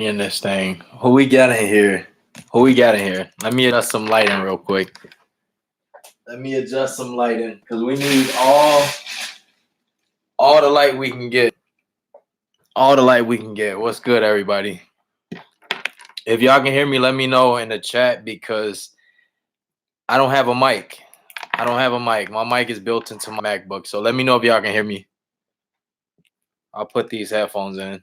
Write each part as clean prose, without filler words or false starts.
In this thing. Who we got in here? Who we got in here? Let me adjust some lighting real quick. Let me adjust some lighting because we need all the light we can get. All the light we can get. What's good, everybody? If y'all can hear me, let me know in the chat because I don't have a mic. I don't have a mic. My mic is built into my MacBook. So let me know if y'all can hear me. I'll put these headphones in.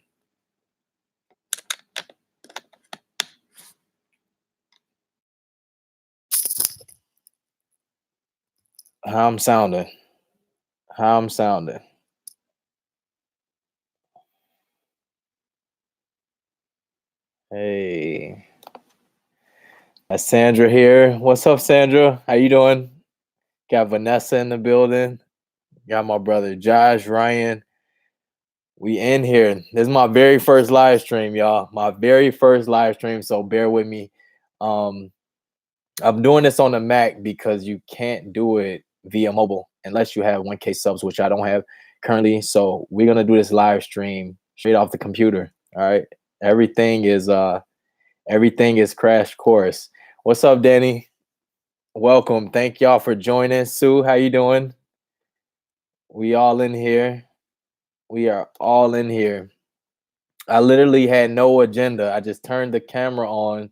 How I'm sounding? How I'm sounding? Hey. That's Sandra here. What's up, Sandra? How you doing? Got Vanessa in the building. Got my brother Josh, Ryan. We in here. This is my very first live stream, y'all. My very first live stream, so bear with me. I'm doing this on the Mac because you can't do it via mobile unless you have 1K subs, which I don't have currently. So we're gonna do this live stream straight off the computer. All right. Everything is crash course. What's up, Danny? Welcome. Thank y'all for joining. Sue, how you doing? We all in here. We are all in here. I literally had no agenda. I just turned the camera on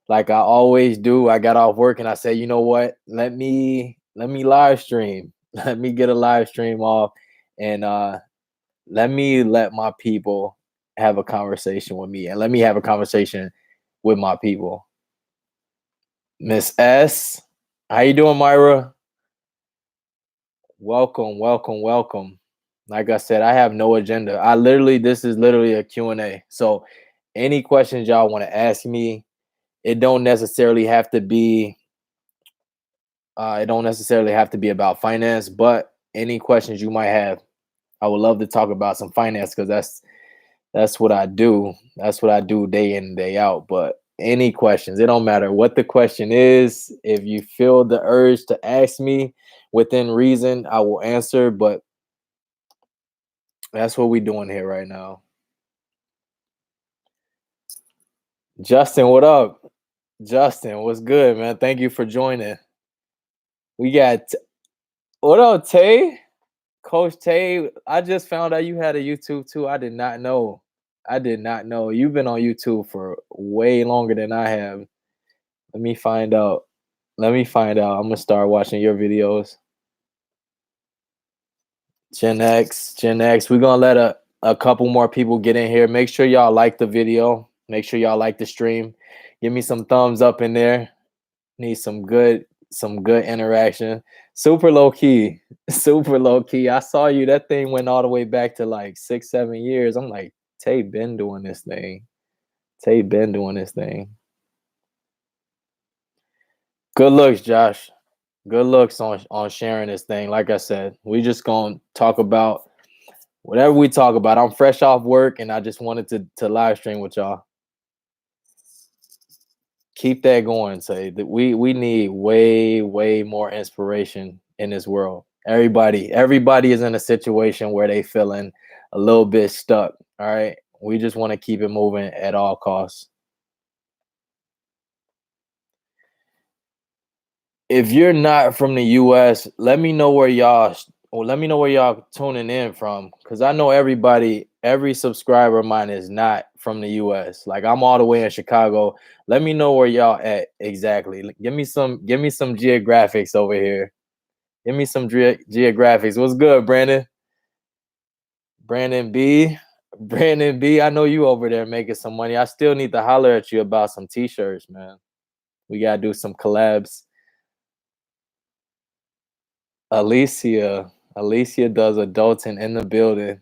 like I always do. I got off work and I said, you know what? Let me live stream. Let me get a live stream off and let my people have a conversation with me and let me have a conversation with my people. Miss S, how you doing, Myra? Welcome, welcome, welcome. Like I said, I have no agenda. This is literally a Q&A. So any questions y'all want to ask me, it don't necessarily have to be about finance, but any questions you might have, I would love to talk about some finance because that's what I do. That's what I do day in and day out. But any questions, it don't matter what the question is. If you feel the urge to ask me within reason, I will answer. But that's what we're doing here right now. Justin, what up? Justin, what's good, man? Thank you for joining. We got what up, Tay? Coach Tay, I just found out you had a YouTube too. I did not know. You've been on YouTube for way longer than I have. Let me find out. I'm gonna start watching your videos. Gen X. We're gonna let a couple more people get in here. Make sure y'all like the video. Make sure y'all like the stream. Give me some thumbs up in there. Need some good interaction. Super low key. Super low key. I saw you. That thing went all the way back to like 6-7 years. I'm like, Tay been doing this thing. Good looks, Josh. Good looks on sharing this thing. Like I said, we just gonna talk about whatever we talk about. I'm fresh off work and I just wanted to live stream with y'all. Keep that going. Say that we need way more inspiration in this world. Everybody is in a situation where they feeling a little bit stuck. All right. We just want to keep it moving at all costs. If you're not from the US, let me know where y'all tuning in from. Cause I know every subscriber of mine is not from the US. Like I'm all the way in Chicago. Let me know where y'all at exactly. Give me some geographics over here. Give me some geographics. What's good, Brandon? Brandon B. I know you over there making some money. I still need to holler at you about some t-shirts, man. We gotta do some collabs. Alicia does adulting in the building.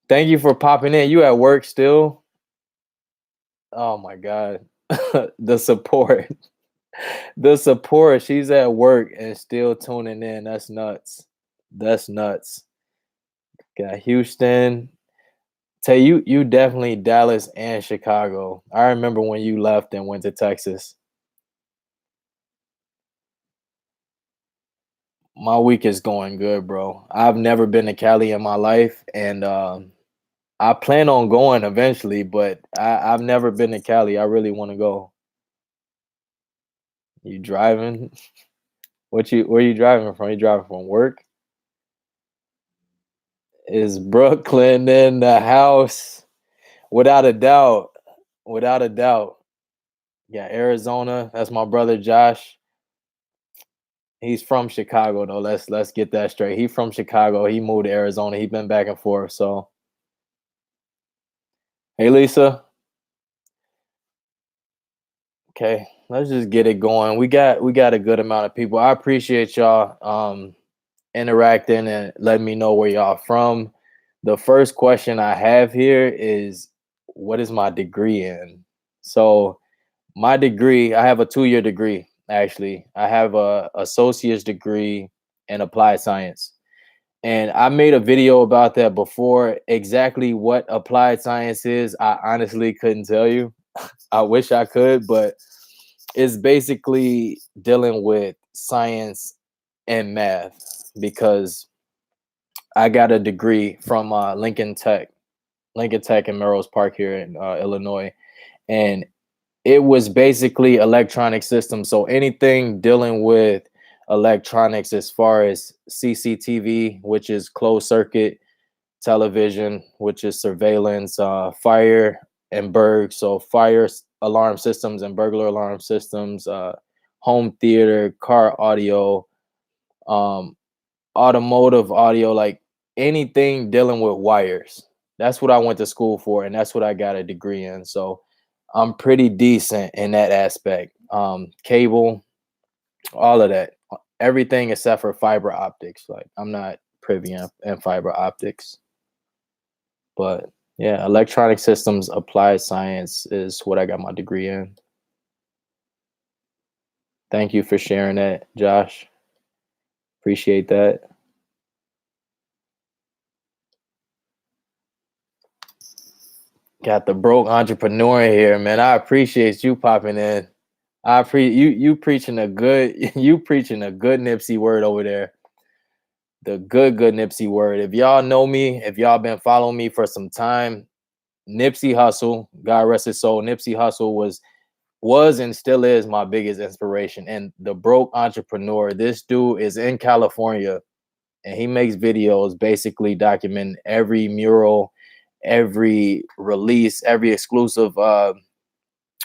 Thank you for popping in. You at work still? Oh my God. The support. She's at work and still tuning in. That's nuts. Got Houston. Tay, you definitely Dallas and Chicago. I remember when you left and went to Texas. My week is going good, bro. I've never been to Cali in my life, and I plan on going eventually, but I've never been to Cali. I really want to go. You driving? Where you driving from? You driving from work? Is Brooklyn in the house? Without a doubt. Without a doubt. Yeah, Arizona. That's my brother Josh. He's from Chicago though. Let's get that straight. He from Chicago. He moved to Arizona. He been back and forth. So hey Lisa. Okay, let's just get it going. We got a good amount of people. I appreciate y'all interacting and letting me know where y'all from. The first question I have here is what is my degree in? So my degree, I have a 2-year degree actually. I have a associate's degree in applied science. And I made a video about that before. Exactly what applied science is, I honestly couldn't tell you. I wish I could, but it's basically dealing with science and math because I got a degree from Lincoln Tech in Melrose Park here in Illinois, and it was basically electronic systems. So anything dealing with electronics, as far as CCTV, which is closed circuit television, which is surveillance, fire and burg, so alarm systems and burglar alarm systems, home theater, car audio, um, automotive audio, like anything dealing with wires. That's what I went to school for, and that's what I got a degree in. So I'm pretty decent in that aspect. Cable, all of that, everything except for fiber optics. Like I'm not privy in fiber optics. But yeah, electronic systems applied science is what I got my degree in. Thank you for sharing that, Josh. Appreciate that. Got the broke entrepreneur here, man. I appreciate you popping in. I appreciate you preaching a good you preaching a good Nipsey word over there. The good Nipsey word. If y'all know me, if y'all been following me for some time, Nipsey Hussle, God rest his soul, Nipsey Hussle was and still is my biggest inspiration. And the broke entrepreneur, this dude is in California and he makes videos basically documenting every mural, every release, every exclusive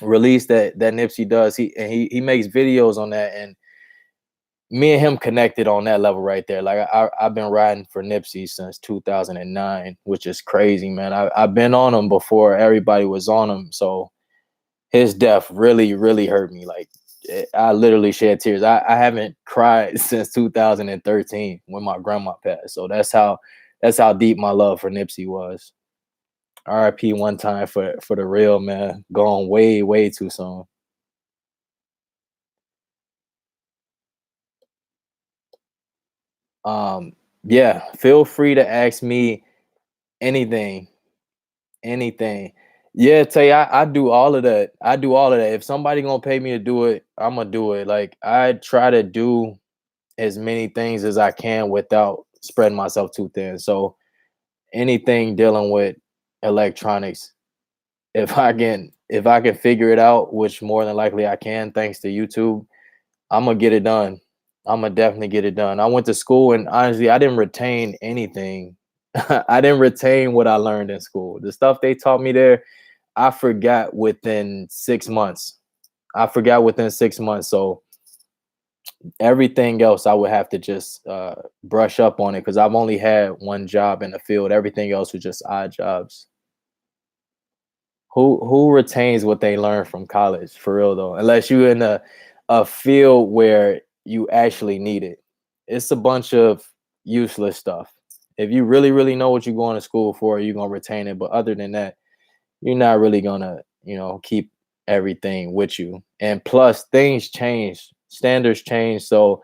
release that Nipsey does. He makes videos on that, and me and him connected on that level right there. Like I've been riding for Nipsey since 2009, which is crazy, man. I've been on him before everybody was on him, so his death really hurt me. Like I literally shed tears. I haven't cried since 2013 when my grandma passed. So that's how deep my love for Nipsey was. RIP one time for the real, man. Gone way too soon. Um yeah, feel free to ask me anything. Anything. Yeah, Tay, I do all of that. I do all of that. If somebody gonna pay me to do it, I'm gonna do it. Like I try to do as many things as I can without spreading myself too thin. So anything dealing with electronics, if I can figure it out, which more than likely I can, thanks to YouTube, I'm gonna get it done. I'm gonna definitely get it done. I went to school and honestly, I didn't retain anything. I didn't retain what I learned in school. The stuff they taught me there, I forgot within 6 months. I forgot within 6 months. So everything else I would have to just brush up on it because I've only had one job in the field. Everything else was just odd jobs. Who retains what they learn from college for real though? Unless you're in a field where you actually need it. It's a bunch of useless stuff. If you really know what you're going to school for, you're gonna retain it. But other than that, you're not really gonna, keep everything with you. And plus things change, standards change. So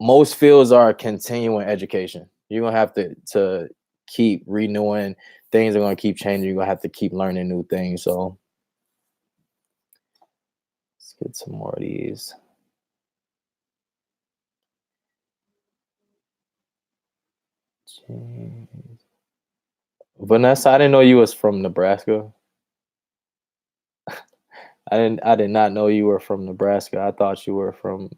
most fields are continuing education. You're gonna have to keep renewing. Things are gonna keep changing. You're gonna have to keep learning new things. So let's get some more of these. Jeez. Vanessa, I didn't know you was from Nebraska. I did not know you were from Nebraska. I thought you were from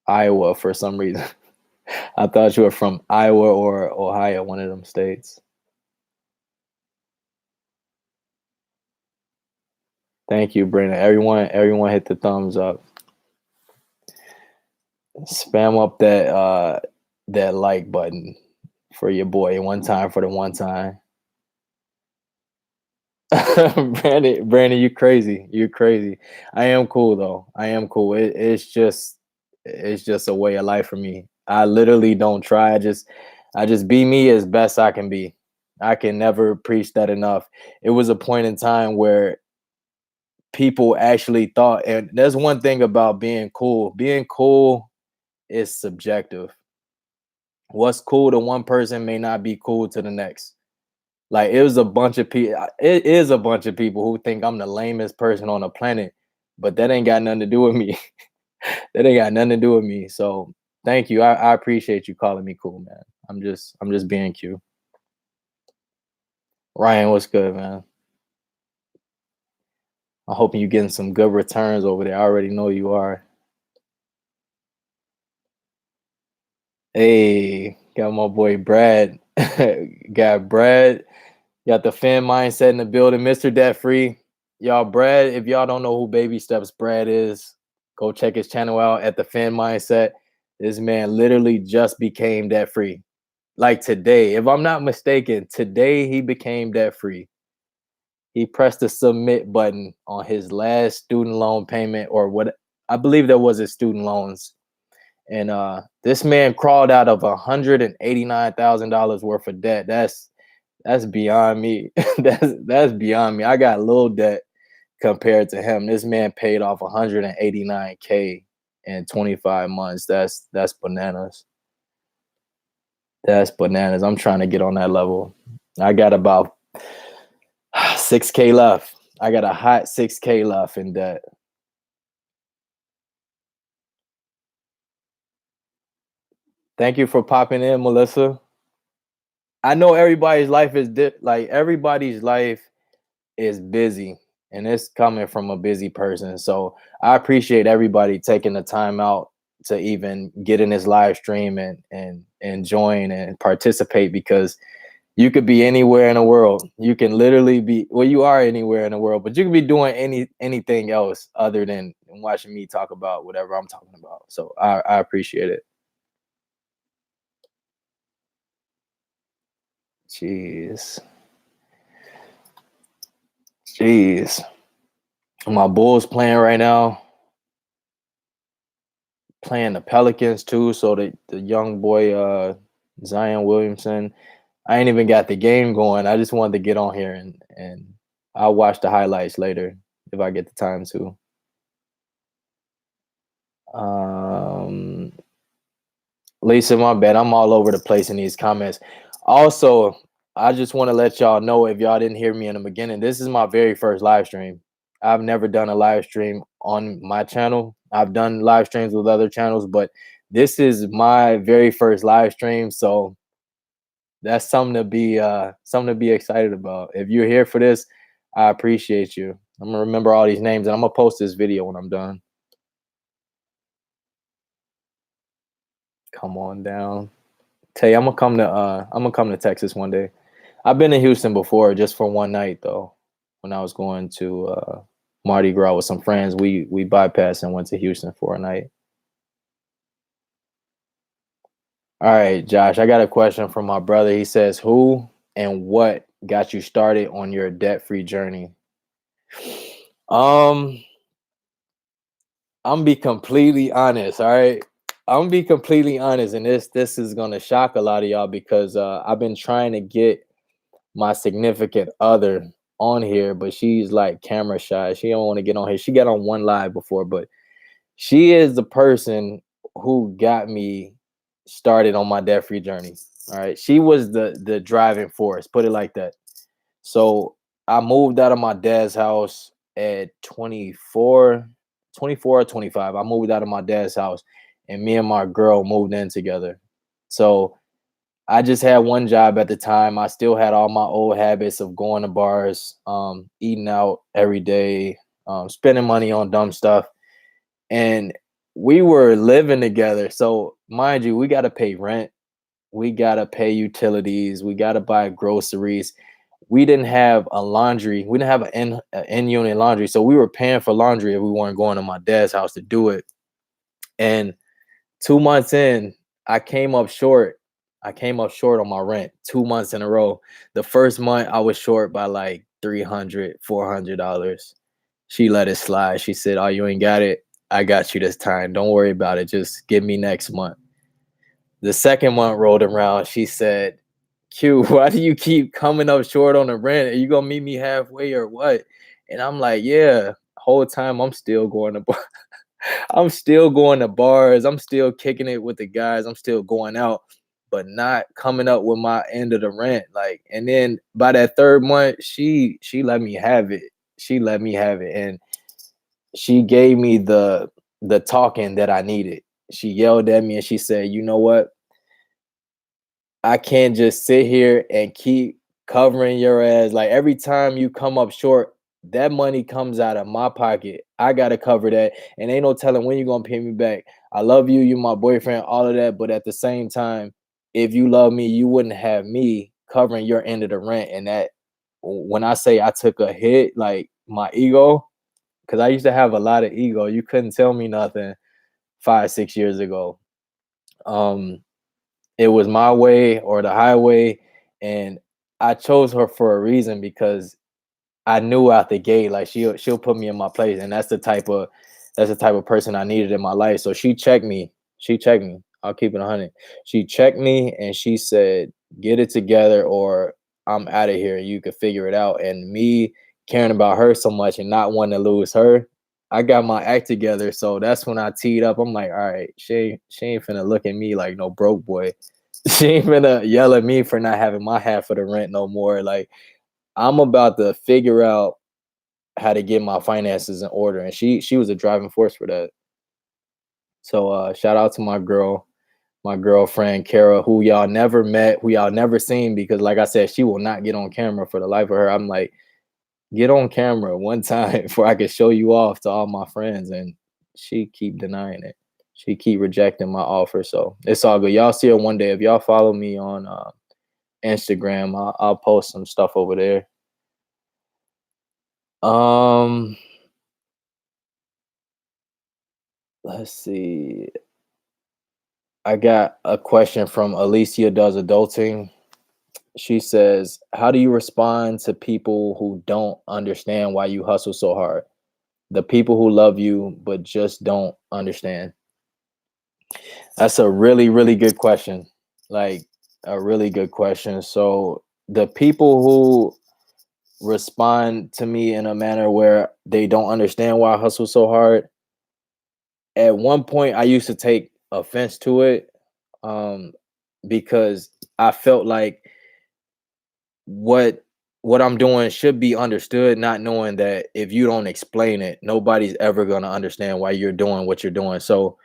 Iowa for some reason. I thought you were from Iowa or Ohio, one of them states. Thank you, Brandon. Everyone hit the thumbs up. Spam up that like button for your boy one time for the one time. Brandon, you crazy. You're crazy. I am cool though. I am cool. It's just a way of life for me. I literally don't try. I just be me as best I can be. I can never preach that enough. It was a point in time where people actually thought, and there's one thing about being cool. Being cool is subjective. What's cool to one person may not be cool to the next. Like it was a bunch of people. It is a bunch of people who think I'm the lamest person on the planet, but that ain't got nothing to do with me. That ain't got nothing to do with me. So thank you. I appreciate you calling me cool, man. I'm just being cute. Ryan, what's good, man? I'm hoping you getting some good returns over there. I already know you are. Hey, got my boy Brad. Got Brad. Got the fan mindset in the building, Mr. Debt Free. Y'all, Brad, if y'all don't know who Baby Steps Brad is, go check his channel out at the fan mindset. This man literally just became debt free. Like today, if I'm not mistaken, today he became debt free. He pressed the submit button on his last student loan payment, or what I believe that was his student loans. And this man crawled out of $189,000 worth of debt. That's beyond me. That's beyond me. I got little debt compared to him. This man paid off 189K in 25 months. That's bananas. That's bananas. I'm trying to get on that level. I got about 6K left. I got a hot 6K left in debt. Thank you for popping in, Melissa. I know everybody's life is like everybody's life is busy, and it's coming from a busy person. So I appreciate everybody taking the time out to even get in this live stream and join and participate, because you could be anywhere in the world. You can literally be, well, you are anywhere in the world, but you could be doing anything else other than watching me talk about whatever I'm talking about. So I appreciate it. Jeez. Jeez. My Bulls playing right now, playing the Pelicans too. So the young boy Zion Williamson. I ain't even got the game going. I just wanted to get on here and I'll watch the highlights later if I get the time to. Um Lisa, my bad. I'm all over the place in these comments. Also, I just want to let y'all know, if y'all didn't hear me in the beginning, this is my very first live stream. I've never done a live stream on my channel. I've done live streams with other channels, but this is my very first live stream. So that's something to be excited about. If you're here for this, I appreciate you. I'm gonna remember all these names and I'm gonna post this video when I'm done. Come on down. Tay, I'm gonna come to Texas one day. I've been in Houston before, just for one night though. When I was going to Mardi Gras with some friends, we bypassed and went to Houston for a night. All right, Josh, I got a question from my brother. He says, "Who and what got you started on your debt-free journey?" Um, I'm gonna be completely honest. All right, I'm gonna be completely honest, and this is gonna shock a lot of y'all, because I've been trying to get my significant other on here, but she's like camera shy. She don't want to get on here. She got on one live before, but she is the person who got me started on my debt free journey. All right. She was the driving force, put it like that. So I moved out of my dad's house at 24 or 25. I moved out of my dad's house and me and my girl moved in together. So I just had one job at the time. I still had all my old habits of going to bars, eating out every day, spending money on dumb stuff. And we were living together. So mind you, we got to pay rent, we got to pay utilities, we got to buy groceries. We didn't have a laundry. We didn't have an in-unit laundry. So we were paying for laundry if we weren't going to my dad's house to do it. And 2 months in, I came up short. I came up short on my rent 2 months in a row. The first month I was short by like 300, $400. She let it slide. She said, "Oh, you ain't got it. I got you this time. Don't worry about it. Just give me next month." The second month rolled around. She said, "Q, why do you keep coming up short on the rent? Are you gonna meet me halfway or what?" And I'm like, "Yeah." Whole time I'm still going to I'm still going to bars. I'm still kicking it with the guys. I'm still going out, but not coming up with my end of the rent. Like, and then by that third month, she let me have it. She let me have it, and she gave me the talking that I needed. She yelled at me and she said, "You know what? I can't just sit here and keep covering your ass. Like every time you come up short, that money comes out of my pocket. I gotta cover that. And ain't no telling when you're gonna pay me back. I love you, you my boyfriend, all of that. But at the same time, if you love me, you wouldn't have me covering your end of the rent." And that when I say I took a hit, like my ego, because I used to have a lot of ego. You couldn't tell me nothing 5, 6 years ago. Um, it was my way or the highway, and I chose her for a reason because I knew out the gate like she'll put me in my place, and that's the type of person I needed in my life. So she checked me. She checked me. I'll keep it 100. She checked me and she said, "Get it together, or I'm out of here. You could figure it out." And me caring about her so much and not wanting to lose her, I got my act together. So that's when I teed up. I'm like, all right, she ain't finna look at me like no broke boy. She ain't gonna yell at me for not having my half of the rent no more. Like I'm about to figure out how to get my finances in order, and she was a driving force for that. So shout out to my girlfriend Kara, who y'all never met, who y'all never seen, because like I said, she will not get on camera for the life of her. I'm like, get on camera one time before I can show you off to all my friends, and she keep denying it. She keep rejecting my offer. So it's all good. Y'all see her one day. If y'all follow me on Instagram, I'll post some stuff over there. Um, let's see. I got a question from Alicia Does Adulting. She says, "How do you respond to people who don't understand why you hustle so hard? The people who love you but just don't understand." That's a really, really good question. Like a really good question. So the people who respond to me in a manner where they don't understand why I hustle so hard, at one point I used to take offense to it, um, because I felt like what what I'm doing should be understood, not knowing that if you don't explain it, nobody's ever gonna understand why you're doing what you're doing. So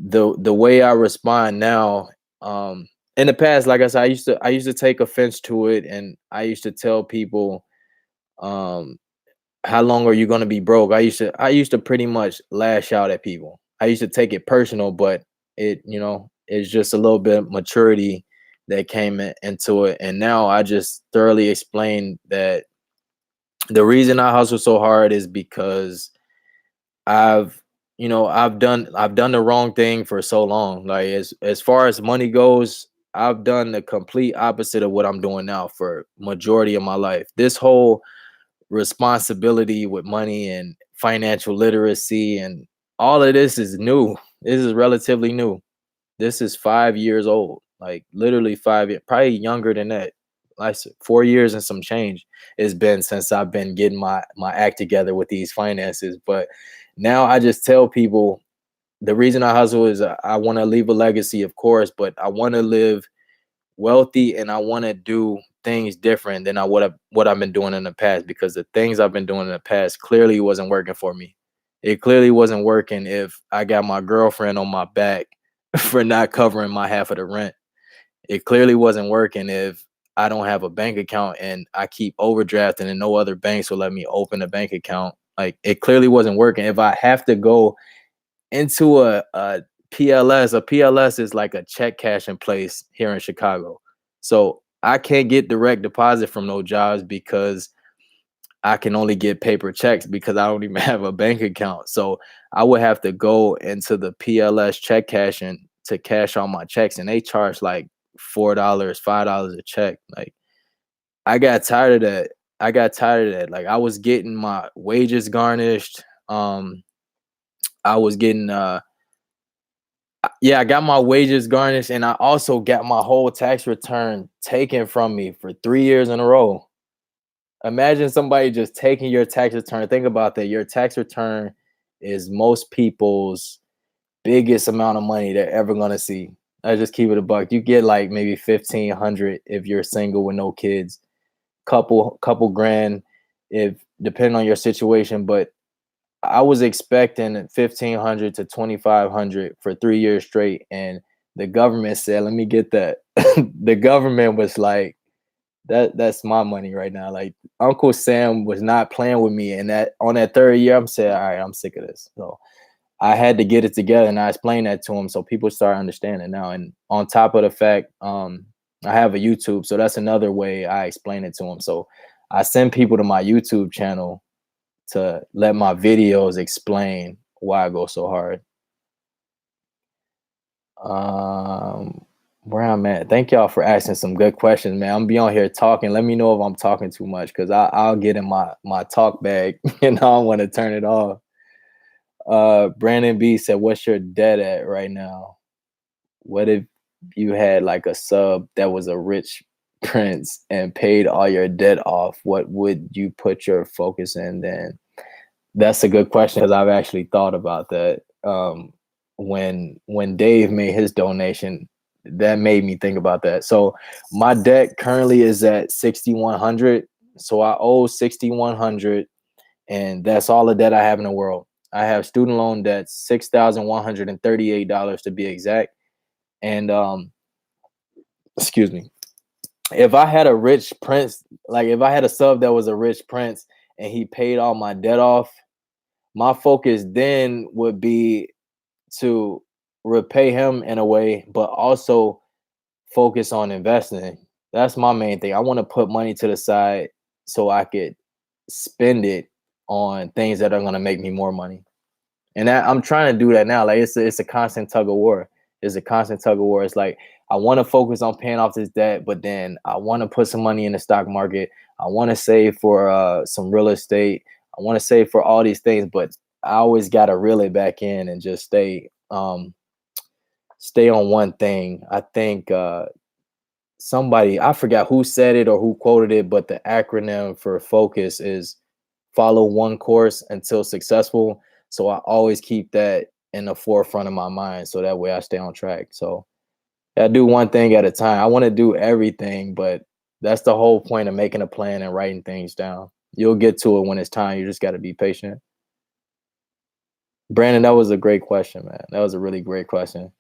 the way I respond now, in the past, like I said, I used to take offense to it, and I used to tell people, um, how long are you gonna be broke? I used to pretty much lash out at people. I used to take it personal, but it's just a little bit of maturity that came into it. And now I just thoroughly explain that the reason I hustle so hard is because I've done the wrong thing for so long. Like as far as money goes, I've done the complete opposite of what I'm doing now for majority of my life. This whole responsibility with money and financial literacy and all of this is new. This is relatively new. This is 5 years old, like literally 5 years, probably younger than that. Like 4 years and some change it's been since I've been getting my act together with these finances. But now I just tell people the reason I hustle is I want to leave a legacy, of course, but I want to live wealthy and I want to do things different than what I've been doing in the past, because the things I've been doing in the past clearly wasn't working for me. It clearly wasn't working if I got my girlfriend on my back for not covering my half of the rent. it clearly wasn't working if I don't have a bank account and I keep overdrafting and no other banks will let me open a bank account. Like it clearly wasn't working. If I have to go into a PLS, a PLS is like a check cash in place here in Chicago. So I can't get direct deposit from no jobs because I can only get paper checks because I don't even have a bank account. So I would have to go into the PLS check cashing to cash all my checks, and they charge like $4, $5 a check. Like I got tired of that. I got tired of that. Like I was getting my wages garnished. I was getting yeah, I got my wages garnished, and I also got my whole tax return taken from me for 3 years in a row. Imagine somebody just taking your tax return. Think about that. Your tax return is most people's biggest amount of money they're ever gonna see. I just keep it a buck. You get like maybe 1,500 if you're single with no kids, couple grand if depending on your situation. But I was expecting 1,500 to 2,500 for 3 years straight, and the government said, "Let me get that." The government was like, that's my money right now. Like Uncle Sam was not playing with me, and that on that third year, I'm saying, all right, I'm sick of this. So I had to get it together, and I explained that to him, so people start understanding now. And on top of the fact, I have a YouTube, so that's another way I explain it to him. So I send people to my YouTube channel to let my videos explain why I go so hard. Um, where I'm at. Thank y'all for asking some good questions, man. I'm be on here talking. Let me know if I'm talking too much because I'll get in my talk bag and I want to turn it off. Brandon B said, "What's your debt at right now? What if you had like a sub that was a rich prince and paid all your debt off? What would you put your focus in then?" That's a good question because I've actually thought about that. When Dave made his donation, that made me think about that. So my debt currently is at 6,100. So I owe 6,100, and that's all the debt I have in the world. I have student loan debt, $6,138 to be exact. And excuse me. If I had a rich prince, like if I had a sub that was a rich prince and he paid all my debt off, my focus then would be to repay him in a way, but also focus on investing. That's my main thing. I want to put money to the side so I could spend it on things that are going to make me more money. And I'm trying to do that now. Like it's a constant tug of war. It's a constant tug of war. It's like I want to focus on paying off this debt, but then I want to put some money in the stock market. I want to save for some real estate. I want to save for all these things, but I always got to reel it back in and just stay on one thing. I think somebody, I forgot who said it or who quoted it, but the acronym for focus is follow one course until successful. So I always keep that in the forefront of my mind so that way I stay on track. So I do one thing at a time. I want to do everything, but that's the whole point of making a plan and writing things down. You'll get to it when it's time. You just got to be patient. Brandon, that was a great question, man. That was a really great question.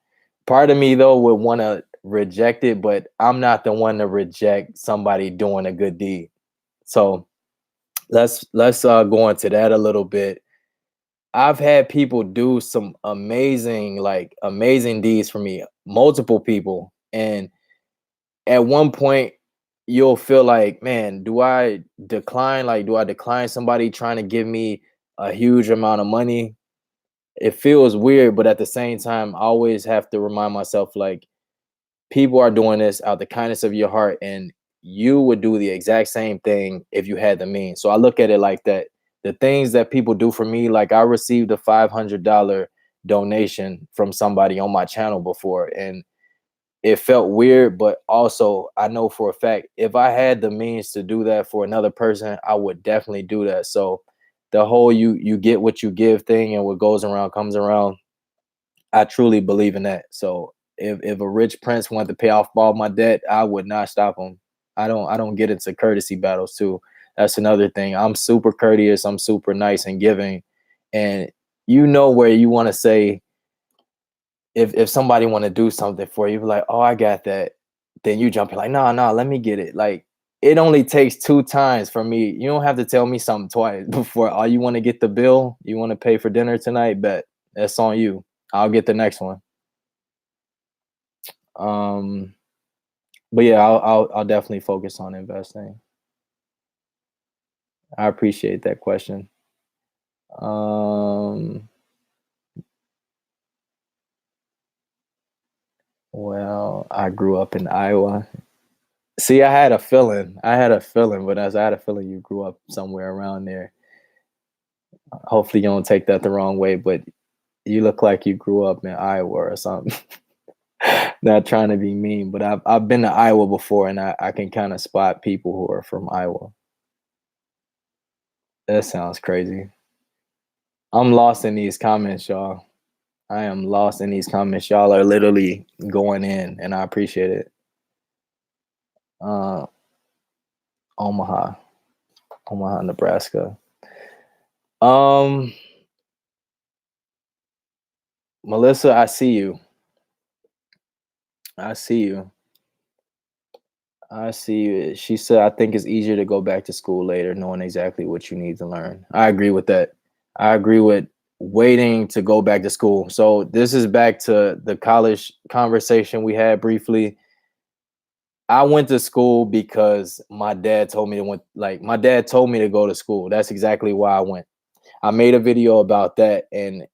Part of me though would want to reject it, but I'm not the one to reject somebody doing a good deed. So let's go into that a little bit. I've had people do some amazing deeds for me, multiple people. And at one point you'll feel like, man, do I decline? Like, do I decline somebody trying to give me a huge amount of money? It feels weird, but at the same time, I always have to remind myself, like, people are doing this out the kindness of your heart, and you would do the exact same thing if you had the means. So I look at it like that. The things that people do for me, like I received a $500 donation from somebody on my channel before, and it felt weird, but also I know for a fact if I had the means to do that for another person, I would definitely do that. So the whole you get what you give thing, and what goes around comes around, I truly believe in that. So if a rich prince wanted to pay off all my debt, I would not stop him. I don't get into courtesy battles too. That's another thing. I'm super courteous. I'm super nice and giving. And you know where you want to say, if somebody want to do something for you, be like, oh, I got that. then you jump in like, "Nah, nah, let me get it." Like, it only takes 2 times for me. You don't have to tell me something twice before, "Oh, you wanna get the bill? You wanna pay for dinner tonight? Bet. That's on you. I'll get the next one." Um, but yeah, I'll definitely focus on investing. I appreciate that question. Um, well, I grew up in Iowa. See, I had a feeling. I had a feeling, but as I had a feeling you grew up somewhere around there. Hopefully, you don't take that the wrong way, but you look like you grew up in Iowa or something. Not trying to be mean, but I've been to Iowa before, and I can kind of spot people who are from Iowa. That sounds crazy. I'm lost in these comments, y'all. I am lost in these comments. Y'all are literally going in, and I appreciate it. Uh, Omaha, Omaha, Nebraska. Um, Melissa, I see you. I see you. I see you. She said, I think it's easier to go back to school later, knowing exactly what you need to learn. I agree with that. I agree with waiting to go back to school. So this is back to the college conversation we had briefly. I went to school because my dad told me to went like my dad told me to go to school. That's exactly why I went. I made a video about that, and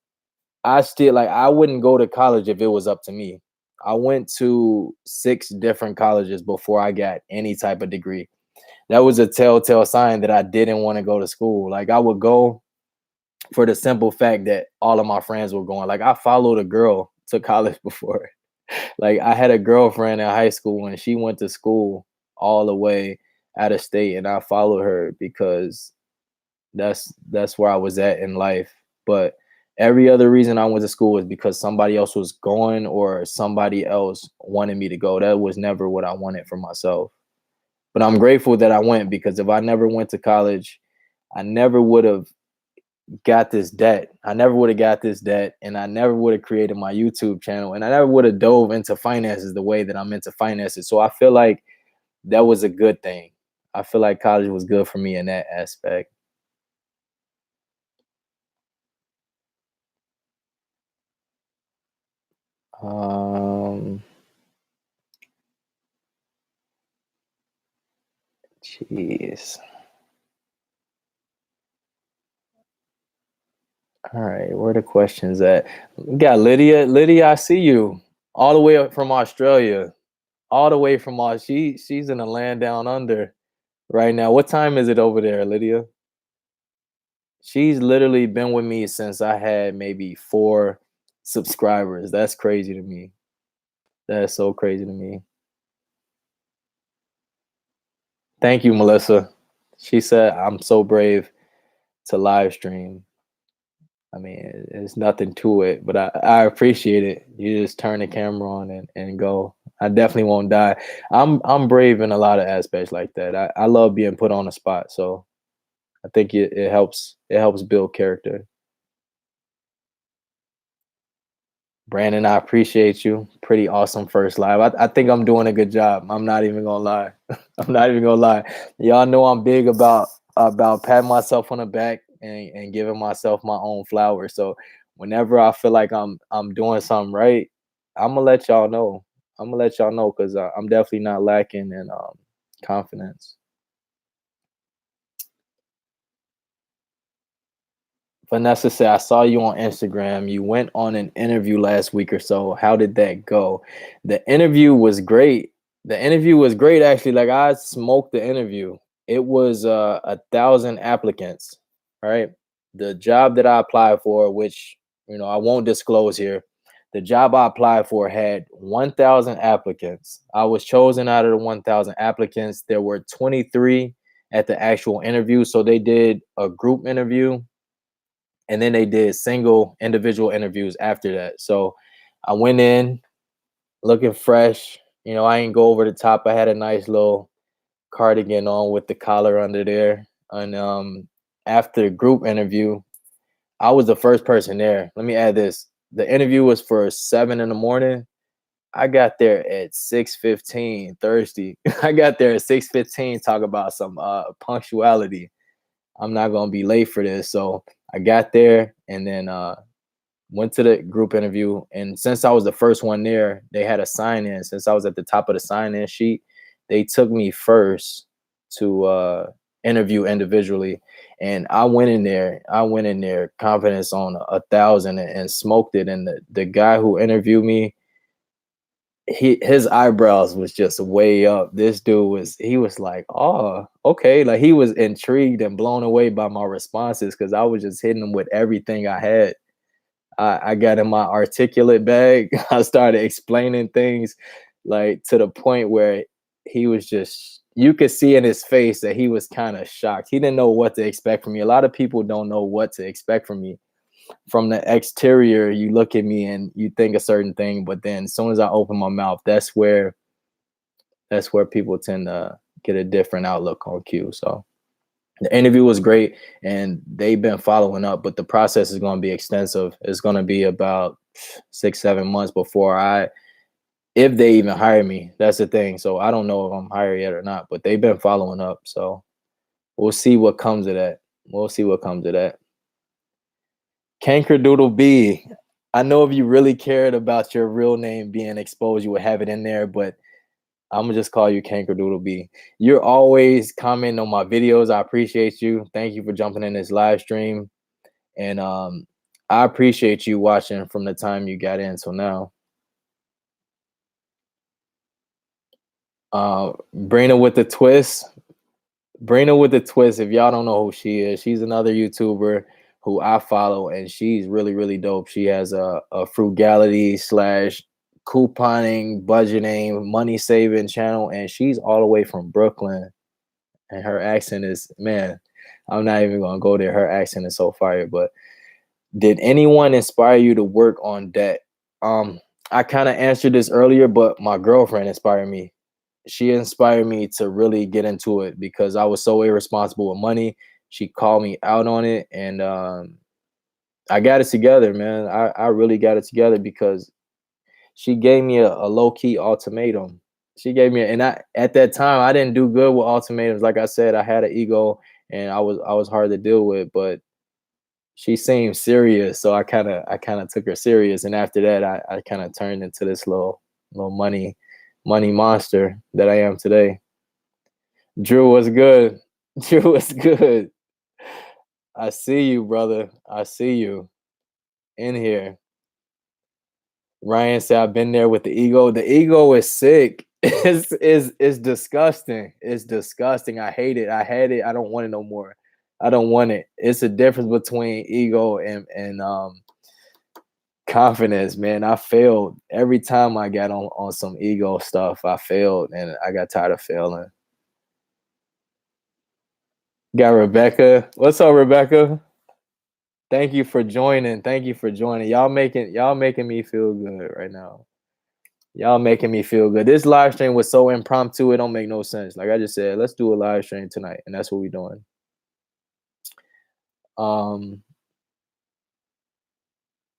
I still like I wouldn't go to college if it was up to me. I went to 6 different colleges before I got any type of degree. That was a telltale sign that I didn't want to go to school. Like I would go for the simple fact that all of my friends were going. Like I followed a girl to college before. Like I had a girlfriend in high school and she went to school all the way out of state, and I followed her because that's where I was at in life. But every other reason I went to school was because somebody else was going or somebody else wanted me to go. That was never what I wanted for myself. But I'm grateful that I went, because if I never went to college, I never would have got this debt. I never would have got this debt, and I never would have created my YouTube channel, and I never would have dove into finances the way that I'm into finances. So I feel like that was a good thing. I feel like college was good for me in that aspect. Um, Jeez. All right, where the questions at? We got Lydia. Lydia, I see you all the way up from Australia. All the way from she's in the land down under right now. What time is it over there, Lydia? She's literally been with me since I had maybe 4 subscribers. That's crazy to me. That's so crazy to me. Thank you, Melissa. She said I'm so brave to live stream. I mean, it's nothing to it, but I appreciate it. You just turn the camera on and go. I definitely won't die. I'm brave in a lot of aspects like that. I love being put on the spot, so I think it helps build character. Brandon, I appreciate you. Pretty awesome first live. I think I'm doing a good job. I'm not even gonna lie. I'm not even gonna lie. Y'all know I'm big about patting myself on the back and giving myself my own flowers. So whenever I feel like I'm doing something right, I'm gonna let y'all know. I'm gonna let y'all know because I'm definitely not lacking in confidence. Vanessa said, I saw you on Instagram. You went on an interview last week or so. How did that go? The interview was great. The interview was great, actually. Like, I smoked the interview. It was 1,000 applicants, right? The job that I applied for, which, I won't disclose here, the job I applied for had 1,000 applicants. I was chosen out of the 1,000 applicants. There were 23 at the actual interview. So they did a group interview, and then they did single individual interviews after that. So I went in looking fresh. I ain't go over the top. I had a nice little cardigan on with the collar under there. And after the group interview, I was the first person there. Let me add this. The interview was for 7 in the morning. I got there at 6:15 Thursday. I got there at 6:15, talk about some punctuality. I'm not gonna be late for this. So I got there and then went to the group interview. And since I was the first one there, they had a sign in. Since I was at the top of the sign in sheet, they took me first to interview individually. And I went in there. I went in there confidence on 1,000 and smoked it. And the guy who interviewed me, his eyebrows was just way up. This dude was like, oh, okay. Like he was intrigued and blown away by my responses because I was just hitting him with everything I had. I got in my articulate bag. I started explaining things like to the point where he was just, you could see in his face that he was kind of shocked. He didn't know what to expect from me. A lot of people don't know what to expect from me. From the exterior, you look at me and you think a certain thing, but then as soon as I open my mouth, that's where people tend to get a different outlook on Q. So the interview was great and they've been following up, but the process is going to be extensive. It's going to be about 6-7 months before if they even hire me. That's the thing. So I don't know if I'm hired yet or not, but they've been following up. So we'll see what comes of that. We'll see what comes of that. Canker Doodle B. I know if you really cared about your real name being exposed, you would have it in there, but I'm gonna just call you Canker Doodle B. You're always commenting on my videos. I appreciate you. Thank you for jumping in this live stream. And I appreciate you watching from the time you got in till now. Brina with the twist. Brina with the twist. If y'all don't know who she is, she's another YouTuber who I follow, and she's really, really dope. She has a frugality slash couponing, budgeting, money saving channel, and she's all the way from Brooklyn. And her accent is, man, I'm not even gonna go there. Her accent is so fire. But did anyone inspire you to work on debt? I kind of answered this earlier, but my girlfriend inspired me. She inspired me to really get into it because I was so irresponsible with money. She called me out on it, and I got it together, man. I really got it together because she gave me a low key ultimatum. She gave me, and I at that time I didn't do good with ultimatums. Like I said, I had an ego, and I was hard to deal with. But she seemed serious, so I kind of took her serious. And after that, I kind of turned into this little money monster that I am today. Drew was good. Drew was good. I see you, brother. I see you in here. Ryan said, I've been there with the ego. The ego is sick. It's disgusting. It's disgusting. I hate it. I had it. I don't want it no more. I don't want it. It's a difference between ego and confidence, man. I failed every time I got on some ego stuff. I failed and I got tired of failing. Got Rebecca. What's up, Rebecca? Thank you for joining. Thank you for joining. Y'all making me feel good right now. Y'all making me feel good. This live stream was so impromptu, it don't make no sense. Like I just said, let's do a live stream tonight, and that's what we're doing. Um,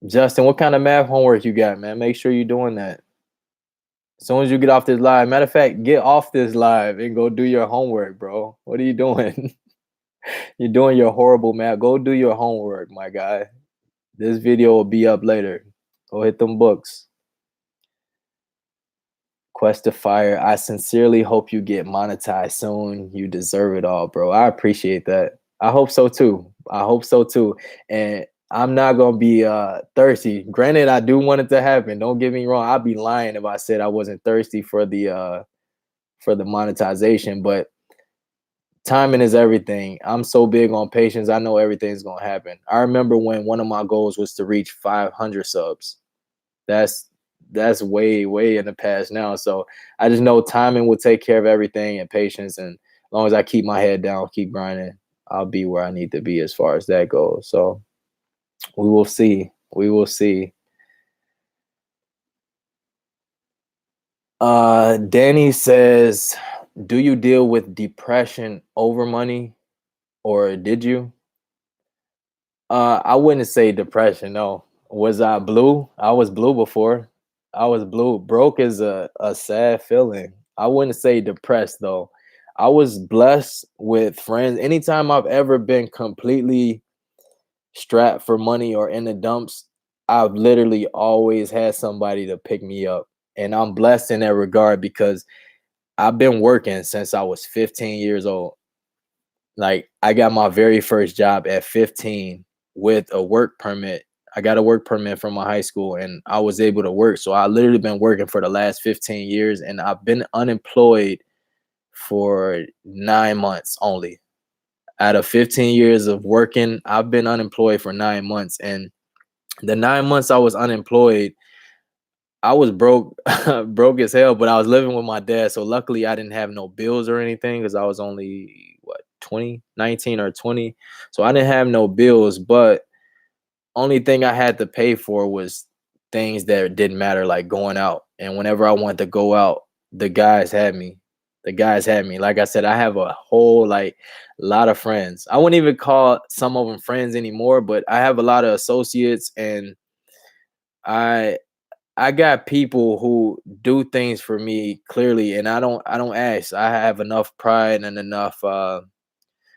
Justin, what kind of math homework you got, man? Make sure you're doing that. As soon as you get off this live, matter of fact, get off this live and go do your homework, bro. What are you doing? You're doing your horrible math. Go do your homework, my guy. This video will be up later. Go hit them books. Quest to Fire. I sincerely hope you get monetized soon. You deserve it all, bro. I appreciate that. I hope so too. I hope so too. And I'm not gonna be thirsty. Granted, I do want it to happen. Don't get me wrong. I'd be lying if I said I wasn't thirsty for the monetization, but timing is everything. I'm so big on patience. I know everything's gonna happen. I remember when one of my goals was to reach 500 subs. That's way in the past now. So I just know timing will take care of everything and patience. And as long as I keep my head down, keep grinding, I'll be where I need to be as far as that goes. So we will see. We will see. Danny says, do you deal with depression over money, or did you? I wouldn't say depression. No. Was I blue? I was blue before. I was blue. Broke is a sad feeling. I wouldn't say depressed though. I was blessed with friends. Anytime I've ever been completely strapped for money or in the dumps, I've literally always had somebody to pick me up. And I'm blessed in that regard because I've been working since I was 15 years old. Like I got my very first job at 15 with a work permit. I got a work permit from my high school and I was able to work. So I literally been working for the last 15 years and I've been unemployed for 9 months only. Out of 15 years of working, I've been unemployed for 9 months. And the 9 months I was unemployed, I was broke, broke as hell, but I was living with my dad. So luckily I didn't have no bills or anything because I was only what 20, 19 or 20. So I didn't have no bills, but only thing I had to pay for was things that didn't matter, like going out. And whenever I wanted to go out, the guys had me. The guys had me. Like I said, I have a whole like lot of friends. I wouldn't even call some of them friends anymore, but I have a lot of associates and I I got people who do things for me clearly and I don't ask. I have enough pride and enough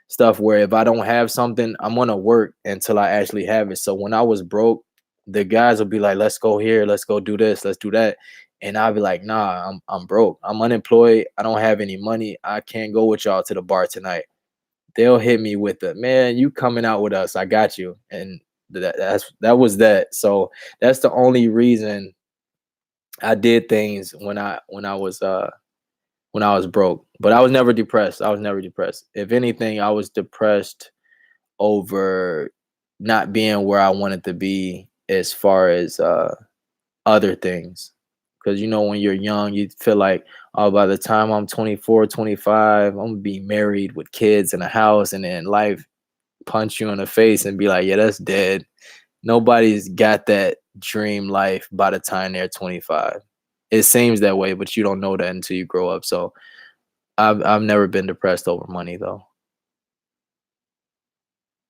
stuff where if I don't have something, I'm gonna work until I actually have it. So when I was broke, the guys will be like, "Let's go here, let's go do this, let's do that," and I'll be like, "Nah, I'm broke. I'm unemployed. I don't have any money. I can't go with y'all to the bar tonight." They'll hit me with the man, you coming out with us? I got you, and that was that. So that's the only reason I did things when I was broke. But I was never depressed. I was never depressed. If anything, I was depressed over not being where I wanted to be as far as other things. Because you know, when you're young, you feel like, oh, by the time I'm 24, 25, I'm gonna be married with kids and a house, and then life punch you in the face and be like, yeah, that's dead. Nobody's got that dream life by the time they're 25. It seems that way, but you don't know that until you grow up. So I've never been depressed over money though.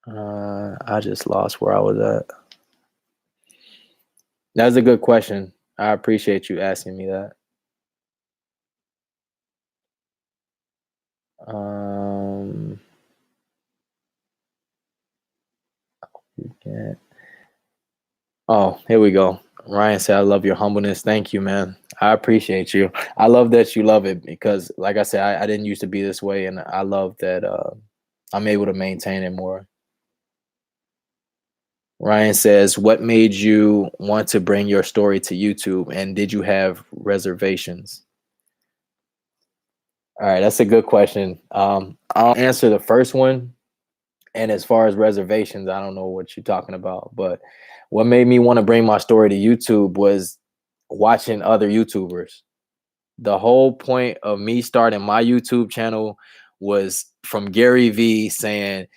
I just lost where I was at. That's a good question. I appreciate you asking me that. Um, yeah. Oh, here we go. Ryan said, "I love your humbleness. Thank you, man. I appreciate you. I love that you love it because, like I said, I didn't used to be this way, and I love that I'm able to maintain it more." Ryan says, "What made you want to bring your story to YouTube, and did you have reservations?" All right, that's a good question. I'll answer the first one. And as far as reservations, I don't know what you're talking about, but what made me want to bring my story to YouTube was watching other YouTubers. The whole point of me starting my YouTube channel was from Gary Vee saying,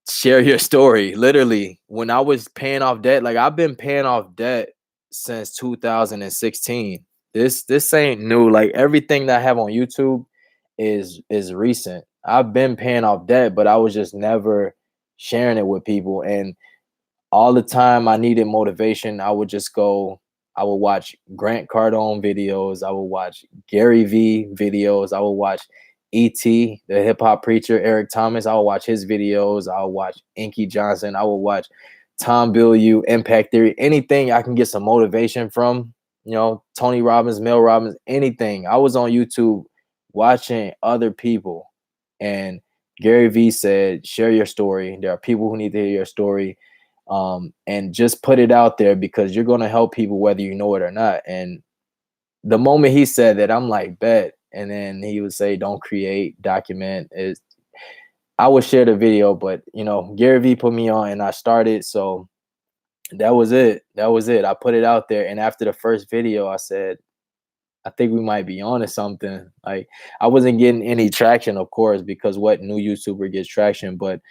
share your story. Literally, when I was paying off debt, like I've been paying off debt since 2016. This ain't new. Like everything that I have on YouTube is recent. I've been paying off debt, but I was just never sharing it with people. And all the time I needed motivation, I would just go, I would watch Grant Cardone videos, I would watch Gary Vee videos, I would watch E.T., the hip hop preacher, Eric Thomas, I would watch his videos, I would watch Inky Johnson, I would watch Tom Bilyeu, Impact Theory, anything I can get some motivation from, Tony Robbins, Mel Robbins, anything. I was on YouTube watching other people. And Gary Vee said, share your story. There are people who need to hear your story, and just put it out there because you're going to help people whether you know it or not. And the moment he said that, I'm like, bet. And then he would say, don't create, document. I would share the video, but Gary Vee put me on and I started. So that was it. That was it. I put it out there. And after the first video, I said, I think we might be on to something. Like I wasn't getting any traction, of course, because what new YouTuber gets traction, but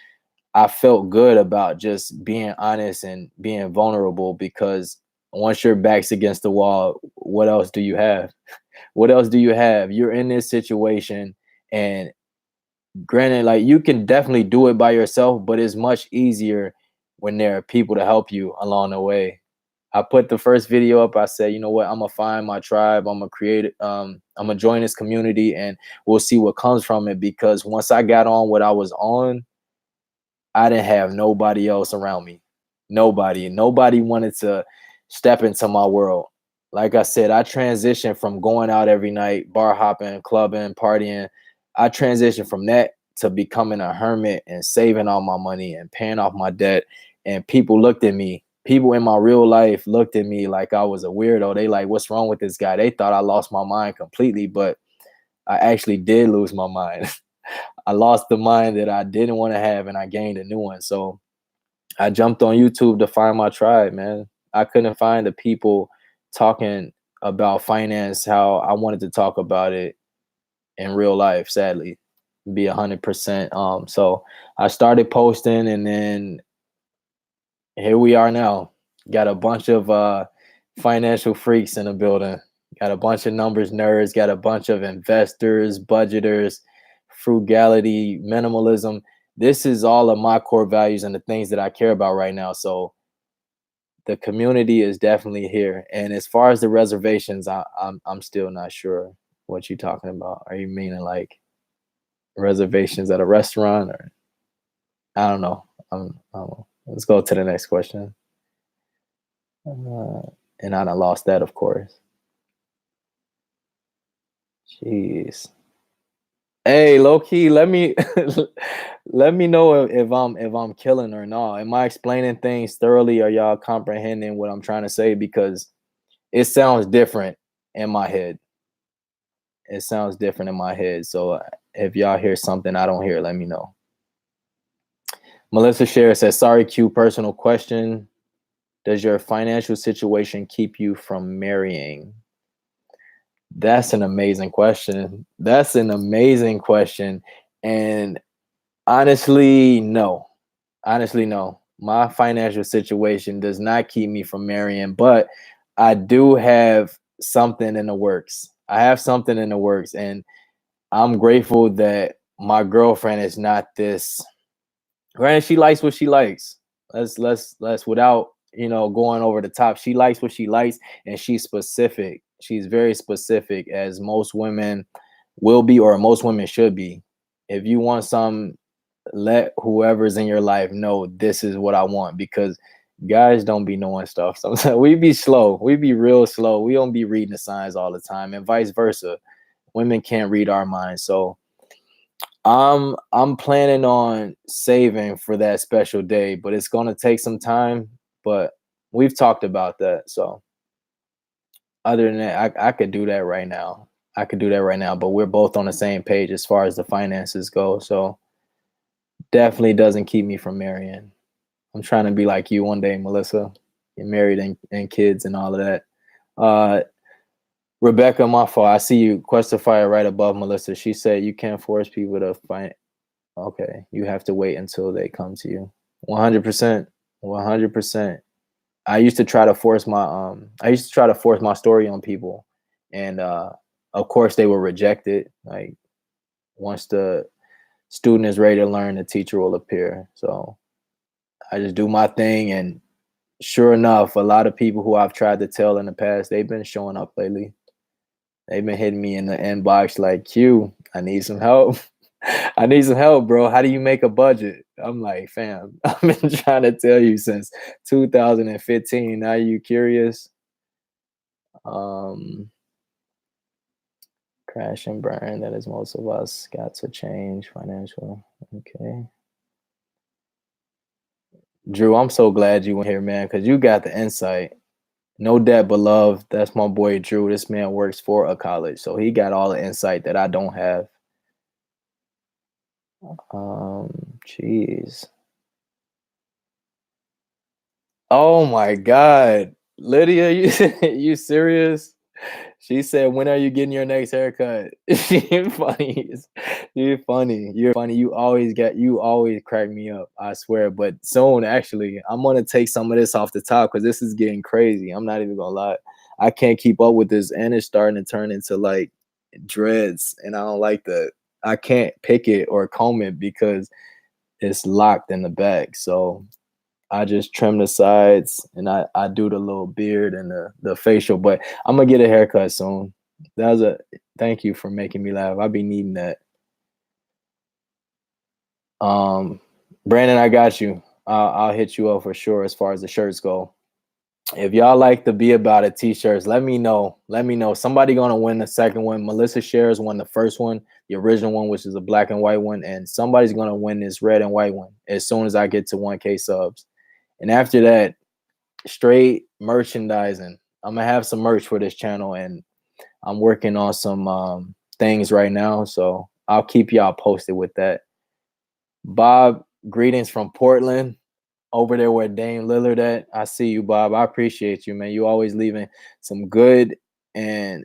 I felt good about just being honest and being vulnerable because once your back's against the wall, what else do you have? What else do you have? You're in this situation, and granted, like you can definitely do it by yourself, but it's much easier when there are people to help you along the way. I put the first video up. I said, you know what? I'm gonna find my tribe. I'm gonna create it. I'm gonna join this community, and we'll see what comes from it. Because once I got on what I was on, I didn't have nobody else around me. Nobody wanted to step into my world. Like I said, I transitioned from going out every night, bar hopping, clubbing, partying. I transitioned from that to becoming a hermit and saving all my money and paying off my debt. And people looked at me. People in my real life looked at me like I was a weirdo. They like, what's wrong with this guy? They thought I lost my mind completely, but I actually did lose my mind. I lost the mind that I didn't want to have, and I gained a new one. So I jumped on YouTube to find my tribe, man. I couldn't find the people talking about finance how I wanted to talk about it in real life, sadly. Be 100%. So I started posting, and then here we are now. Got a bunch of financial freaks in the building. Got a bunch of numbers nerds, got a bunch of investors, budgeters, frugality, minimalism. This is all of my core values and the things that I care about right now. So the community is definitely here. And as far as the reservations, I'm still not sure what you're talking about. Are you meaning like reservations at a restaurant, or I don't know. I don't know. Let's go to the next question. Uh, and I done lost that, of course. Jeez. Hey, low key, let me let me know if I'm killing or not. Am I explaining things thoroughly? Are y'all comprehending what I'm trying to say? Because it sounds different in my head. It sounds different in my head. So if y'all hear something I don't hear, let me know. Melissa Share says, "Sorry, Q. Personal question: does your financial situation keep you from marrying?" That's an amazing question. That's an amazing question. And honestly, no. Honestly, no. My financial situation does not keep me from marrying, but I do have something in the works. I have something in the works, and I'm grateful that my girlfriend is not this. Granted, she likes what she likes. Let's without going over the top. She likes what she likes, and she's specific. She's very specific, as most women will be, or most women should be. If you want some, let whoever's in your life know this is what I want, because guys don't be knowing stuff. Sometimes we be slow. We be real slow. We don't be reading the signs all the time, and vice versa. Women can't read our minds. So I'm planning on saving for that special day, but it's gonna take some time. But we've talked about that. So other than that, I could do that right now. I could do that right now, but we're both on the same page as far as the finances go. So definitely doesn't keep me from marrying. I'm trying to be like you one day, Melissa. Get married and kids and all of that. Uh Rebecca, my fault. I see you. Questify right above Melissa. She said you can't force people to find. Okay, you have to wait until they come to you. 100%. 100%. I used to try to force my story on people, and of course they will reject it. Like, once the student is ready to learn, the teacher will appear. So I just do my thing, and sure enough, a lot of people who I've tried to tell in the past, they've been showing up lately. They've been hitting me in the inbox like, "Q, I need some help. I need some help, bro. How do you make a budget?" I'm like, "Fam, I've been trying to tell you since 2015. Now you curious?" Um, Crash and burn. That is most of us got to change financial. Okay. Drew, I'm so glad you went here, man, because you got the insight. No debt but love. That's my boy Drew. This man works for a college, so he got all the insight that I don't have. Jeez. Oh my God, Lydia, you you serious? She said, "When are you getting your next haircut?" She funny. You're funny. You're funny. You always crack me up. I swear. But soon, actually, I'm gonna take some of this off the top because this is getting crazy. I'm not even gonna lie. I can't keep up with this, and it's starting to turn into like dreads, and I don't like that. I can't pick it or comb it because it's locked in the back. So I just trim the sides and I do the little beard and the facial, but I'm gonna get a haircut soon. That was a Thank you for making me laugh. I'll be needing that. Um, Brandon, I got you. I'll hit you up for sure as far as the shirts go. If y'all like the Be About It t-shirts, let me know. Let me know. Somebody gonna win the second one. Melissa Shares won the first one, the original one, which is a black and white one, and somebody's gonna win this red and white one as soon as I get to 1K subs. And after that, straight merchandising. I'm gonna have some merch for this channel, and I'm working on some things right now, so I'll keep y'all posted with that. Bob, greetings from Portland, over there where Dame Lillard at. I see you, Bob. I appreciate you, man. You always leaving some good and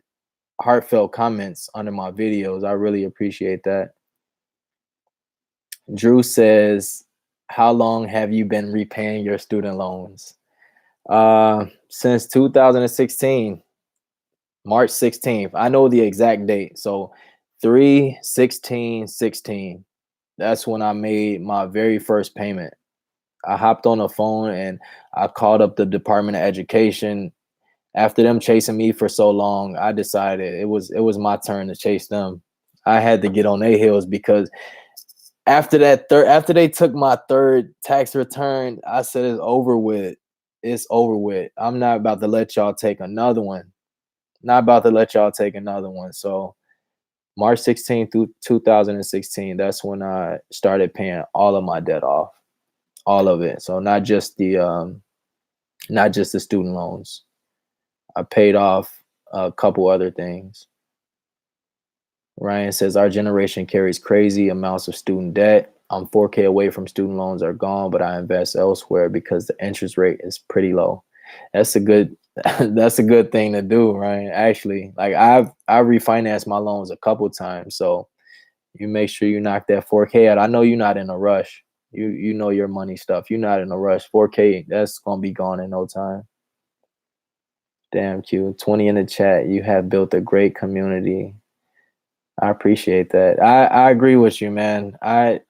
heartfelt comments under my videos. I really appreciate that. Drew says, how long have you been repaying your student loans? Since 2016, March 16th. I know the exact date. So 3/16/16. That's when I made my very first payment. I hopped on the phone and I called up the Department of Education. After them chasing me for so long, I decided it was my turn to chase them. I had to get on their heels because after they took my third tax return, I said it's over with. It's over with. I'm not about to let y'all take another one. Not about to let y'all take another one. So March 16th through 2016, that's when I started paying all of my debt off. All of it. So not just the student loans. I paid off a couple other things. Ryan says our generation carries crazy amounts of student debt. I'm 4K away from student loans are gone, but I invest elsewhere because the interest rate is pretty low. That's a good that's a good thing to do, Ryan. Actually, like I refinanced my loans a couple times, so you make sure you knock that 4K out. I know you're not in a rush. You know your money stuff. You're not in a rush. 4K, that's gonna be gone in no time. Damn, Q. 20 in the chat. You have built a great community. I appreciate that. I agree with you, man. I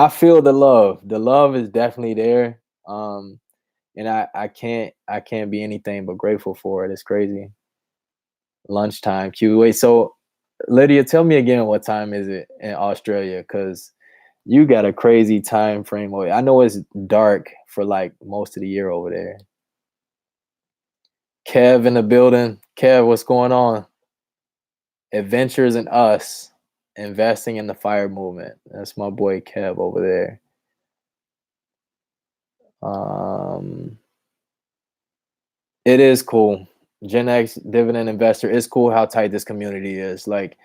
feel the love. The love is definitely there. And I can't be anything but grateful for it. It's crazy. Lunchtime. Q. Wait, so Lydia, tell me again, what time is it in Australia? Because you got a crazy time frame. I know it's dark for like most of the year over there. Kev in the building. Kev, what's going on? Adventures in Us, investing in the fire movement. That's my boy Kev over there. It is cool. Gen X dividend investor. It's cool how tight this community is. Like,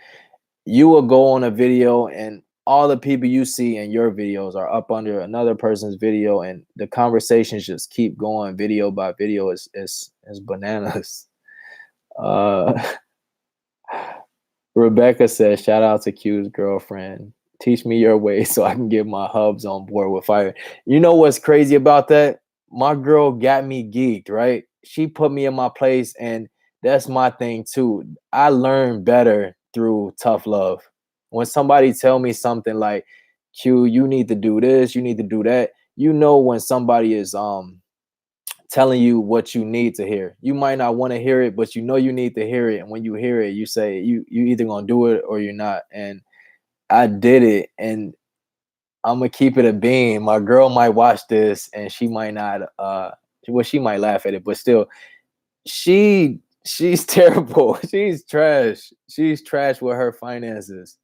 you will go on a video and all the people you see in your videos are up under another person's video, and the conversations just keep going video by video. Is bananas. Rebecca says, shout out to Q's girlfriend. Teach me your way so I can get my hubs on board with fire. You know what's crazy about that? My girl got me geeked, right? She put me in my place, and that's my thing too. I learn better through tough love. When somebody tell me something like, Q, you need to do this, you need to do that. You know when somebody is telling you what you need to hear. You might not want to hear it, but you know you need to hear it. And when you hear it, you say you either gonna do it or you're not. And I did it, and I'm gonna keep it a beam. My girl might watch this and she might not well, she might laugh at it, but still, she's terrible. She's trash. She's trash with her finances.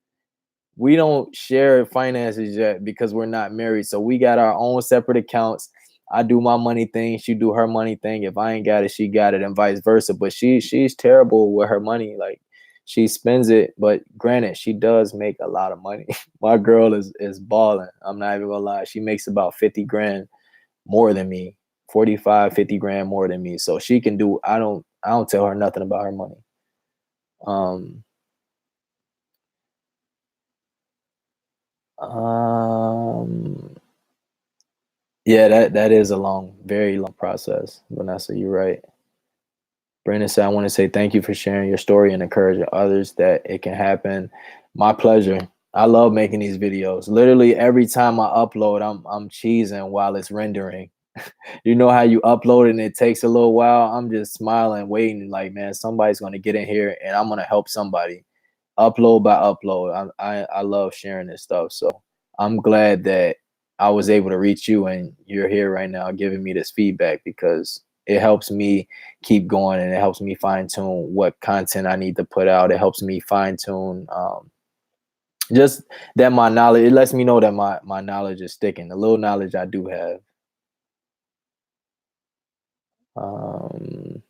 We don't share finances yet because we're not married. So we got our own separate accounts. I do my money thing, she do her money thing. If I ain't got it, she got it, and vice versa. But she's terrible with her money. Like, she spends it, but granted, she does make a lot of money. My girl is balling. I'm not even gonna lie. She makes about 50 grand more than me, 45, 50 grand more than me. So she can do, I don't tell her nothing about her money. Yeah, that is a very long process. Vanessa, you're right. Brandon said, I want to say thank you for sharing your story and encouraging others that it can happen. My pleasure. I love making these videos. Literally every time I upload, I'm cheesing while it's rendering. You know how you upload and it takes a little while? I'm just smiling, waiting, like, man, somebody's gonna get in here and I'm gonna help somebody. Upload by upload. I love sharing this stuff. So I'm glad that I was able to reach you and you're here right now giving me this feedback because it helps me keep going and it helps me fine tune what content I need to put out. It helps me fine tune just that my knowledge, it lets me know that my knowledge is sticking. The little knowledge I do have. Um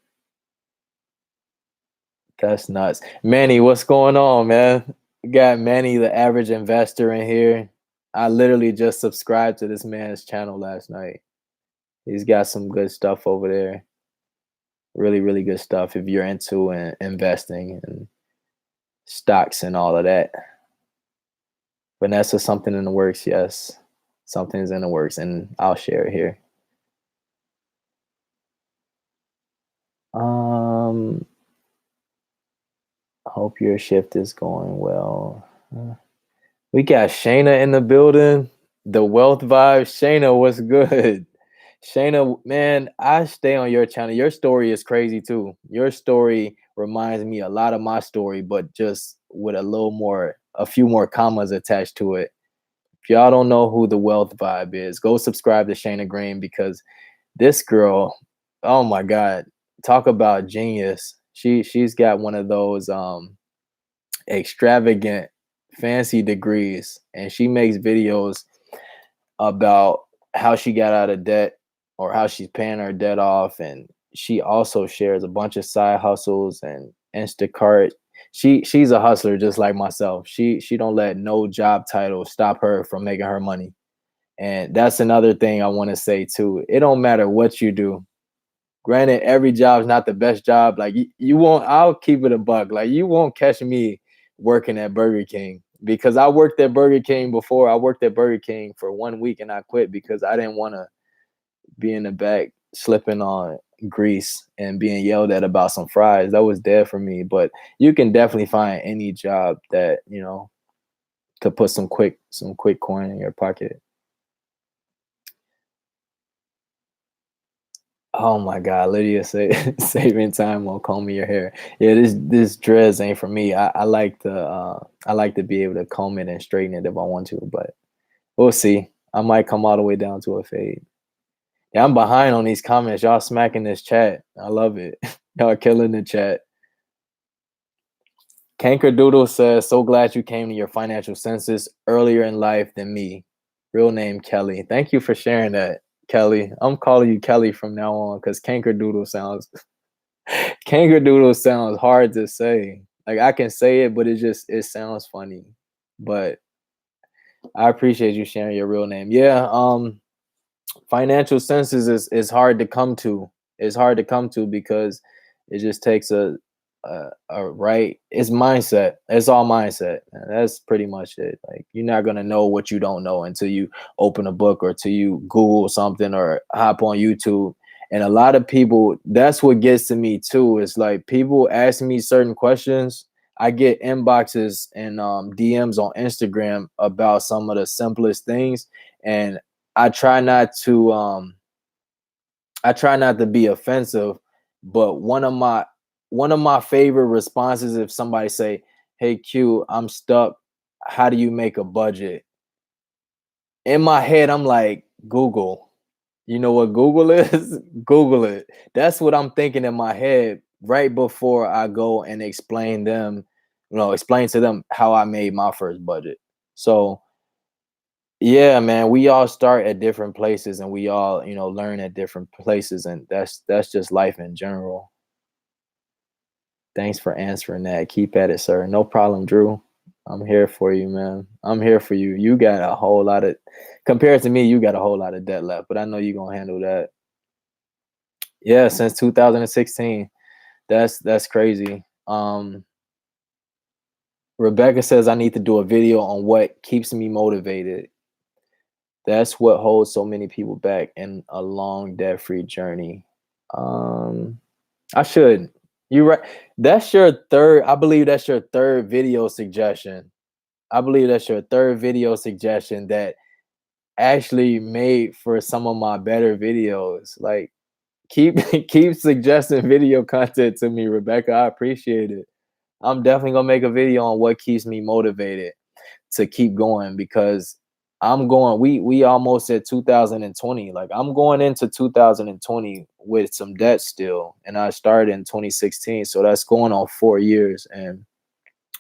That's nuts. Manny, what's going on, man? We got Manny, the average investor, in here. I literally just subscribed to this man's channel last night. He's got some good stuff over there. Really, really good stuff if you're into investing and stocks and all of that. Vanessa, something in the works, yes. Something's in the works, and I'll share it here. Um, hope your shift is going well. We got Shayna in the building. The wealth vibe. Shayna, what's good? Shayna, man, I stay on your channel. Your story is crazy too. Your story reminds me a lot of my story, but just with a few more commas attached to it. If y'all don't know who the wealth vibe is, go subscribe to Shayna Green because this girl, oh my God, talk about genius. She's got one of those extravagant fancy degrees and she makes videos about how she got out of debt or how she's paying her debt off, and she also shares a bunch of side hustles and Instacart. She's a hustler just like myself. She don't let no job title stop her from making her money. And that's another thing I want to say too. It don't matter what you do. Granted, every job's not the best job. Like you won't, I'll keep it a buck. Like you won't catch me working at Burger King because I worked at Burger King before. I worked at Burger King for 1 week and I quit because I didn't want to be in the back slipping on grease and being yelled at about some fries. That was dead for me. But you can definitely find any job that, could put some quick coin in your pocket. Oh my God, Lydia said saving time won't comb me your hair. Yeah, this dreads ain't for me. I like to be able to comb it and straighten it if I want to, but we'll see. I might come all the way down to a fade. Yeah, I'm behind on these comments. Y'all smacking this chat. I love it. Y'all killing the chat. Canker Doodle says, so glad you came to your financial senses earlier in life than me. Real name Kelly. Thank you for sharing that, Kelly. I'm calling you Kelly from now on because Canker Doodle sounds Kangardoodle sounds hard to say. Like I can say it, but it sounds funny. But I appreciate you sharing your real name. Yeah, financial senses is hard to come to. It's hard to come to because it just takes a right. It's mindset. It's all mindset. And that's pretty much it. Like you're not gonna know what you don't know until you open a book or till you Google something or hop on YouTube. And a lot of people, that's what gets to me too. It's like people ask me certain questions. I get inboxes and DMs on Instagram about some of the simplest things, and I try not to be offensive, but one of my favorite responses if somebody say, "Hey Q, I'm stuck. How do you make a budget?" In my head, I'm like, Google. You know what Google is? Google it. That's what I'm thinking in my head right before I go and explain to them how I made my first budget. So yeah, man, we all start at different places and we all, learn at different places, and that's just life in general. Thanks for answering that. Keep at it, sir. No problem, Drew. I'm here for you, man. I'm here for you. You got a whole lot of compared to me, you got a whole lot of debt left, but I know you're gonna handle that. Yeah, since 2016. That's crazy. Rebecca says I need to do a video on what keeps me motivated. That's what holds so many people back in a long debt-free journey. Um, I should. You right. That's your third. I believe that's your third video suggestion. I believe that's your third video suggestion that actually made for some of my better videos. Like keep keep suggesting video content to me, Rebecca. I appreciate it. I'm definitely gonna make a video on what keeps me motivated to keep going because I'm going we almost at 2020. Like I'm going into 2020 with some debt still. And I started in 2016. So that's going on 4 years. And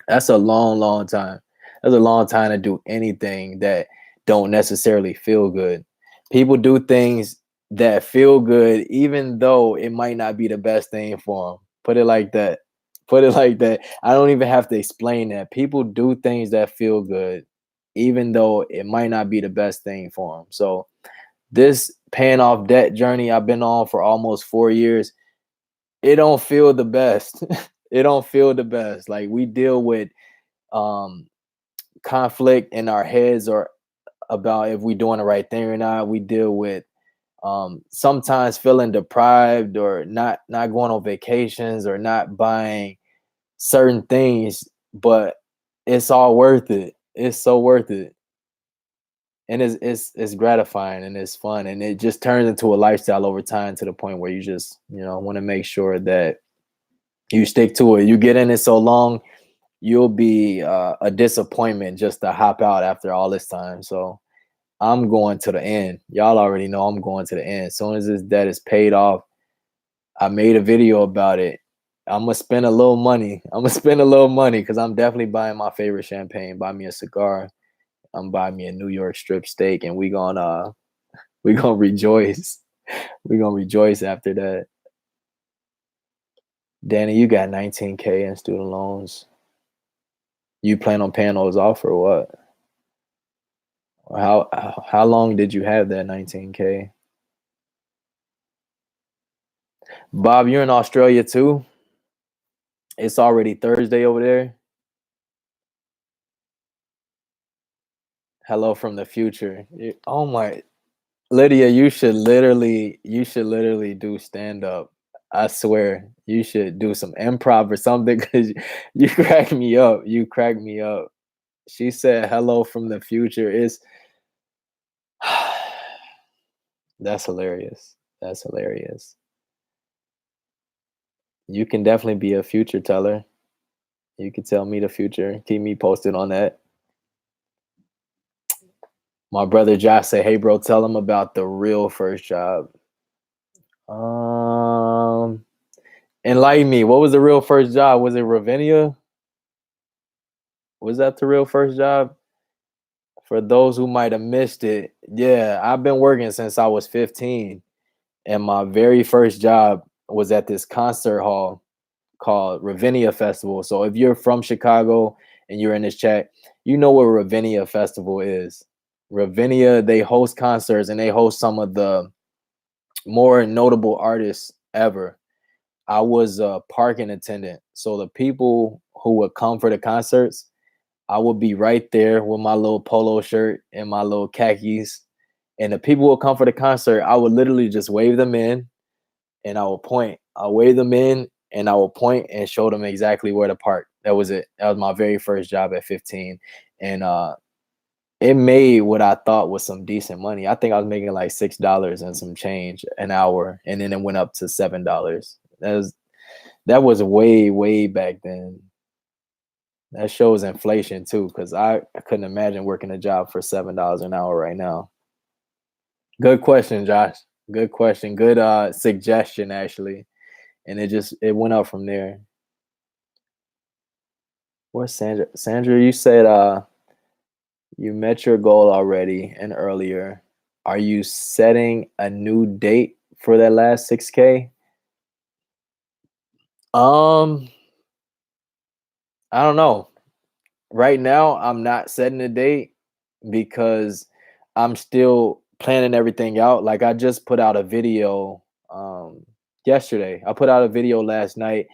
that's a long, long time. That's a long time to do anything that don't necessarily feel good. People do things that feel good, even though it might not be the best thing for them. Put it like that. Put it like that. I don't even have to explain that. People do things that feel good, even though it might not be the best thing for them. So this paying off debt journey I've been on for almost 4 years, it don't feel the best. It don't feel the best. Like we deal with um conflict in our heads or about if we're doing the right thing or not. We deal with sometimes feeling deprived or not going on vacations or not buying certain things, but it's all worth it. It's so worth it. And it's gratifying and it's fun and it just turns into a lifestyle over time to the point where you just, want to make sure that you stick to it. You get in it so long, you'll be a disappointment just to hop out after all this time. So I'm going to the end. Y'all already know I'm going to the end. As soon as this debt is paid off, I made a video about it. I'm gonna spend a little money. I'm gonna spend a little money because I'm definitely buying my favorite champagne. Buy me a cigar. I'm buying me a New York strip steak, and we gonna rejoice. We gonna rejoice after that. Danny, you got 19K in student loans. You plan on paying those off or what? How long did you have that 19K? Bob, you're in Australia too? It's already Thursday over there. Hello from the future. Oh my, Lydia, you should literally do stand up. I swear, you should do some improv or something because you crack me up. You crack me up. She said hello from the future. Is that's hilarious. That's hilarious. You can definitely be a future teller. You can tell me the future. Keep me posted on that. My brother Josh said, "Hey, bro, tell him about the real first job." Um, Enlighten me. What was the real first job? Was it Ravinia? Was that the real first job? For those who might have missed it, yeah, I've been working since I was 15, and my very first job was at this concert hall called Ravinia Festival. So if you're from Chicago and you're in this chat, you know what Ravinia Festival is. Ravinia, they host concerts and they host some of the more notable artists ever. I was a parking attendant. So the people who would come for the concerts, I would be right there with my little polo shirt and my little khakis. And the people would come for the concert, I would literally just wave them in and I would point. I'll wave them in and I will point and show them exactly where to park. That was it. That was my very first job at 15. And it made what I thought was some decent money. I think I was making like $6 and some change an hour, and then it went up to $7. That was way, way back then. That shows inflation too, because I couldn't imagine working a job for $7 an hour right now. Good question, Josh. Good question. Good suggestion actually. And it went up from there. What's Sandra? Sandra, you said you met your goal already and earlier. Are you setting a new date for that last 6K? Um, I don't know. Right now, I'm not setting a date because I'm still planning everything out. Like I just put out a video yesterday. I put out a video last night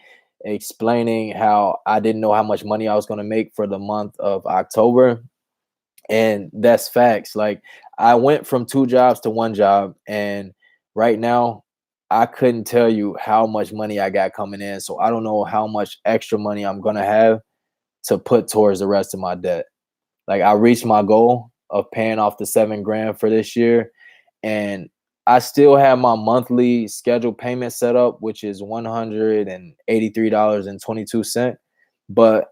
explaining how I didn't know how much money I was going to make for the month of October. And that's facts. Like I went from two jobs to one job, and right now I couldn't tell you how much money I got coming in. So I don't know how much extra money I'm gonna have to put towards the rest of my debt. Like I reached my goal of paying off the 7 grand for this year. And I still have my monthly scheduled payment set up, which is $183.22. But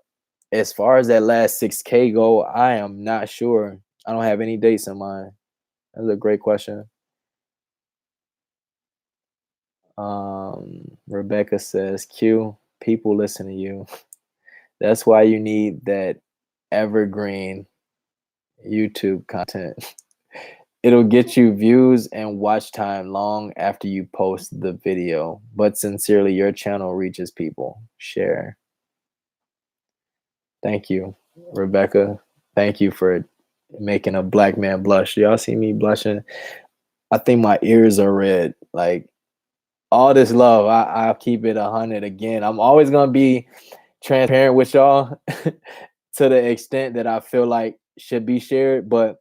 as far as that last 6K go, I am not sure. I don't have any dates in mind. That's a great question. Rebecca says, Q, people listen to you. That's why you need that evergreen YouTube content. It'll get you views and watch time long after you post the video. But sincerely, your channel reaches people. Share. Thank you, Rebecca. Thank you for making a black man blush. Y'all see me blushing? I think my ears are red. Like, all this love, I'll keep it 100 again. I'm always gonna be transparent with y'all to the extent that I feel like should be shared, but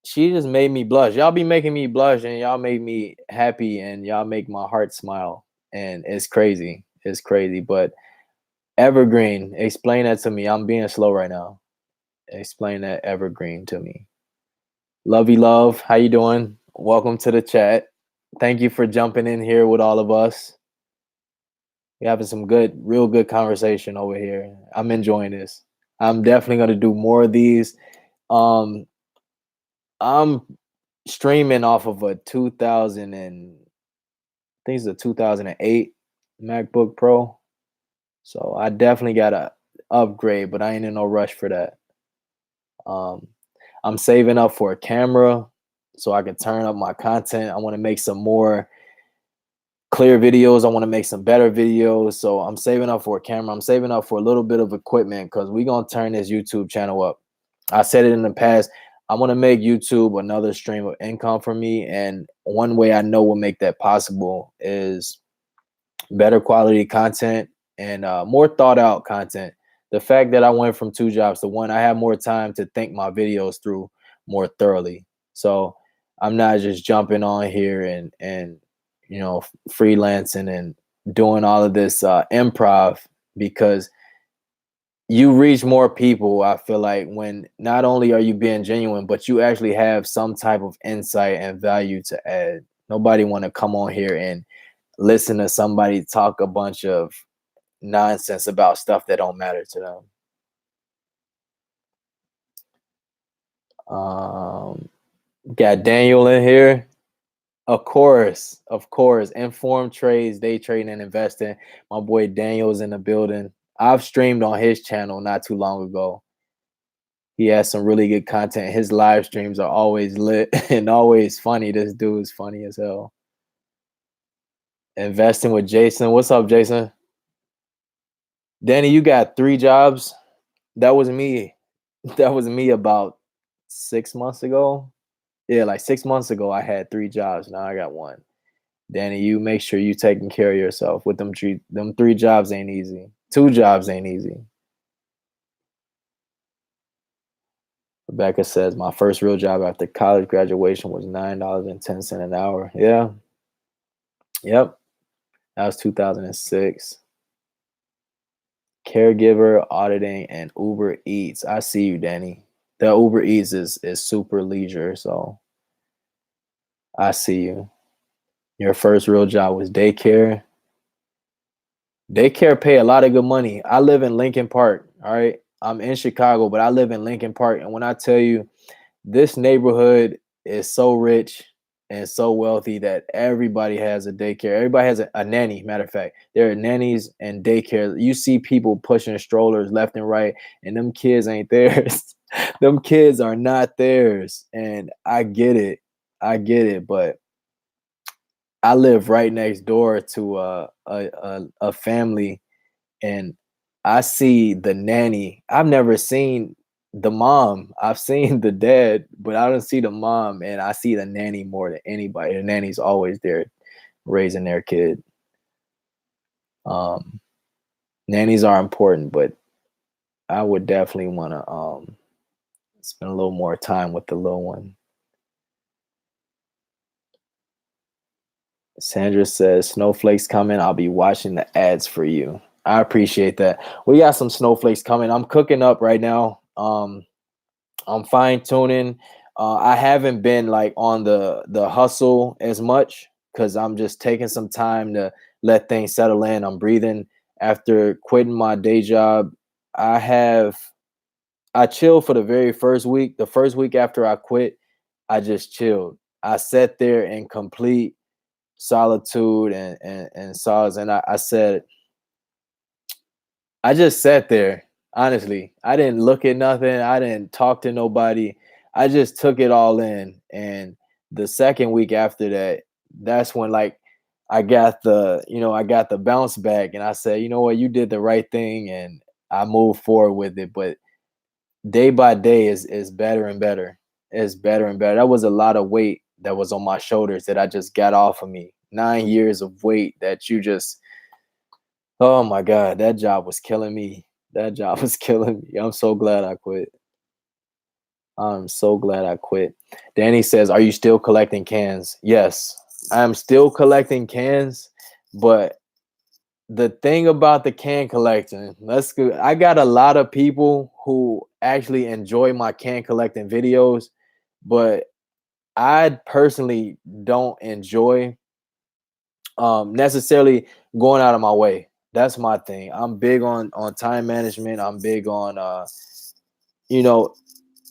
she just made me blush. Y'all be making me blush, and y'all make me happy, and y'all make my heart smile, and it's crazy. It's crazy. But evergreen, explain that to me. I'm being slow right now. Explain that evergreen to me. Lovey love, how you doing? Welcome to the chat. Thank you for jumping in here with all of us. We're having some real good conversation over here. I'm enjoying this. I'm definitely gonna do more of these. I'm streaming off of a 2000 and I think it's a 2008 MacBook Pro. So I definitely gotta upgrade, but I ain't in no rush for that. I'm saving up for a camera so I can turn up my content. I want to make some more clear videos. I want to make some better videos. So I'm saving up for a camera. I'm saving up for a little bit of equipment because we're going to turn this YouTube channel up. I said it in the past. I want to make YouTube another stream of income for me. And one way I know will make that possible is better quality content and more thought out content. The fact that I went from 2 jobs to 1, I have more time to think my videos through more thoroughly. So I'm not just jumping on here and freelancing and doing all of this improv, because you reach more people, I feel like, when not only are you being genuine, but you actually have some type of insight and value to add. Nobody want to come on here and listen to somebody talk a bunch of nonsense about stuff that don't matter to them. Got Daniel in here. Of course. Informed trades, day trading and investing. My boy Daniel's in the building. I've streamed on his channel not too long ago. He has some really good content. His live streams are always lit and always funny. This dude is funny as hell. Investing with Jason. What's up, Jason? Danny, you got 3 jobs. That was me. That was me about 6 months ago. Yeah, like 6 months ago, I had 3 jobs. Now I got 1. Danny, you make sure you taking care of yourself. With them 3 jobs ain't easy. 2 jobs ain't easy. Rebecca says, my first real job after college graduation was $9.10 an hour. Yeah. Yep. That was 2006. Caregiver, auditing, and Uber Eats. I see you, Danny. The Uber Eats is super leisure, so I see you. Your first real job was daycare. Daycare pay a lot of good money. I live in Lincoln Park, all right? I'm in Chicago, but I live in Lincoln Park. And when I tell you, this neighborhood is so rich and so wealthy that everybody has a daycare. Everybody has a nanny, matter of fact. There are nannies and daycare. You see people pushing strollers left and right, and them kids ain't theirs. Them kids are not theirs. And I get it, but I live right next door to a family, and I see the nanny. I've never seen the mom. I've seen the dad, but I don't see the mom, and I see the nanny more than anybody. The nanny's always there raising their kid. Nannies are important, but I would definitely want to spend a little more time with the little one. Sandra says, snowflakes coming. I'll be watching the ads for you. I appreciate that. We got some snowflakes coming. I'm cooking up right now. I'm I'm fine tuning. I haven't been like on the hustle as much because I'm just taking some time to let things settle in. I'm breathing after quitting my day job. I have I chilled for the very first week. The first week after I quit, I just chilled. I sat there in complete solitude and solace, and I said, I just sat there. Honestly, I didn't look at nothing. I didn't talk to nobody. I just took it all in. And the second week after that, that's when like I got the bounce back, and I said, you know what, you did the right thing, and I moved forward with it. But day by day is better and better. It's better and better. That was a lot of weight that was on my shoulders that I just got off of me. 9 years of weight that you just, oh my God, that job was killing me. That job was killing me. I'm so glad I quit. I'm so glad I quit. Danny says, are you still collecting cans? Yes, I'm still collecting cans, but the thing about the can collecting, let's go. I got a lot of people who actually enjoy my can collecting videos, but I personally don't enjoy necessarily going out of my way. That's my thing. I'm big on time management. I'm big on you know,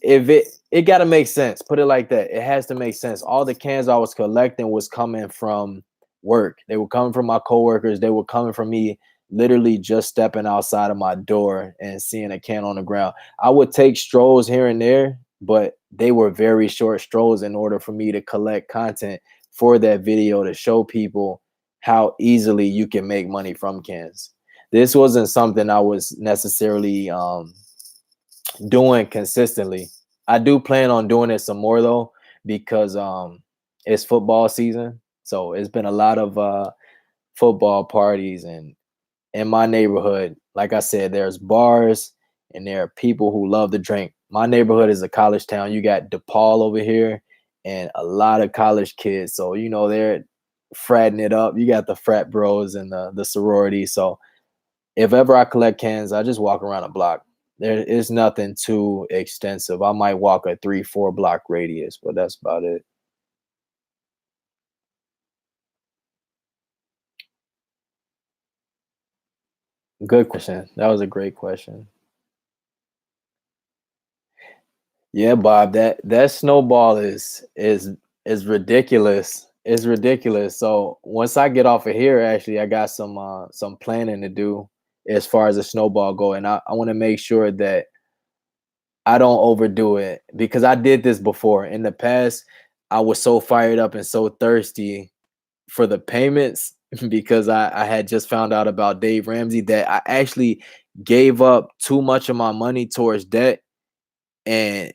if it got to make sense. Put it like that. It has to make sense. All the cans I was collecting was coming from work. They were coming from my coworkers. They were coming from me literally just stepping outside of my door and seeing a can on the ground. I would take strolls here and there, but they were very short strolls in order for me to collect content for that video to show people how easily you can make money from cans. This wasn't something I was necessarily doing consistently. I do plan on doing it some more though, because it's football season. So it's been a lot of football parties, and in my neighborhood, like I said, there's bars and there are people who love to drink. My neighborhood is a college town. You got DePaul over here and a lot of college kids. So, they're fratting it up. You got the frat bros and the sorority. So if ever I collect cans, I just walk around a block. There is nothing too extensive. I might walk a 3, 4 block radius, but that's about it. Good question. That was a great question. Yeah, Bob, that snowball is ridiculous. It's ridiculous. So once I get off of here, actually, I got some planning to do as far as the snowball go. And I want to make sure that I don't overdo it because I did this before. In the past, I was so fired up and so thirsty for the payments because I had just found out about Dave Ramsey that I actually gave up too much of my money towards debt, and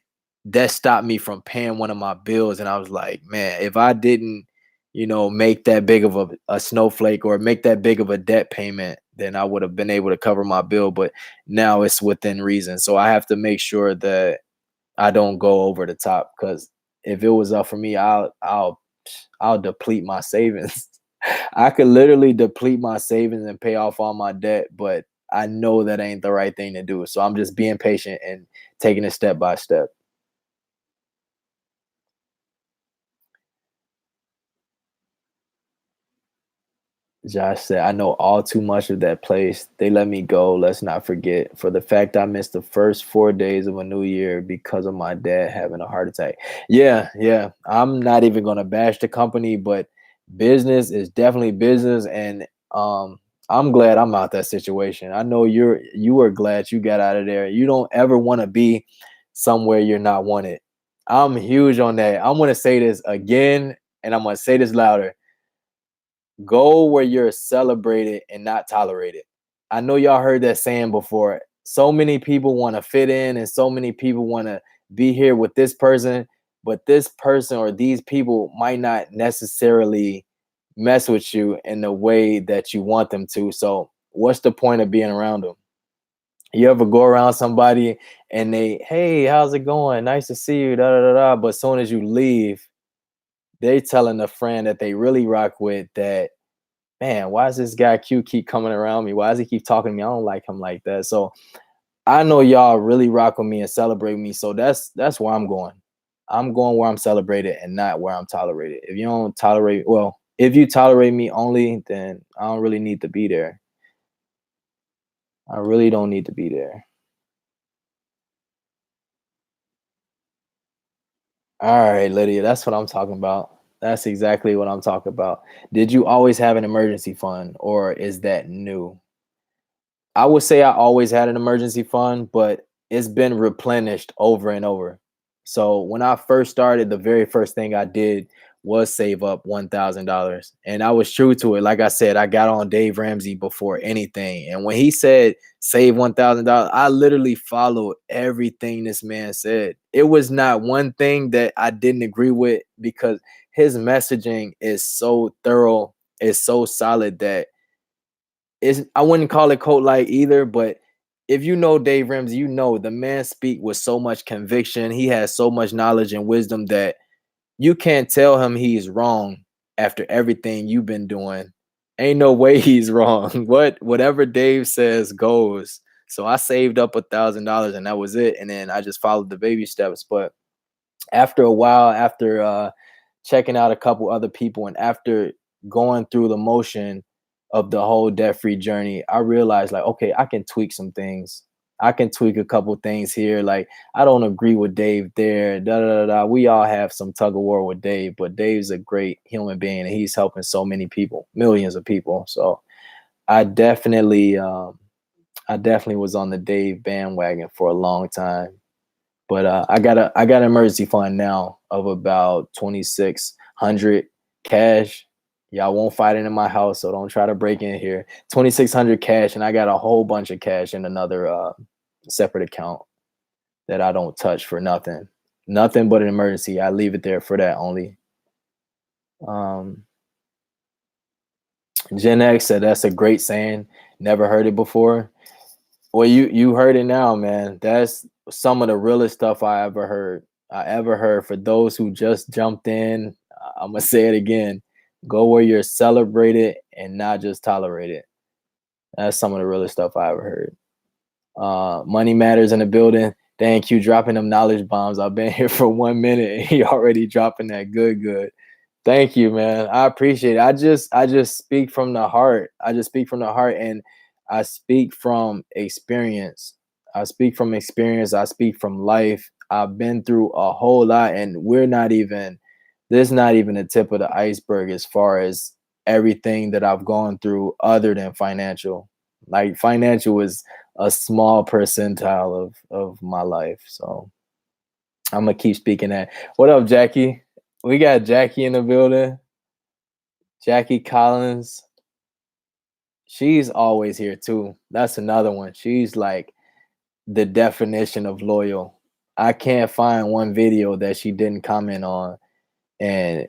that stopped me from paying one of my bills. And I was like, man, if I didn't, make that big of a snowflake or make that big of a debt payment, then I would have been able to cover my bill. But now it's within reason. So I have to make sure that I don't go over the top, because if it was up for me, I'll deplete my savings. I could literally deplete my savings and pay off all my debt, but I know that ain't the right thing to do. So I'm just being patient and taking it step by step. Josh said, I know all too much of that place. They let me go. Let's not forget. For the fact I missed the first 4 days of a new year because of my dad having a heart attack. Yeah, yeah. I'm not even gonna bash the company, but business is definitely business. And I'm glad I'm out that situation. I know you were glad you got out of there. You don't ever want to be somewhere you're not wanted. I'm huge on that. I'm gonna say this again, and I'm gonna say this louder. Go where you're celebrated and not tolerated. I know y'all heard that saying before. So many people want to fit in and so many people want to be here with this person, but this person or these people might not necessarily mess with you in the way that you want them to. So, what's the point of being around them? You ever go around somebody and they, hey, how's it going? Nice to see you, da da da da. But as soon as you leave, they telling a friend that they really rock with that, man, why does this guy Q keep coming around me? Why does he keep talking to me? I don't like him like that. So I know y'all really rock with me and celebrate me, so that's where I'm going. I'm going where I'm celebrated and not where I'm tolerated. If you don't tolerate, well, if you tolerate me only, then I don't really need to be there. I really don't need to be there. All right, Lydia, that's what I'm talking about. That's exactly what I'm talking about. Did you always have an emergency fund, or is that new? I would say I always had an emergency fund, but it's been replenished over and over. So when I first started, the very first thing I did was save up $1,000. And I was true to it. Like I said, I got on Dave Ramsey before anything. And when he said save $1,000, I literally followed everything this man said. It was not one thing that I didn't agree with because his messaging is so thorough, it's so solid that I wouldn't call it cult like either, but if you know Dave Ramsey, you know the man speak with so much conviction. He has so much knowledge and wisdom that you can't tell him he's wrong after everything you've been doing. Ain't no way he's wrong. Whatever Dave says goes. So I saved up $1,000 and that was it. And then I just followed the baby steps. But after a while, after checking out a couple other people and after going through the motion of the whole debt-free journey, I realized like, okay, I can tweak some things. I can tweak a couple things here. Like, I don't agree with Dave there. Da, da, da, da. We all have some tug of war with Dave, but Dave's a great human being and he's helping so many people, millions of people. So I definitely I definitely was on the Dave bandwagon for a long time. But I got an emergency fund now of about 2,600 cash. Y'all won't fight it in my house, so don't try to break in here. 2,600 cash, and I got a whole bunch of cash in another separate account that I don't touch for nothing. Nothing but an emergency. I leave it there for that only. Um, Gen X said that's a great saying. Never heard it before. Well, you heard it now, man. That's some of the realest stuff I ever heard. I ever heard. For those who just jumped in, I'm gonna say it again. Go where you're celebrated and not just tolerated. That's some of the realest stuff I ever heard. Money matters in the building. Thank you, dropping them knowledge bombs. I've been here for 1 minute and he already dropping that good. Thank you, man. I appreciate it. I just speak from the heart. I just speak from the heart and I speak from experience. I speak from experience. I speak from life. I've been through a whole lot and this is not even the tip of the iceberg as far as everything that I've gone through other than financial. Like financial is a small percentile of my life. So I'm gonna keep speaking that. What up, Jackie? We got Jackie in the building. Jackie Collins. She's always here too. That's another one. She's like the definition of loyal. I can't find one video that she didn't comment on, and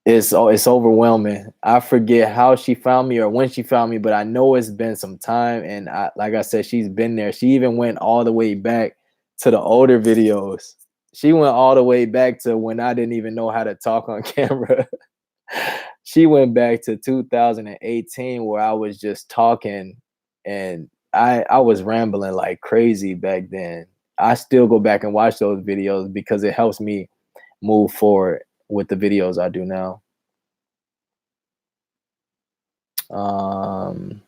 it's overwhelming. I forget how she found me or when she found me, but I know it's been some time. And like I said, she's been there. She even went all the way back to the older videos. She went all the way back to when I didn't even know how to talk on camera. She went back to 2018 where I was just talking and I was rambling like crazy back then. I still go back and watch those videos because it helps me move forward with the videos I do now. Um,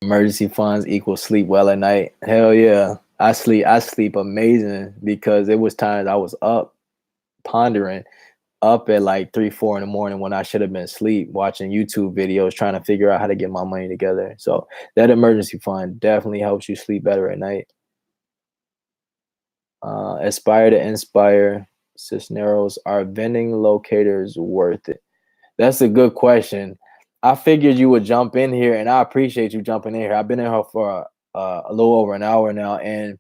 Emergency funds equal sleep well at night. Hell yeah. I sleep amazing because it was times I was up pondering up at like 3, 4 in the morning when I should have been asleep watching YouTube videos trying to figure out how to get my money together. So that emergency fund definitely helps you sleep better at night. Aspire to inspire. Cisneros, are vending locators worth it? That's a good question. I figured you would jump in here, and I appreciate you jumping in here. I've been in here for a little over an hour now, and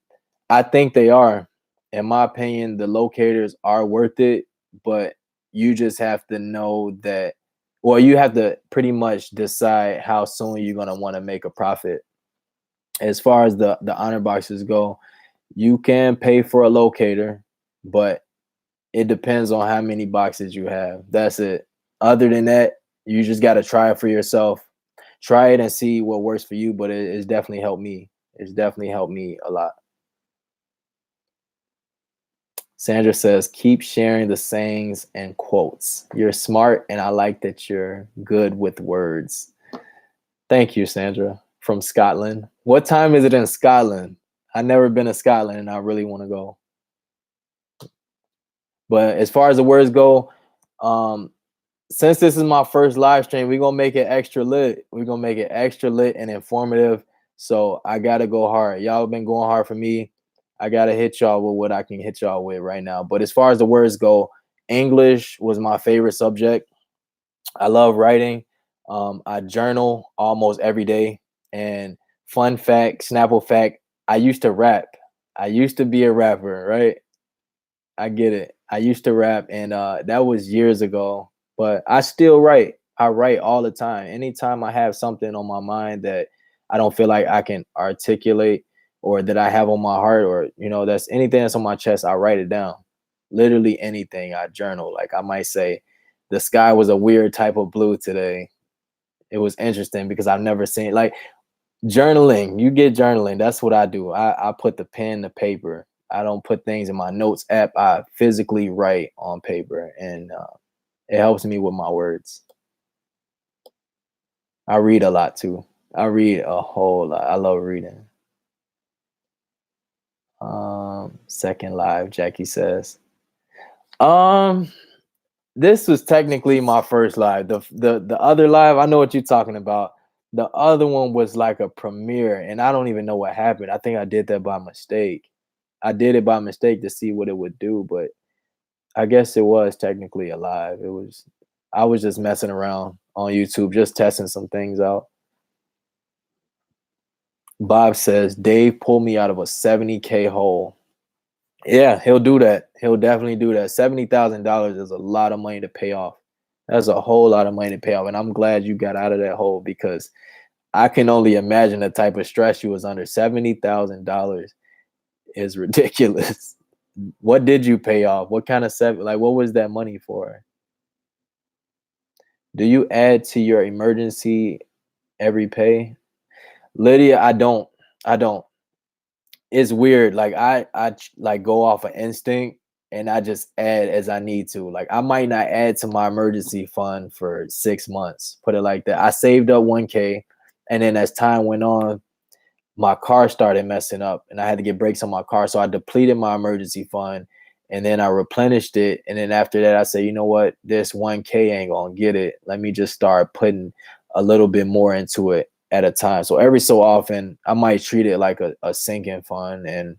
I think they are. In my opinion, the locators are worth it, but you just have to know that, well, you have to pretty much decide how soon you're gonna want to make a profit. As far as the honor boxes go, you can pay for a locator, but it depends on how many boxes you have. That's it. Other than that, you just got to try it for yourself. Try it and see what works for you, but it's definitely helped me. It's definitely helped me a lot. Sandra says, keep sharing the sayings and quotes. You're smart, and I like that you're good with words. Thank you, Sandra, from Scotland. What time is it in Scotland? I've never been to Scotland, and I really want to go. But as far as the words go, um, since this is my first live stream, we're gonna make it extra lit. We're gonna make it extra lit and informative. So I gotta go hard. Y'all been going hard for me. I gotta hit y'all with what I can hit y'all with right now. But as far as the words go, English was my favorite subject. I love writing. I journal almost every day. And fun fact, Snapple fact, I used to rap. I used to be a rapper, right? I get it. I used to rap, and that was years ago. But I still write. I write all the time. Anytime I have something on my mind that I don't feel like I can articulate, or that I have on my heart, or that's anything that's on my chest, I write it down. Literally anything. I journal. Like I might say, the sky was a weird type of blue today. It was interesting because I've never seen like journaling. You get journaling. That's what I do. I put the pen to paper. I don't put things in my notes app. I physically write on paper, and it helps me with my words. I read a lot too. I read a whole lot. I love reading. Second live, Jackie says. Um, this was technically my first live. The other live, I know what you're talking about. The other one was like a premiere, and I don't even know what happened. I think I did that by mistake. I did it by mistake to see what it would do, but I guess it was technically a live. I was just messing around on YouTube, just testing some things out. Bob says, Dave pulled me out of a 70K hole. Yeah, he'll do that. He'll definitely do that. $70,000 is a lot of money to pay off. That's a whole lot of money to pay off. And I'm glad you got out of that hole, because I can only imagine the type of stress you was under. $70,000 is ridiculous. What did you pay off? What kind of what was that money for? Do you add to your emergency every pay? Lydia, I don't. I don't. It's weird. Like I like go off of instinct, and I just add as I need to. Like I might not add to my emergency fund for 6 months. Put it like that. I saved up 1K, and then as time went on, my car started messing up, and I had to get brakes on my car. So I depleted my emergency fund, and then I replenished it. And then after that, I said, you know what? This 1K ain't gonna get it. Let me just start putting a little bit more into it at a time. So every so often, I might treat it like a sinking fund and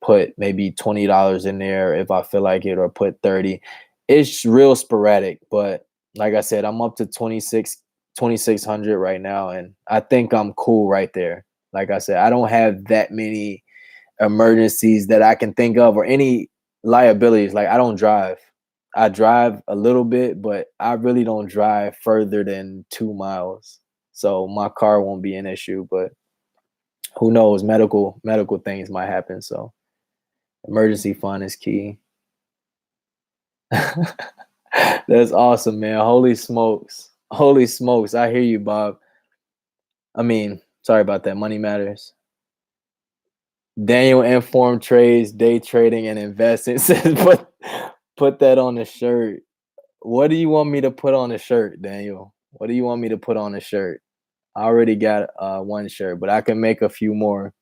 put maybe $20 in there if I feel like it, or put 30. It's real sporadic, but like I said, I'm up to 2,600 right now, and I think I'm cool right there. Like I said, I don't have that many emergencies that I can think of, or any liabilities. Like I don't drive. I drive a little bit, but I really don't drive further than 2 miles. So my car won't be an issue, but who knows? Medical things might happen. So emergency fund is key. That's awesome, man. Holy smokes. Holy smokes. I hear you, Bob. I mean, sorry about that. Money matters. Daniel informed trades, day trading, and investing. Says put that on the shirt. What do you want me to put on the shirt, Daniel? What do you want me to put on the shirt? I already got one shirt, but I can make a few more.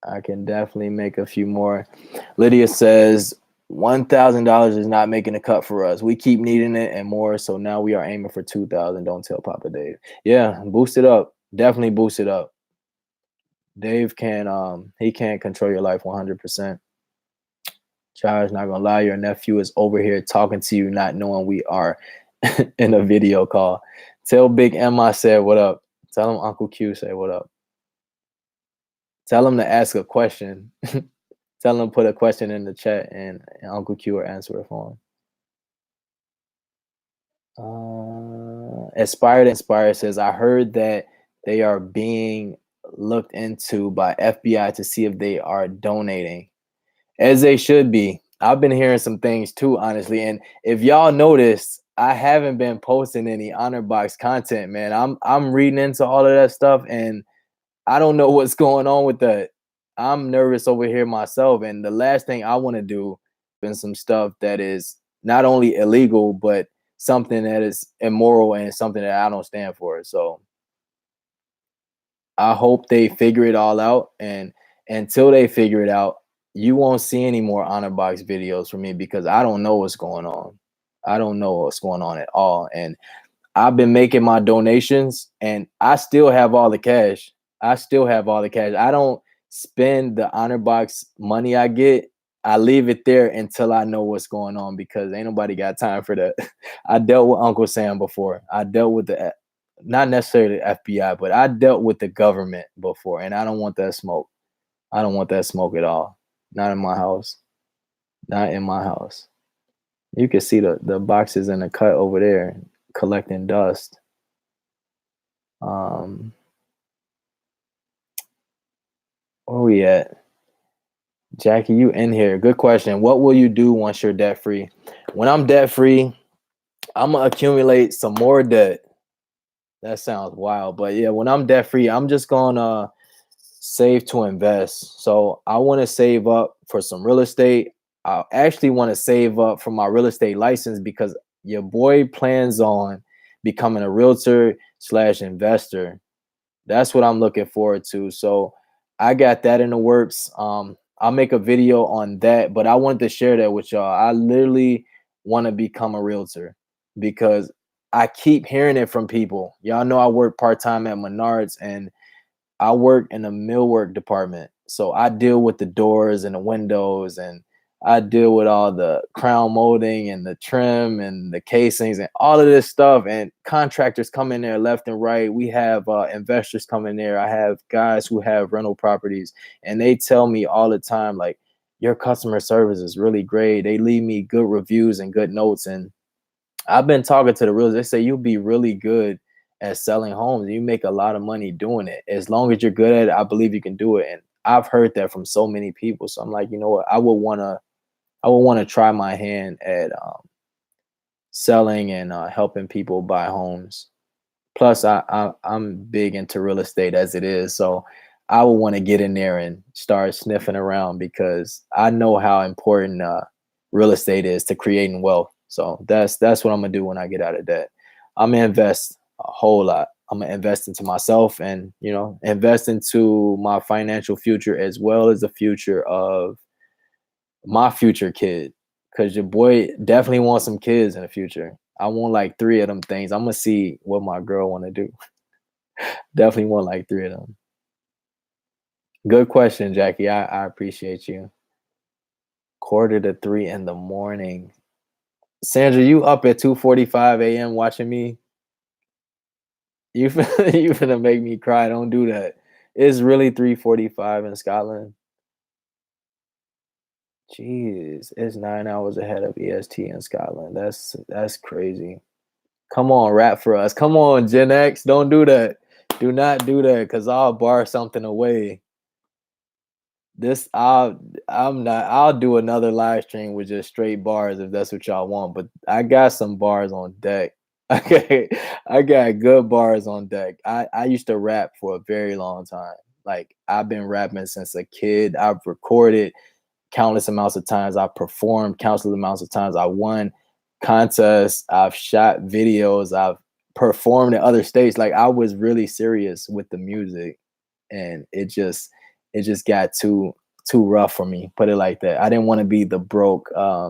I can definitely make a few more. Lydia says $1,000 is not making a cut for us. We keep needing it and more, so now we are aiming for 2,000. Don't tell Papa Dave. Yeah, boost it up. Definitely boost it up. Dave can he can't control your life 100%. Charles, not gonna lie, your nephew is over here talking to you, not knowing we are in a video call. Tell Big M I said what up. Tell him Uncle Q say what up. Tell him to ask a question. Tell him to put a question in the chat, and Uncle Q will answer it for him. Aspire says, I heard that they are being looked into by FBI to see if they are donating. As they should be. I've been hearing some things too, honestly. And if y'all noticed, I haven't been posting any honor box content, man. I'm reading into all of that stuff, and I don't know what's going on with that. I'm nervous over here myself, and the last thing I want to do is some stuff that is not only illegal but something that is immoral and something that I don't stand for. So I hope they figure it all out, and until they figure it out, you won't see any more honor box videos from me because I don't know what's going on. I don't know what's going on at all, and I've been making my donations and I still have all the cash. I still have all the cash. I don't spend the honor box money I get. I leave it there until I know what's going on because ain't nobody got time for that. I dealt with Uncle Sam before. I dealt with the not necessarily the FBI, but I dealt with the government before, and I don't want that smoke. I don't want that smoke at all. Not in my house. Not in my house. You can see the boxes in the cut over there collecting dust. Um, where we at? Jackie, you in here. Good question. What will you do once you're debt free? When I'm debt free, I'm gonna accumulate some more debt. That sounds wild, but yeah, when I'm debt free, I'm just gonna save to invest. So I want to save up for some real estate. I actually want to save up for my real estate license because your boy plans on becoming a realtor slash investor. That's what I'm looking forward to. So I got that in the works. I'll make a video on that, but I wanted to share that with y'all. I literally want to become a realtor because I keep hearing it from people. Y'all know I work part-time at Menards and I work in the millwork department. So I deal with the doors and the windows, and I deal with all the crown molding and the trim and the casings and all of this stuff. And contractors come in there left and right. We have investors come in there. I have guys who have rental properties, and they tell me all the time, like, your customer service is really great. They leave me good reviews and good notes. And I've been talking to the realtors. They say you'll be really good at selling homes. You make a lot of money doing it. As long as you're good at it, I believe you can do it. And I've heard that from so many people. So I'm like, you know what? I would want to try my hand at selling and helping people buy homes. Plus, I'm big into real estate as it is, so I would want to get in there and start sniffing around because I know how important real estate is to creating wealth. So that's what I'm gonna do when I get out of debt. I'm gonna invest a whole lot. I'm gonna invest into myself and invest into my financial future as well as the future of my future kid. Cause your boy definitely wants some kids in the future. I want like 3 of them things. I'm gonna see what my girl want to do. Definitely want like 3 of them. Good question, Jackie. I appreciate you. Quarter to 3 in the morning. Sandra, you up at 2:45 a.m. watching me? You you finna make me cry. Don't do that. It's really 3:45 in Scotland. Jeez, it's 9 hours ahead of EST in Scotland. That's crazy. Come on, rap for us. Come on, Gen X. Don't do that. Do not do that because I'll bar something away. This I'm not I'll do another live stream with just straight bars if that's what y'all want, but I got some bars on deck. Okay. I got good bars on deck. I used to rap for a very long time. Like I've been rapping since a kid. I've recorded countless amounts of times. I've performed countless amounts of times. I won contests. I've shot videos. I've performed in other states. Like I was really serious with the music, and it just got too rough for me. Put it like that. I didn't want to be the broke. I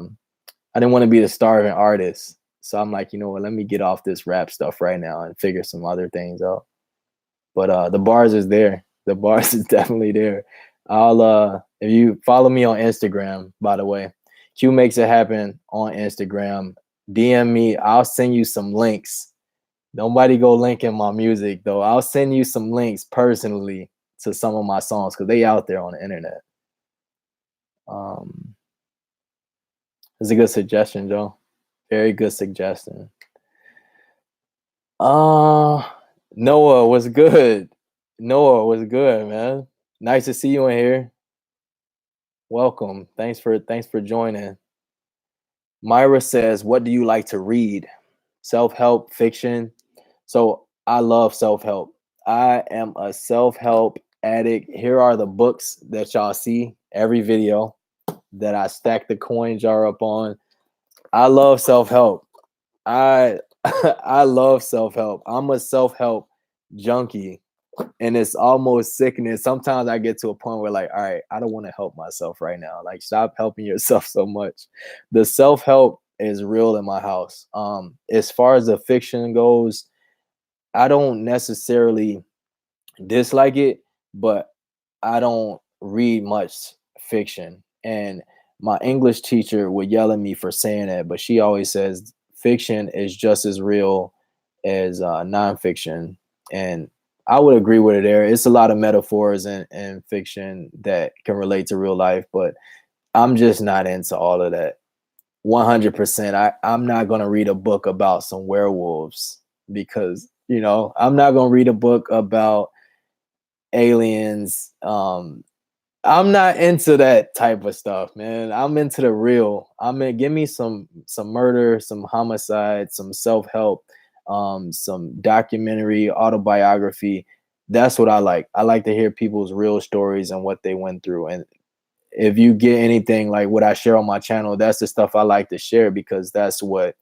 didn't want to be the starving artist. So I'm like, you know what? Let me get off this rap stuff right now and figure some other things out. But the bars is there. The bars is definitely there. I'll if you follow me on Instagram, by the way, Q makes it happen on Instagram. DM me. I'll send you some links. Nobody go link in my music though. I'll send you some links personally to some of my songs because they out there on the internet. Um, it's a good suggestion, Joe. Very good suggestion. Uh Noah was good. Noah was good, man. Nice to see you in here. Welcome. Thanks for joining. Myra says, "What do you like to read?" self-help fiction. So I love self-help. I am a self-help addict. Here are the books that y'all see every video that I stack the coin jar up on. I love self-help. I I love self-help. I'm a self-help junkie, and it's almost sickening. Sometimes I get to a point where like, all right, I don't want to help myself right now. Like, stop helping yourself so much. The self-help is real in my house. As far as the fiction goes, I don't necessarily dislike it, but I don't read much fiction. And my English teacher would yell at me for saying that, but she always says fiction is just as real as nonfiction. And I would agree with her there. It's a lot of metaphors in fiction that can relate to real life, but I'm just not into all of that. 100%. I'm not going to read a book about some werewolves because, I'm not going to read a book about aliens. I'm not into that type of stuff, man. I'm into the real. Give me some murder, some homicide, some self-help, some documentary, autobiography. That's what I like. I like to hear people's real stories and what they went through. And if you get anything like what I share on my channel, that's the stuff I like to share because that's what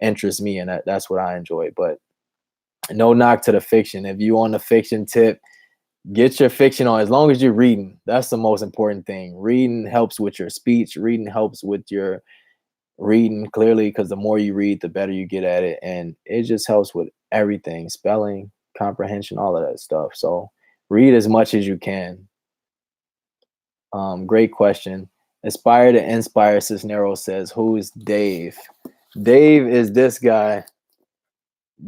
interests me and that's what I enjoy. But no knock to the fiction. If you on the fiction tip, get your fiction on as long as you're reading. That's the most important thing. Reading helps with your speech. Reading helps with your reading clearly because the more you read, the better you get at it. And it just helps with everything, spelling, comprehension, all of that stuff. So read as much as you can. Great question. Aspire to Inspire Cisneros says, who is Dave? Dave is this guy.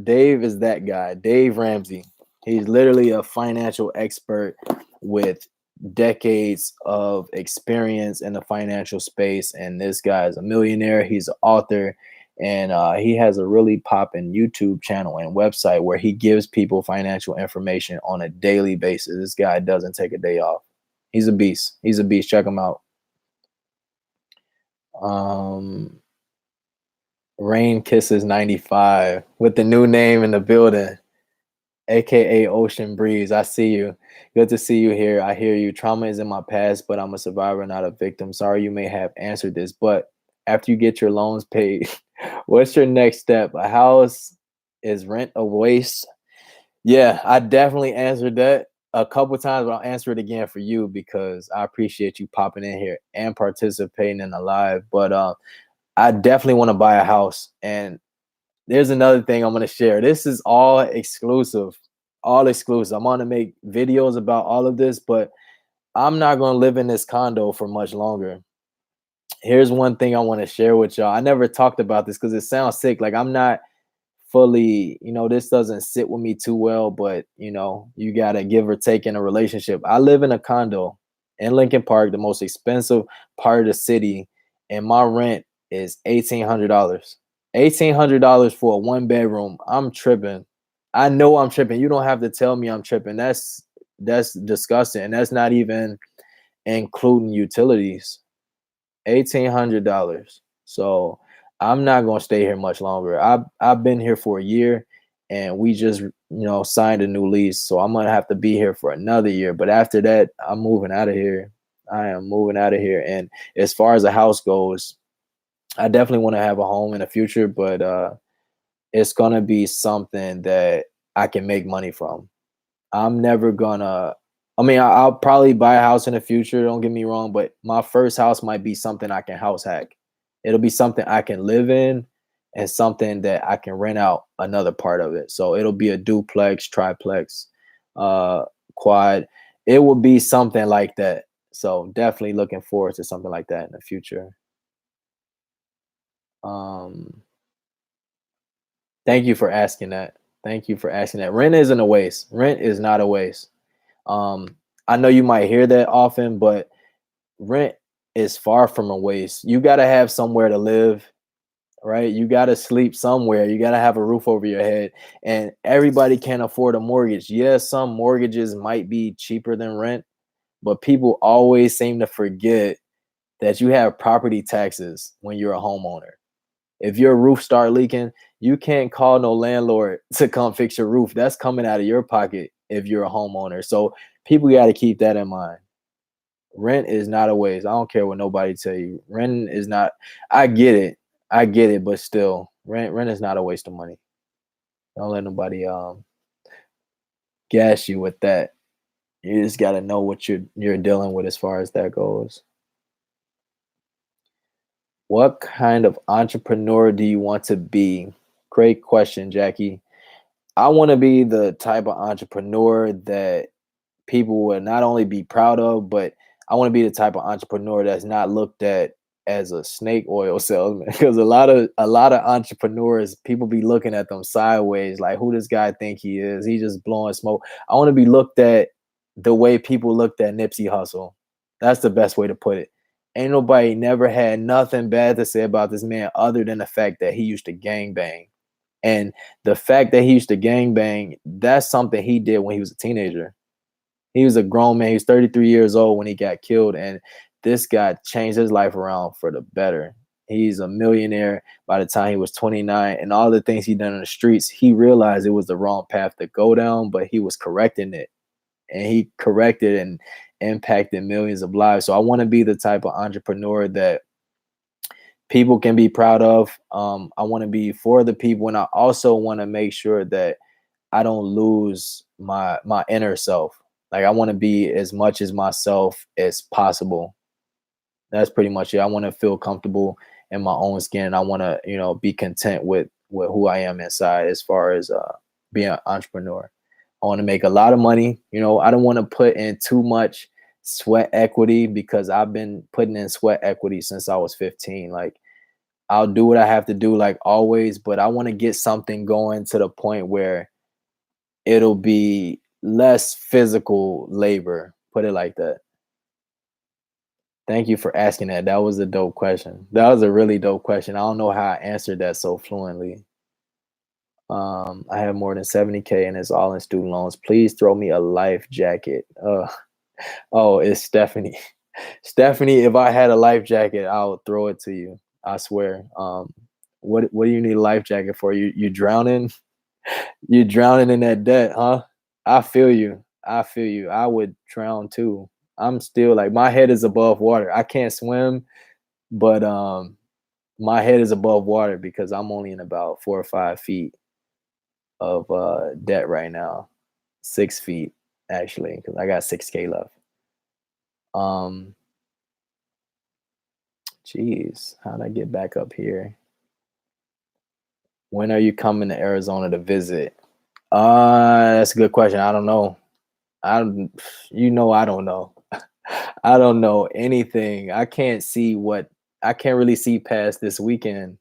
Dave is that guy. Dave Ramsey. He's literally a financial expert with decades of experience in the financial space. And this guy is a millionaire. He's an author. And he has a really popping YouTube channel and website where he gives people financial information on a daily basis. This guy doesn't take a day off. He's a beast. He's a beast. Check him out. Rain Kisses 95 with the new name in the building, aka Ocean Breeze. I see you. Good to see you here. I hear you. Trauma is in my past, but I'm a survivor, not a victim. Sorry you may have answered this, but after you get your loans paid, what's your next step? A house? Is rent a waste? Yeah, I definitely answered that a couple times, but I'll answer it again for you because I appreciate you popping in here and participating in the live. But I definitely want to buy a house. And there's another thing I'm going to share. This is all exclusive, all exclusive. I'm going to make videos about all of this, but I'm not going to live in this condo for much longer. Here's one thing I want to share with y'all. I never talked about this because it sounds sick. Like I'm not fully, this doesn't sit with me too well, but you got to give or take in a relationship. I live in a condo in Lincoln Park, the most expensive part of the city, and my rent is $1,800. $1,800 for a 1-bedroom. I'm tripping. I know I'm tripping. You don't have to tell me I'm tripping. That's disgusting. And that's not even including utilities. $1,800. So I'm not gonna stay here much longer. I've been here for a year and we just signed a new lease. So I'm gonna have to be here for another year. But after that, I'm moving out of here. I am moving out of here. And as far as the house goes, I definitely want to have a home in the future, but it's gonna be something that I can make money from. I'm never gonna. I mean, I'll probably buy a house in the future. Don't get me wrong, but my first house might be something I can house hack. It'll be something I can live in and something that I can rent out another part of it. So it'll be a duplex, triplex, quad. It will be something like that. So definitely looking forward to something like that in the future. Um, Thank you for asking that. Thank you for asking that. Rent isn't a waste. Rent is not a waste. Um, I know you might hear that often, but rent is far from a waste. You got to have somewhere to live, right? You got to sleep somewhere. You got to have a roof over your head. And everybody can't afford a mortgage. Yes, some mortgages might be cheaper than rent, but people always seem to forget that you have property taxes when you're a homeowner. If your roof start leaking, you can't call no landlord to come fix your roof. That's coming out of your pocket if you're a homeowner. So people got to keep that in mind. Rent is not a waste. I don't care what nobody tell you. Rent is not. I get it. I get it, but still, rent is not a waste of money. Don't let nobody gas you with that. You just got to know what you're dealing with as far as that goes. What kind of entrepreneur do you want to be? Great question, Jackie. I want to be the type of entrepreneur that people will not only be proud of, but I want to be the type of entrepreneur that's not looked at as a snake oil salesman. Because a lot of entrepreneurs, people be looking at them sideways, like who this guy think he is? He just blowing smoke. I want to be looked at the way people looked at Nipsey Hussle. That's the best way to put it. Ain't nobody never had nothing bad to say about this man other than the fact that he used to gang bang. And the fact that he used to gang bang, that's something he did when he was a teenager. He was a grown man. He was 33 years old when he got killed, and this guy changed his life around for the better. He's a millionaire by the time he was 29, and all the things he done in the streets, he realized it was the wrong path to go down, but he was correcting it, and he corrected and impacted millions of lives. So I want to be the type of entrepreneur that people can be proud of. I want to be for the people, and I also want to make sure that I don't lose my inner self. Like I want to be as much as myself as possible. That's pretty much it. I want to feel comfortable in my own skin. I want to, be content with who I am inside as far as being an entrepreneur. I want to make a lot of money. I don't want to put in too much sweat equity because I've been putting in sweat equity since I was 15. Like I'll do what I have to do like always, but I want to get something going to the point where it'll be less physical labor, put it like that. Thank you for asking that. That was a dope question. That was a really dope question. I don't know how I answered that so fluently. I have more than 70K and it's all in student loans. Please throw me a life jacket. Oh, it's Stephanie. Stephanie, if I had a life jacket, I would throw it to you. I swear. What do you need a life jacket for? You drowning? You drowning in that debt, huh? I feel you. I feel you. I would drown too. I'm still like my head is above water. I can't swim, but my head is above water because I'm only in about 4 or 5 feet of debt right now. 6 feet actually, because I got 6K left. Um, Jeez, how'd I get back up here? When are you coming to Arizona to visit? That's a good question. I don't know. I don't, I don't know. I don't know anything. I can't really see past this weekend.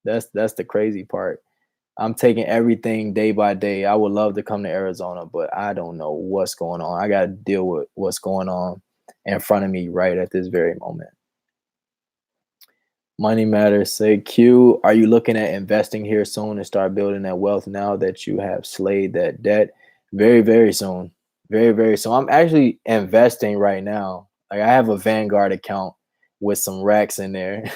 That's the crazy part. I'm taking everything day by day. I would love to come to Arizona, but I don't know what's going on. I got to deal with what's going on in front of me right at this very moment. Money matters. Say Q, are you looking at investing here soon and start building that wealth now that you have slayed that debt? Very, very soon. Very, very soon. I'm actually investing right now. Like I have a Vanguard account with some racks in there.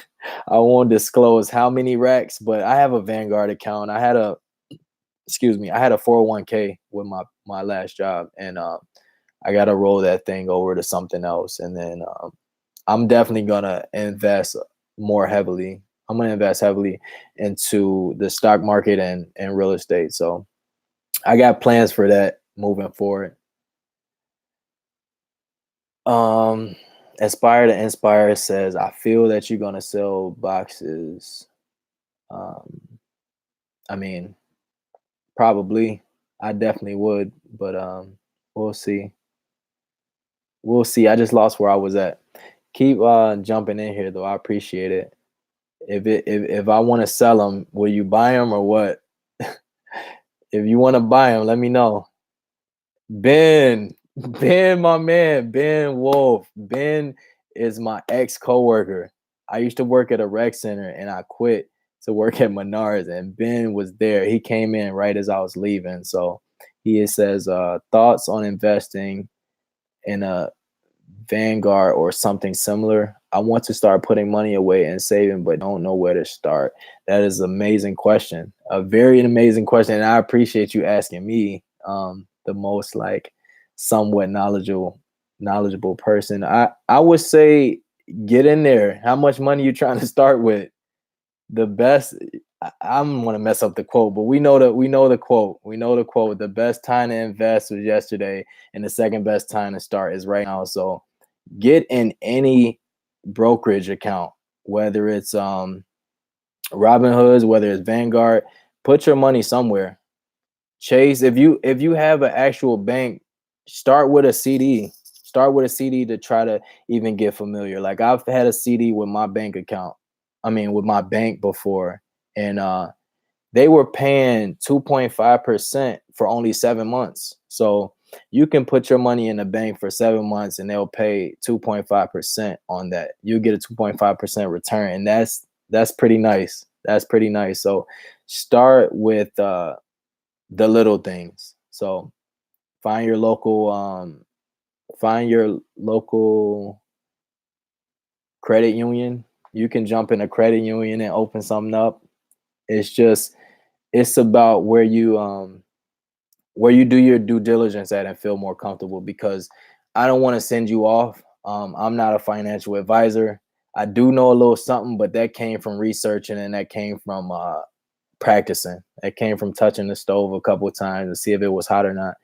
I won't disclose how many racks, but I have a Vanguard account. I had a 401k with my last job, and I got to roll that thing over to something else, and then I'm definitely gonna invest more heavily. I'm gonna invest heavily into the stock market and real estate. So I got plans for that moving forward. Um, Aspire to Inspire says, I feel that you're gonna sell boxes. Um, I mean, probably. I definitely would, but we'll see. We'll see. I just lost where I was at. Keep jumping in here though. I appreciate it. If I want to sell them, will you buy them or what? If you want to buy them, let me know. Ben, Ben, my man, Ben Wolf. Ben is my ex coworker. I used to work at a rec center and I quit to work at Menards, and Ben was there. He came in right as I was leaving. So he says, thoughts on investing in a Vanguard or something similar. I want to start putting money away and saving, but don't know where to start. That is an amazing question. A very amazing question. And I appreciate you asking me, the most like somewhat knowledgeable person. I would say get in there. How much money you trying to start with? The best I'm gonna mess up the quote, but we know the quote. We know the quote. The best time to invest was yesterday, and the second best time to start is right now. So get in any brokerage account, whether it's Robinhood's, whether it's Vanguard, put your money somewhere. Chase, if you have an actual bank, start with a CD. Start with a CD to try to even get familiar. Like I've had a CD with my bank account. I mean, with my bank before, and they were paying 2.5% for only 7 months. So you can put your money in the bank for 7 months and they'll pay 2.5% on that. You get a 2.5% return. And that's pretty nice. That's pretty nice. So start with the little things. So find your local credit union. You can jump in a credit union and open something up. It's just it's about where you do your due diligence at and feel more comfortable, because I don't want to send you off. I'm not a financial advisor. I do know a little something, but that came from researching and that came from practicing. That came from touching the stove a couple of times to see if it was hot or not.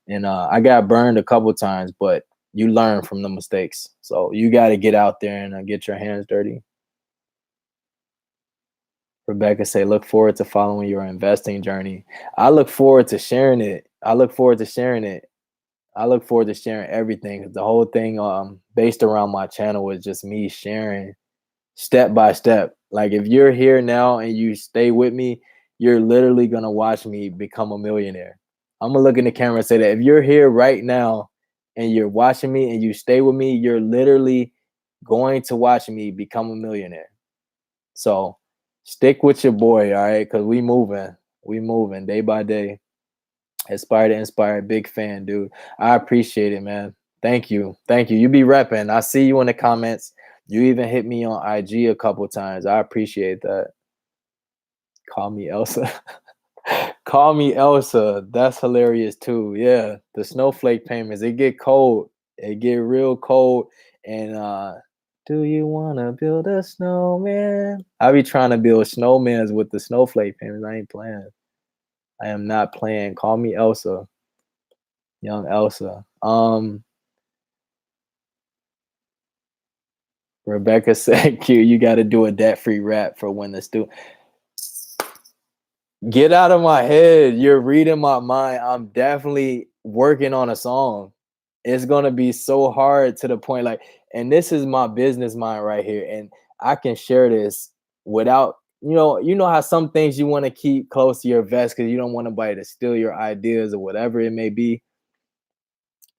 And I got burned a couple of times, but you learn from the mistakes. So you got to get out there and get your hands dirty. Rebecca say, look forward to following your investing journey. I look forward to sharing it. I look forward to sharing it. I look forward to sharing everything. The whole thing based around my channel is just me sharing step by step. Like if you're here now and you stay with me, you're literally gonna watch me become a millionaire. I'm gonna look in the camera and say that if you're here right now and you're watching me and you stay with me, you're literally going to watch me become a millionaire. So stick with your boy, all right? Because we moving day by day. Aspire to inspire, big fan, dude. I appreciate it, man. Thank you. You be repping. I see you in the comments. You even hit me on IG a couple times. I appreciate that. Call me Elsa. Call me Elsa. That's hilarious too. Yeah, the snowflake payments. It get cold. It get real cold. And do you wanna build a snowman? I be trying to build snowmans with the snowflake payments. I ain't playing. I am not playing. Call me Elsa. Young Elsa. Rebecca said, Q, you got to do a debt-free rap for when the student. Get out of my head. You're reading my mind. I'm definitely working on a song. It's going to be so hard to the point like, and this is my business mind right here. And I can share this without, you know how some things you want to keep close to your vest because you don't want anybody to steal your ideas or whatever it may be.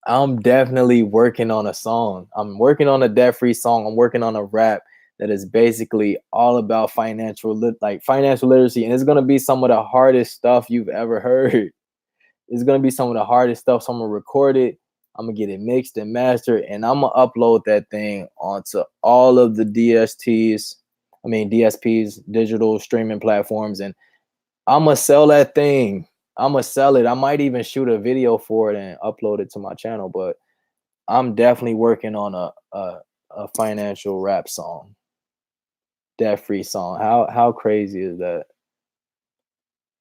I'm definitely working on a song. I'm working on a debt-free song. I'm working on a rap that is basically all about financial literacy, and it's gonna be some of the hardest stuff you've ever heard. It's gonna be some of the hardest stuff. So I'm gonna record it. I'm gonna get it mixed and mastered, and I'm gonna upload that thing onto all of the DSPs, digital streaming platforms, and I'm gonna sell that thing. I'm gonna sell it. I might even shoot a video for it and upload it to my channel, but I'm definitely working on a financial rap song, debt free song. How crazy is that,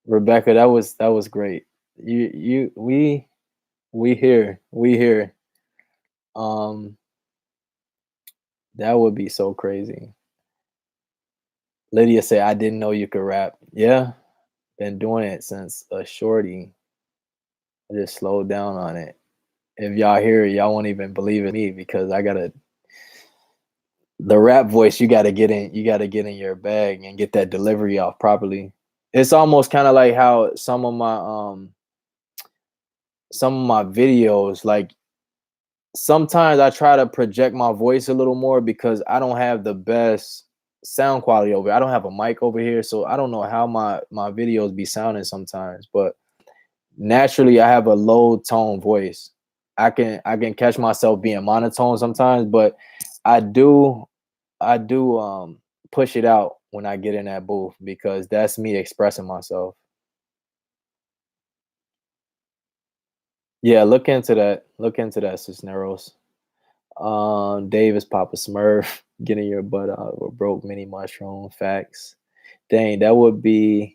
Rebecca? That was great. We here. Um, that would be so crazy. Lydia said, "I didn't know you could rap." Yeah, been doing it since a shorty. I just slowed down on it. If y'all hear it, y'all won't even believe in me because I gotta the rap voice. You gotta get in your bag and get that delivery off properly. It's almost kind of like how some of my videos, like sometimes I try to project my voice a little more because I don't have the best sound quality over here. I don't have a mic over here, so I don't know how my videos be sounding sometimes, but naturally I have a low tone voice. I can catch myself being monotone sometimes, but I do push it out when I get in that booth because that's me expressing myself. Yeah, look into that. Look into that, Cisneros. Davis Papa Smurf, getting your butt out of a broke mini mushroom. Facts. Dang, that would get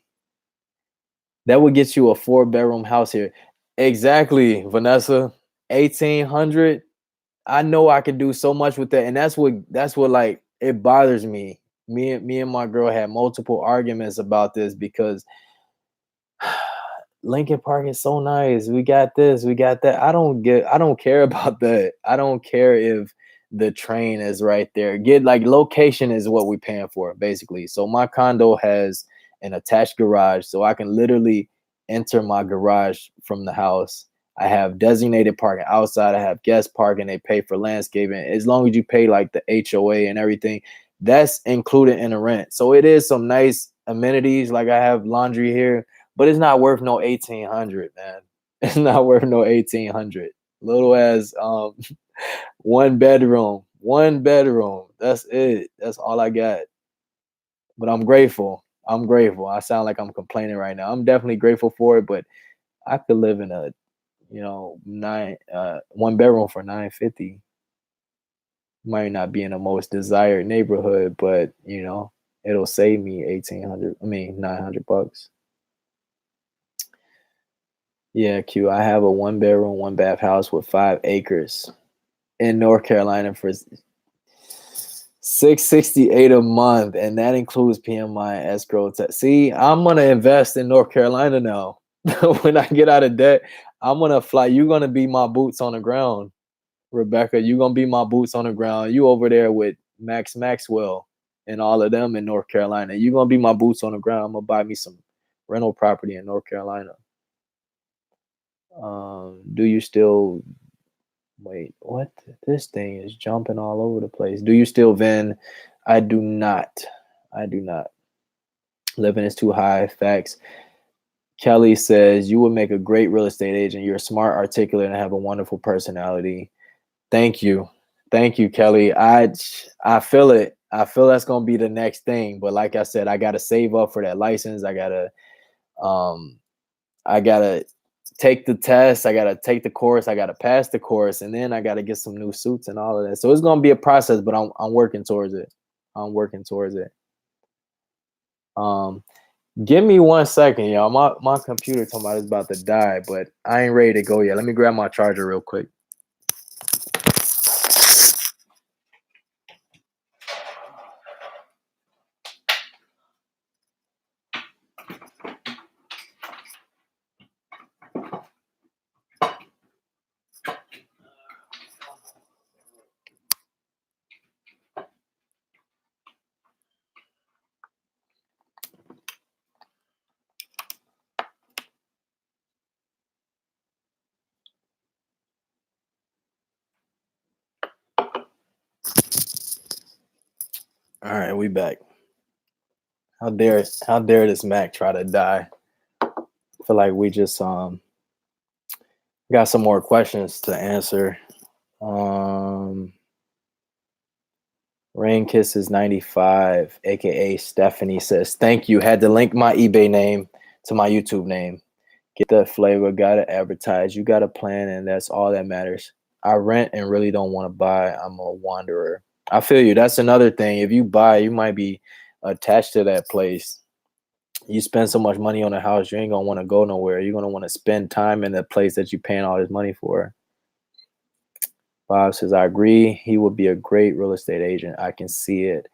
you a 4-bedroom house here. Exactly, Vanessa. 1800. I know I could do so much with that. And that's what like it bothers me. Me and my girl had multiple arguments about this because Lincoln Park is so nice. We got this, we got that. I don't care about that. I don't care if the train is right there. Get like location is what we're paying for, basically. So my condo has an attached garage, so I can literally enter my garage from the house. I have designated parking outside. I have guest parking. They pay for landscaping. As long as you pay like the HOA and everything, that's included in the rent. So it is some nice amenities. Like I have laundry here, but it's not worth no 1800, man. It's not worth no 1800. Little as one bedroom. That's it. That's all I got. But I'm grateful. I'm grateful. I sound like I'm complaining right now. I'm definitely grateful for it, but I could live in a, nine 1 bedroom for 950. Might not be in the most desired neighborhood, but it'll save me 1800. I mean, $900. Yeah, Q. I have a 1 bedroom, 1 bath house with 5 acres in North Carolina for 668 a month, and that includes PMI and escrow. See, I'm gonna invest in North Carolina now. When I get out of debt, I'm gonna fly. You're gonna be my boots on the ground, Rebecca. You're gonna be my boots on the ground. You over there with Max Maxwell and all of them in North Carolina. You're gonna be my boots on the ground. I'm gonna buy me some rental property in North Carolina. Do you still wait? What? This thing is jumping all over the place. Do you still vend? I do not. I do not. Living is too high. Facts. Kelly says you would make a great real estate agent. You're smart, articulate, and have a wonderful personality. Thank you. Thank you, Kelly. I feel it. I feel that's gonna be the next thing. But like I said, I gotta save up for that license. Um I gotta take the test. I gotta take the course. I gotta pass the course, and then I gotta get some new suits and all of that. So it's gonna be a process, but I'm working towards it. I'm working towards it. Um, Give me 1 second, y'all. My computer talking about it's about to die, but I ain't ready to go yet. Let me grab my charger real quick. All right, we back. How dare this Mac try to die? I feel like we just got some more questions to answer. Um Rain Kisses 95, aka Stephanie says, thank you. Had to link my eBay name to my YouTube name. Get that flavor, gotta advertise. You got a plan, and that's all that matters. I rent and really don't want to buy. I'm a wanderer. I feel you. That's another thing. If you buy, you might be attached to that place. You spend so much money on a house, you ain't gonna want to go nowhere. You're gonna want to spend time in the place that you're paying all this money for. Bob says, I agree. He would be a great real estate agent. I can see it.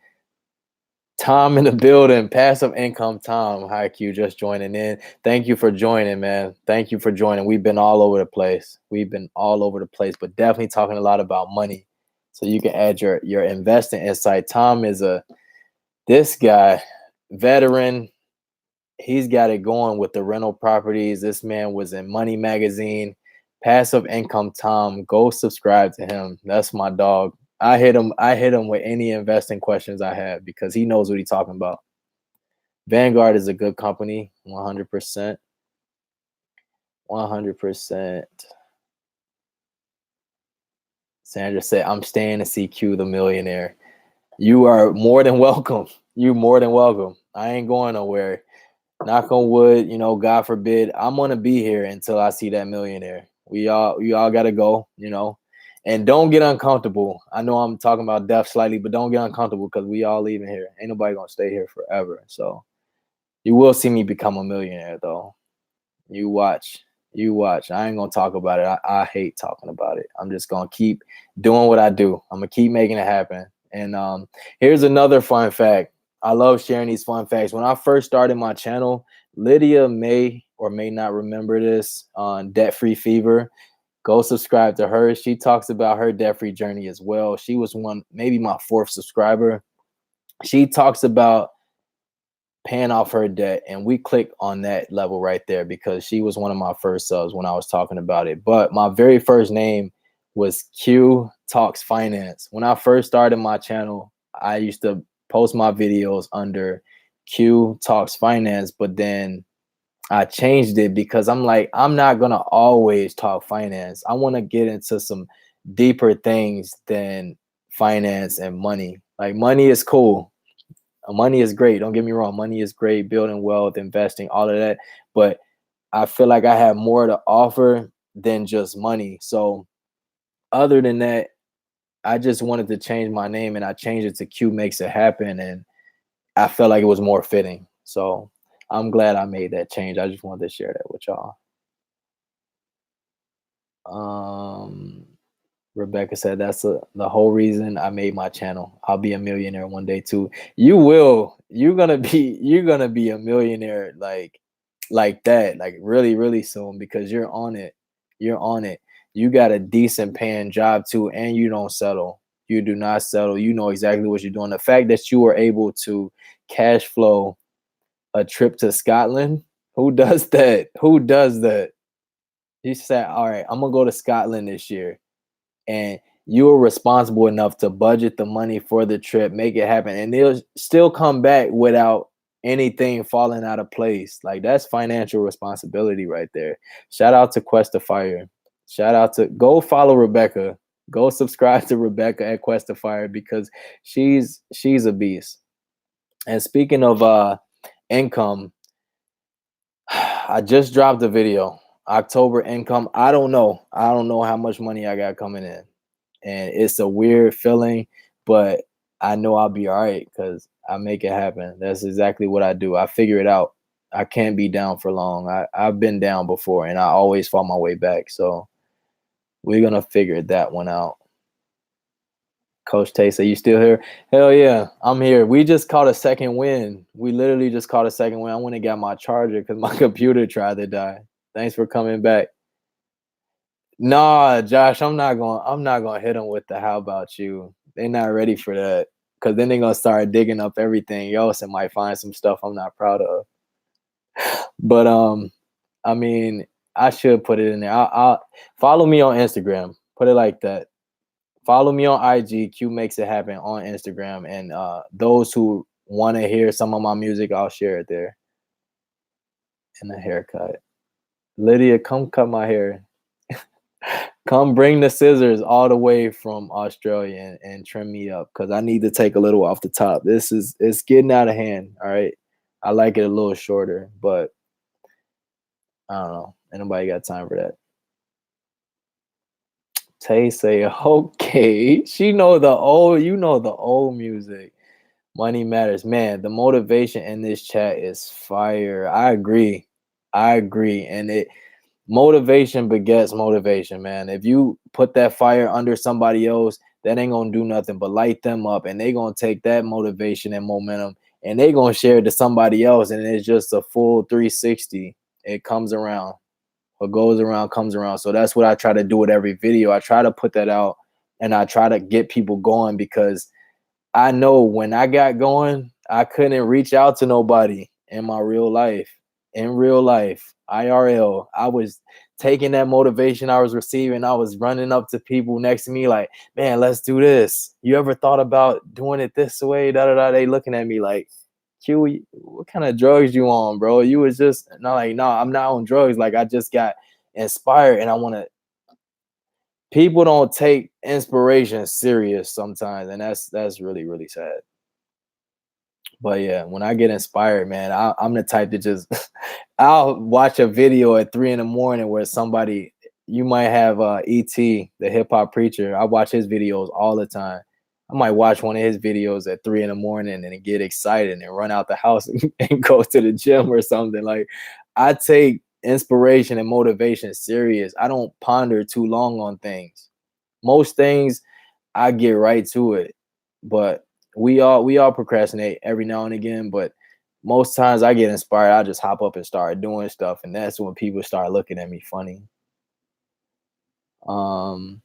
Tom in the building, passive income Tom. Hi Q, just joining in. Thank you for joining, man. Thank you for joining. We've been all over the place. We've been all over the place, but definitely talking a lot about money. So you can add your investing insight. Tom is this guy, veteran. He's got it going with the rental properties. This man was in Money Magazine. Passive income Tom. Go subscribe to him. That's my dog. I hit him with any investing questions I have because he knows what he's talking about. Vanguard is a good company, 100%. 100%. Sandra said, I'm staying to see Q the millionaire. You are more than welcome. You more than welcome. I ain't going nowhere. Knock on wood, God forbid, I'm gonna be here until I see that millionaire. We all gotta go. And don't get uncomfortable. I know I'm talking about death slightly, but don't get uncomfortable because we all leaving here. Ain't nobody gonna stay here forever. So you will see me become a millionaire though. You watch. You watch. I ain't gonna talk about it. I hate talking about it. I'm just gonna keep doing what I do. I'm gonna keep making it happen. And here's another fun fact. I love sharing these fun facts. When I first started my channel, Lydia may or may not remember this on Debt Free Fever. Go subscribe to her. She talks about her debt free journey as well. She was maybe my fourth subscriber. She talks about paying off her debt, and we click on that level right there because she was one of my first subs when I was talking about it. But my very first name was Q Talks Finance. When I first started my channel, I used to post my videos under Q Talks Finance, but then I changed it because I'm like, I'm not gonna always talk finance. I want to get into some deeper things than finance and money. Like, money is cool, money is great. Don't get me wrong. Money is great, building wealth, investing, all of that. But I feel like I have more to offer than just money. So other than that, I just wanted to change my name, and I changed it to Q Makes It Happen. And I felt like it was more fitting. So I'm glad I made that change. I just wanted to share that with y'all. Um, Rebecca said that's the whole reason I made my channel. I'll be a millionaire one day too. You will. You're gonna be a millionaire like that, like really, really soon because you're on it. You're on it. You got a decent paying job too, and you don't settle. You do not settle. You know exactly what you're doing. The fact that you were able to cash flow a trip to Scotland, who does that? Who does that? You said, all right, I'm gonna go to Scotland this year, and you were responsible enough to budget the money for the trip, make it happen, and they'll still come back without anything falling out of place. Like, that's financial responsibility right there. Shout out to Quest of Fire. Shout out to Go follow Rebecca. Go subscribe to Rebecca at Quest of Fire because she's a beast. And speaking of income, I just dropped a video. October income. I don't know. I don't know how much money I got coming in, and it's a weird feeling, but I know I'll be all right because I make it happen. That's exactly what I do. I figure it out. I can't be down for long. I've been down before, and I always fall my way back. So we're gonna figure that one out. Coach Tay, are you still here? Hell yeah, I'm here. We just caught a second win. We literally just caught a second win. I went and got my charger because my computer tried to die. Thanks for coming back. Nah, Josh, I'm not gonna hit them with the how about you. They're not ready for that. Cause then they're gonna start digging up everything else and might find some stuff I'm not proud of. But I mean, I should put it in there. I'll follow me on Instagram. Put it like that. Follow me on IG. Q Makes It Happen on Instagram. And those who want to hear some of my music, I'll share it there. And a haircut. Lydia, come cut my hair. Come bring the scissors all the way from Australia and trim me up because I need to take a little off the top. It's getting out of hand. All right. I like it a little shorter, but I don't know. Ain't nobody got time for that. Tay say, okay. She know the old music. Money matters. Man, the motivation in this chat is fire. I agree. I agree. And motivation begets motivation, man. If you put that fire under somebody else, that ain't gonna do nothing but light them up, and they gonna take that motivation and momentum and they gonna share it to somebody else, and it's just a full 360. It comes around. What goes around comes around. So that's what I try to do with every video. I try to put that out, and I try to get people going because I know when I got going, I couldn't reach out to nobody in my real life. In real life, IRL, I was taking that motivation I was receiving. I was running up to people next to me like, man, let's do this. You ever thought about doing it this way? Da da da. They looking at me like, Q, what kind of drugs you on, bro? You was just not like, no, I'm not on drugs. Like, I just got inspired, and I want to people don't take inspiration serious sometimes, and that's really really sad. But yeah, when I get inspired, man, I'm the type to just I'll watch a video at 3 in the morning where somebody, you might have ET, the hip hop preacher. I watch his videos all the time. I might watch one of his videos at 3 in the morning and get excited and run out the house and go to the gym or something. Like, I take inspiration and motivation serious. I don't ponder too long on things. Most things I get right to it, but we all procrastinate every now and again. But most times I get inspired, I just hop up and start doing stuff, and that's when people start looking at me funny. Um,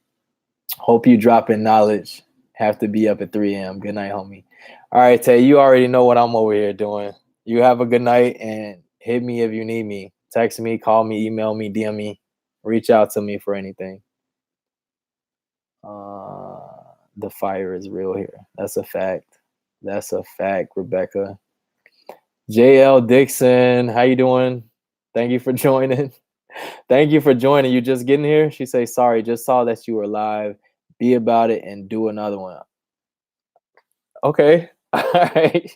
Hope you dropping knowledge. Have to be up at 3 a.m. Good night, homie. All right, Tay, you already know what I'm over here doing. You have a good night and hit me if you need me. Text me, call me, email me, DM me, reach out to me for anything. The fire is real here. That's a fact. That's a fact, Rebecca. JL Dixon, how you doing? Thank you for joining. Thank you for joining. You just getting here? She say, sorry, just saw that you were live. Be about it and do another one. Okay. All right.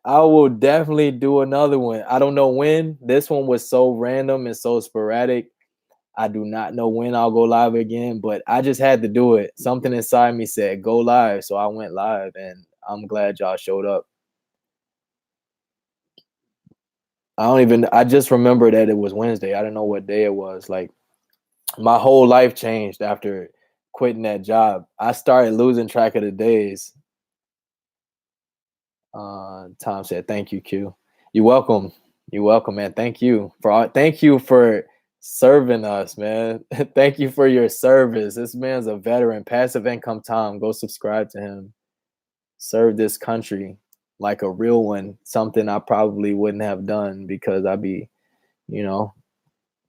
I will definitely do another one. I don't know when. This one was so random and so sporadic. I do not know when I'll go live again, but I just had to do it. Something inside me said go live, so I went live, and I'm glad y'all showed up. I just remember that it was Wednesday. I didn't know what day it was. Like, my whole life changed after quitting that job. I started losing track of the days. Tom said, "Thank you, Q. You're welcome. You're welcome, man. Thank you for serving us, man. Thank you for your service. This man's a veteran, passive income Tom. Go subscribe to him. Serve this country like a real one. Something I probably wouldn't have done because you know,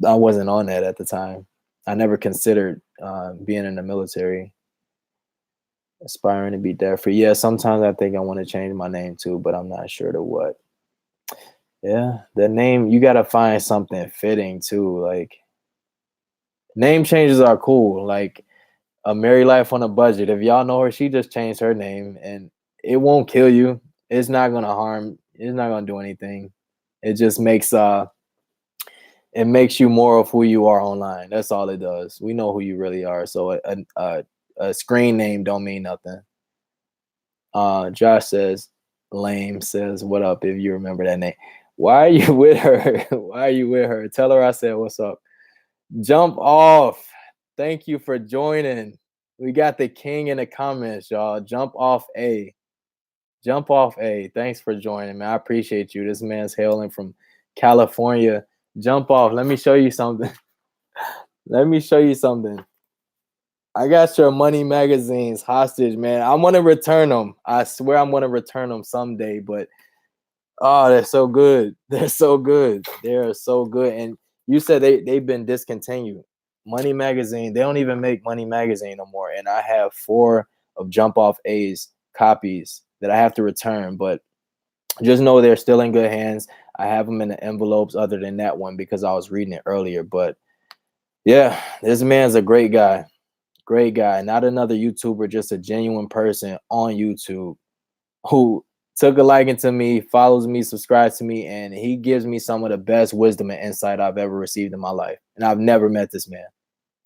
I wasn't on that at the time. I never considered being in the military. Aspiring to be debt free. Yeah, sometimes I think I want to change my name too, but I'm not sure to what. Yeah, the name, you gotta find something fitting too. Like, name changes are cool. Like, a Merry Life on a Budget. If y'all know her, she just changed her name, and it won't kill you. It's not gonna harm. It's not gonna do anything. It just makes you more of who you are online. That's all it does. We know who you really are. So a screen name don't mean nothing. Josh says, lame says, what up if you remember that name? Why are you with her? Why are you with her? Tell her I said, what's up? Jump off. Thank you for joining. We got the king in the comments, y'all. Jump off A. Jump off A. Thanks for joining, man. I appreciate you. This man's hailing from California. Jump off. Let me show you something. Let me show you something. I got your money magazines hostage, man. I'm gonna return them. I swear I'm gonna return them someday. But oh, they're so good. They're so good. They're so good. And you said they've been discontinued. Money magazine. They don't even make Money magazine no more. And I have 4 of Jump Off A's copies that I have to return. But just know they're still in good hands. I have them in the envelopes other than that one because I was reading it earlier. But yeah, this man's a great guy. Great guy. Not another YouTuber, just a genuine person on YouTube who took a liking to me, follows me, subscribes to me, and he gives me some of the best wisdom and insight I've ever received in my life. And I've never met this man.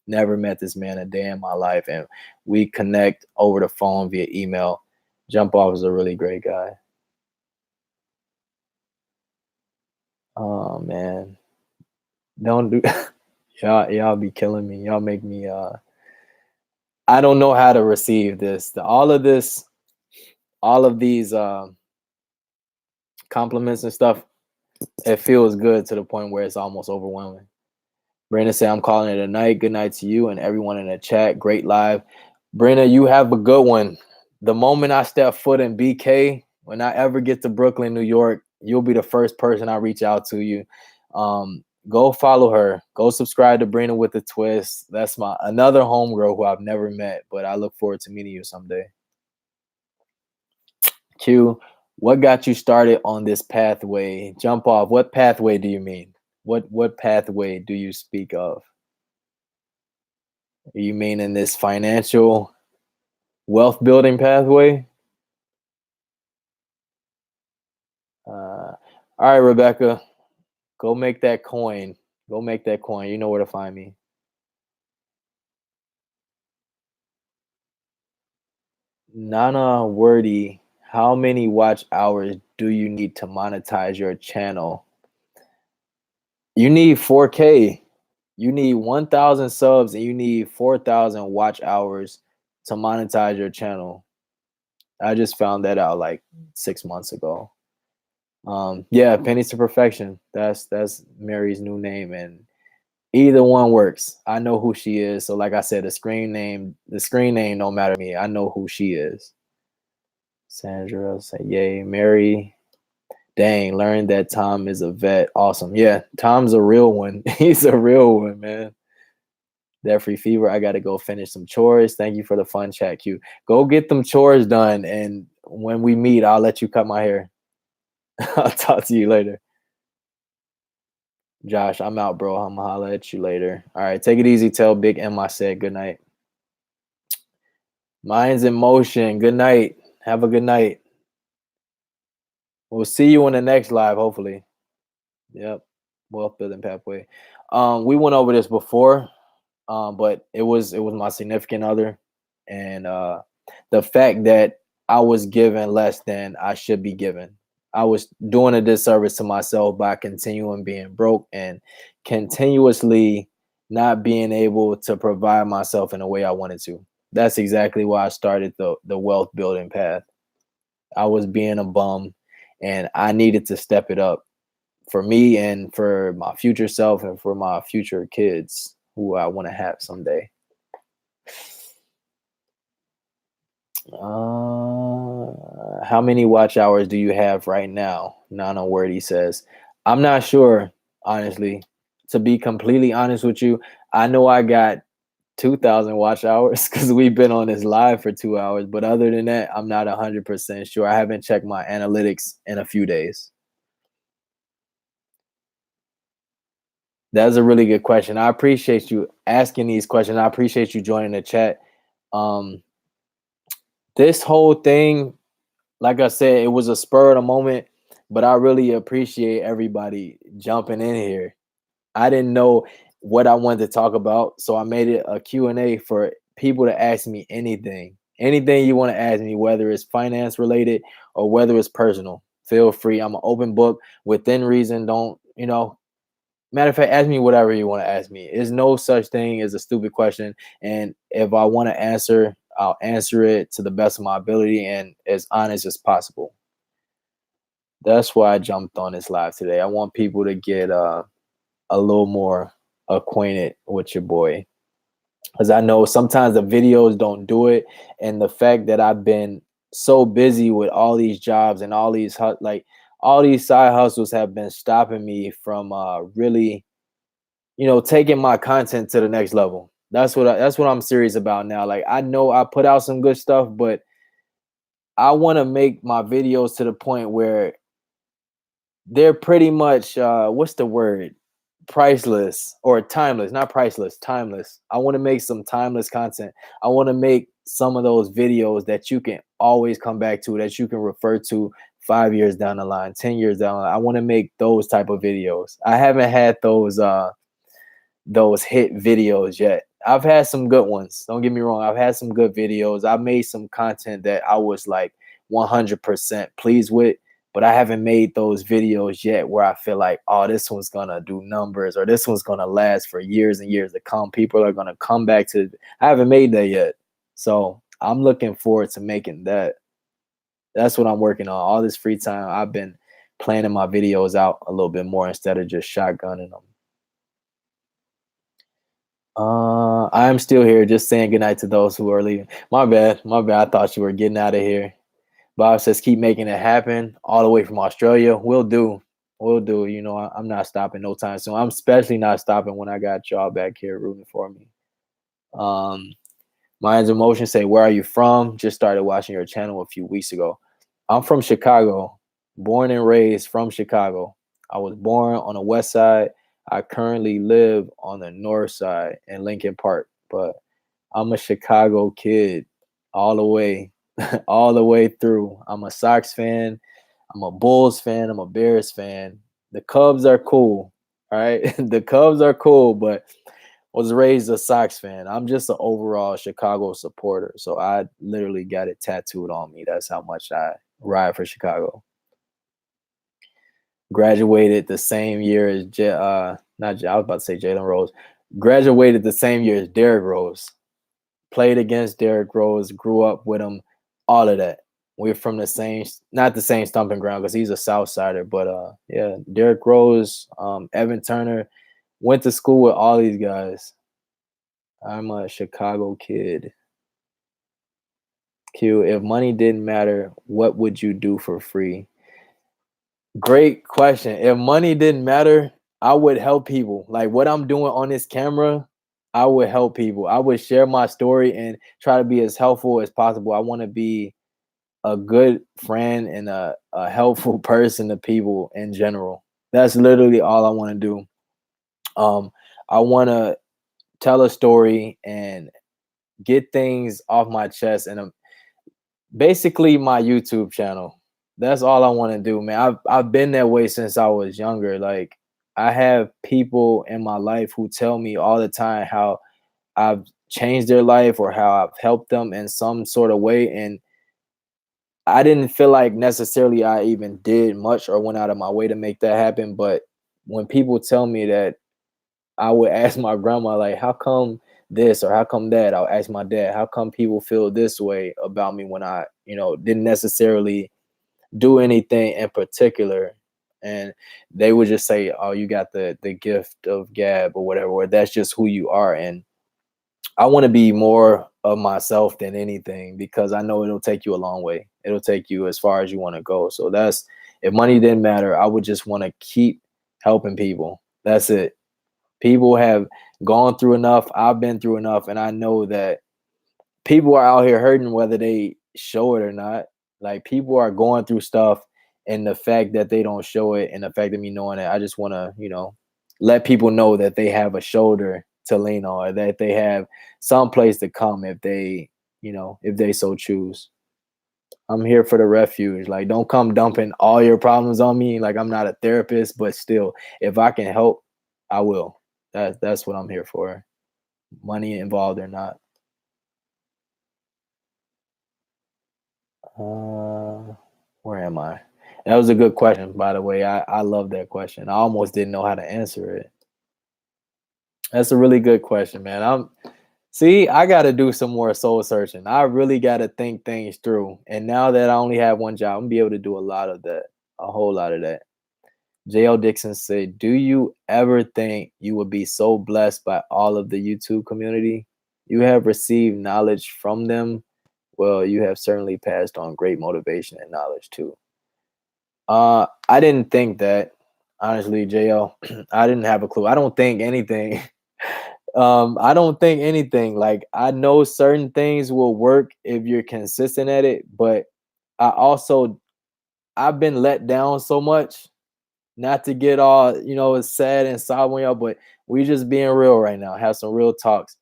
Never met this man a day in my life. And we connect over the phone via email. Jump Off is a really great guy. Oh man. Don't do y'all be killing me. Y'all make me I don't know how to receive this. All of these compliments and stuff, it feels good to the point where it's almost overwhelming. Brandon said, I'm calling it a night. Good night to you and everyone in the chat. Great live. Brandon, you have a good one. The moment I step foot in BK, when I ever get to Brooklyn, New York, you'll be the first person I reach out to you. Go follow her. Go subscribe to Brandon with a Twist. That's another homegirl who I've never met, but I look forward to meeting you someday. Q, what got you started on this pathway? Jump Off. What pathway do you mean? What pathway do you speak of? You mean in this financial wealth building pathway? All right, Rebecca, go make that coin. Go make that coin. You know where to find me. Nana Wordy, how many watch hours do you need to monetize your channel? You need 4K. You need 1,000 subs and you need 4,000 watch hours to monetize your channel. I just found that out like 6 months ago. Yeah, Pennies to Perfection. That's Mary's new name, and either one works. I know who she is. So like I said, the screen name don't matter to me. I know who she is. Sandra say yay. Mary. Dang, learned that Tom is a vet. Awesome. Yeah, Tom's a real one. He's a real one, man. That free fever. I gotta go finish some chores. Thank you for the fun chat, Q. Go get them chores done. And when we meet, I'll let you cut my hair. I'll talk to you later. Josh, I'm out, bro. I'm gonna holla at you later. All right, take it easy. Tell Big M I said good night. Minds in motion. Good night. Have a good night. We'll see you in the next live, hopefully. Yep. Wealth building pathway. We went over this before, but it was my significant other, and the fact that I was given less than I should be given. I was doing a disservice to myself by continuing being broke and continuously not being able to provide myself in the way I wanted to. That's exactly why I started the wealth building path. I was being a bum and I needed to step it up for me and for my future self and for my future kids who I want to have someday. How many watch hours do you have right now? Nana Wordy says, I'm not sure, honestly. To be completely honest with you, I know I got 2,000 watch hours because we've been on this live for 2 hours. But other than that, I'm not 100% sure. I haven't checked my analytics in a few days. That's a really good question. I appreciate you asking these questions. I appreciate you joining the chat. Um, this whole thing, like I said, it was a spur of the moment, but I really appreciate everybody jumping in here. I didn't know what I wanted to talk about, so I made it a Q&A for people to ask me anything. Anything you want to ask me, whether it's finance related or whether it's personal. Feel free. I'm an open book within reason. Don't, matter of fact, ask me whatever you want to ask me. There's no such thing as a stupid question. And if I want to answer, I'll answer it to the best of my ability and as honest as possible. That's why I jumped on this live today. I want people to get a little more acquainted with your boy. Because I know sometimes the videos don't do it. And the fact that I've been so busy with all these jobs and all these all these side hustles have been stopping me from really taking my content to the next level. That's what I'm serious about now. Like I know I put out some good stuff, but I want to make my videos to the point where they're pretty much what's the word? Priceless or timeless, not priceless, timeless. I want to make some timeless content. I want to make some of those videos that you can always come back to, that you can refer to 5 years down the line, 10 years down the line. I want to make those type of videos. I haven't had those hit videos yet. I've had some good ones. Don't get me wrong. I've had some good videos. I made some content that I was like 100% pleased with, but I haven't made those videos yet where I feel like, oh, this one's gonna do numbers or this one's gonna last for years and years to come. People are gonna come back to. I haven't made that yet, so I'm looking forward to making that. That's what I'm working on. All this free time, I've been planning my videos out a little bit more instead of just shotgunning them. I am still here, just saying goodnight to those who are leaving. My bad, my bad. I thought you were getting out of here. Bob says, keep making it happen all the way from Australia. We'll do. We'll do. I'm not stopping no time soon. I'm especially not stopping when I got y'all back here rooting for me. Minds in Motion say, where are you from? Just started watching your channel a few weeks ago. I'm from Chicago, born and raised from Chicago. I was born on the west side. I currently live on the north side in Lincoln Park, but I'm a Chicago kid all the way, all the way through. I'm a Sox fan. I'm a Bulls fan. I'm a Bears fan. The Cubs are cool, all right? The Cubs are cool, but was raised a Sox fan. I'm just an overall Chicago supporter. So I literally got it tattooed on me. That's how much I ride for Chicago. Graduated the same year as not I was about to say Jalen Rose. Graduated the same year as Derrick Rose. Played against Derrick Rose, grew up with him, all of that. We're from the same, not the same stomping ground because he's a South Sider, but yeah, Derrick Rose, Evan Turner, went to school with all these guys. I'm a Chicago kid. Q, if money didn't matter, what would you do for free? Great question. If money didn't matter, I would help people. Like what I'm doing on this camera, I would help people. I would share my story and try to be as helpful as possible. I want to be a good friend and a helpful person to people in general. That's literally all I want to do. I want to tell a story and get things off my chest and basically my YouTube channel. That's all I want to do, man. I've been that way since I was younger. Like I have people in my life who tell me all the time how I've changed their life or how I've helped them in some sort of way. And I didn't feel like necessarily I even did much or went out of my way to make that happen. But when people tell me that, I would ask my grandma, like, how come this or how come that? I'll ask my dad, how come people feel this way about me when I, didn't necessarily do anything in particular? And they would just say, oh, you got the gift of gab or whatever, or that's just who you are. And I want to be more of myself than anything because I know it'll take you a long way. It'll take you as far as you want to go. So that's, if money didn't matter, I would just want to keep helping people. That's it. People have gone through enough. I've been through enough. And I know that people are out here hurting whether they show it or not. Like people are going through stuff, and the fact that they don't show it and the fact of me knowing it, I just want to, let people know that they have a shoulder to lean on, or that they have some place to come if they, if they so choose. I'm here for the refuge. Like, don't come dumping all your problems on me. Like, I'm not a therapist, but still, if I can help, I will. That's what I'm here for. Money involved or not. Uh, where am I? That was a good question, by the way. I love that question. I almost didn't know how to answer it. That's a really good question, man. See, I got to do some more soul searching. I really got to think things through. And now that I only have one job, I'm gonna be able to do a lot of that, a whole lot of that. JL Dixon said, do you ever think you would be so blessed by all of the YouTube community? You have received knowledge from them. Well, you have certainly passed on great motivation and knowledge too. I didn't think that, honestly, JL. I didn't have a clue. I don't think anything. I don't think anything. Like I know certain things will work if you're consistent at it, but I've been let down so much. Not to get all, sad and sob on y'all, but we just being real right now. Have some real talks.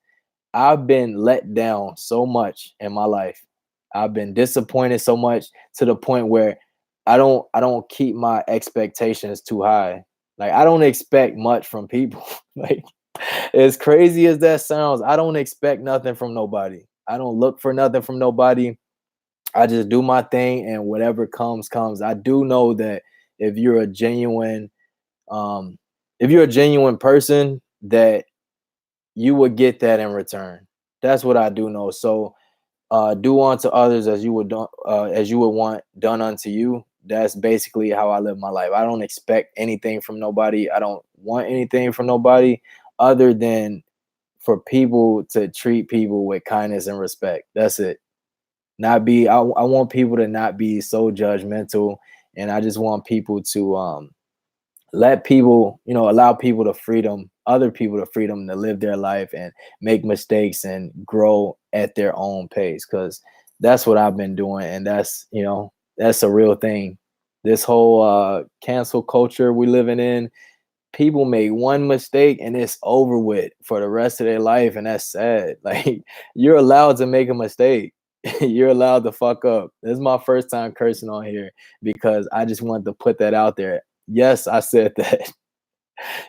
I've been let down so much in my life. I've been disappointed so much to the point where I don't keep my expectations too high. Like I don't expect much from people. Like as crazy as that sounds, I don't expect nothing from nobody. I don't look for nothing from nobody. I just do my thing and whatever comes comes. I do know that if you're a genuine um if you're a genuine person that you would get that in return. That's what I do know. So do unto others as you would want done unto you. That's basically how I live my life. I don't expect anything from nobody. I don't want anything from nobody other than for people to treat people with kindness and respect. That's it. Not be I want people to not be so judgmental, and I just want people to let people, allow people the freedom, other people the freedom to live their life and make mistakes and grow at their own pace. Cause that's what I've been doing. And that's a real thing. This whole cancel culture we living in, people make one mistake and it's over with for the rest of their life, and that's sad. Like, you're allowed to make a mistake. You're allowed to fuck up. This is my first time cursing on here because I just wanted to put that out there. Yes, I said that.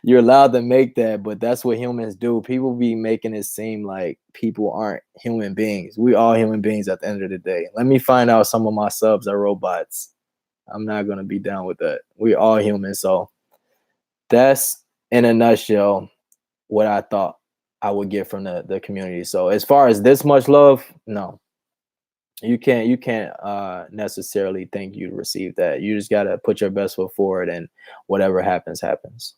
You're allowed to make that, but that's what humans do. People be making it seem like people aren't human beings. We all human beings at the end of the day. Let me find out some of my subs are robots. I'm not gonna be down with that. We all human. So that's, in a nutshell, what I thought I would get from the community. So as far as this much love, no. You can't necessarily think you'd receive that. You just gotta put your best foot forward, and whatever happens, happens.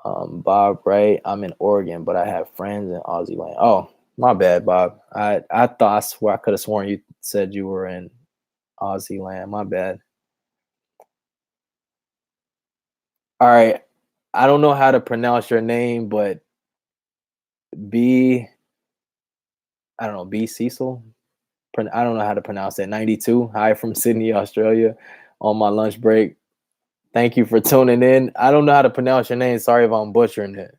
Bob, right? I'm in Oregon, but I have friends in Aussie land. Oh, my bad, Bob. I swear I could have sworn you said you were in Aussie land. My bad. All right. I don't know how to pronounce your name, but B, I don't know, B Cecil. I don't know how to pronounce that. 92. Hi from Sydney, Australia, on my lunch break. Thank you for tuning in. I don't know how to pronounce your name. Sorry if I'm butchering it.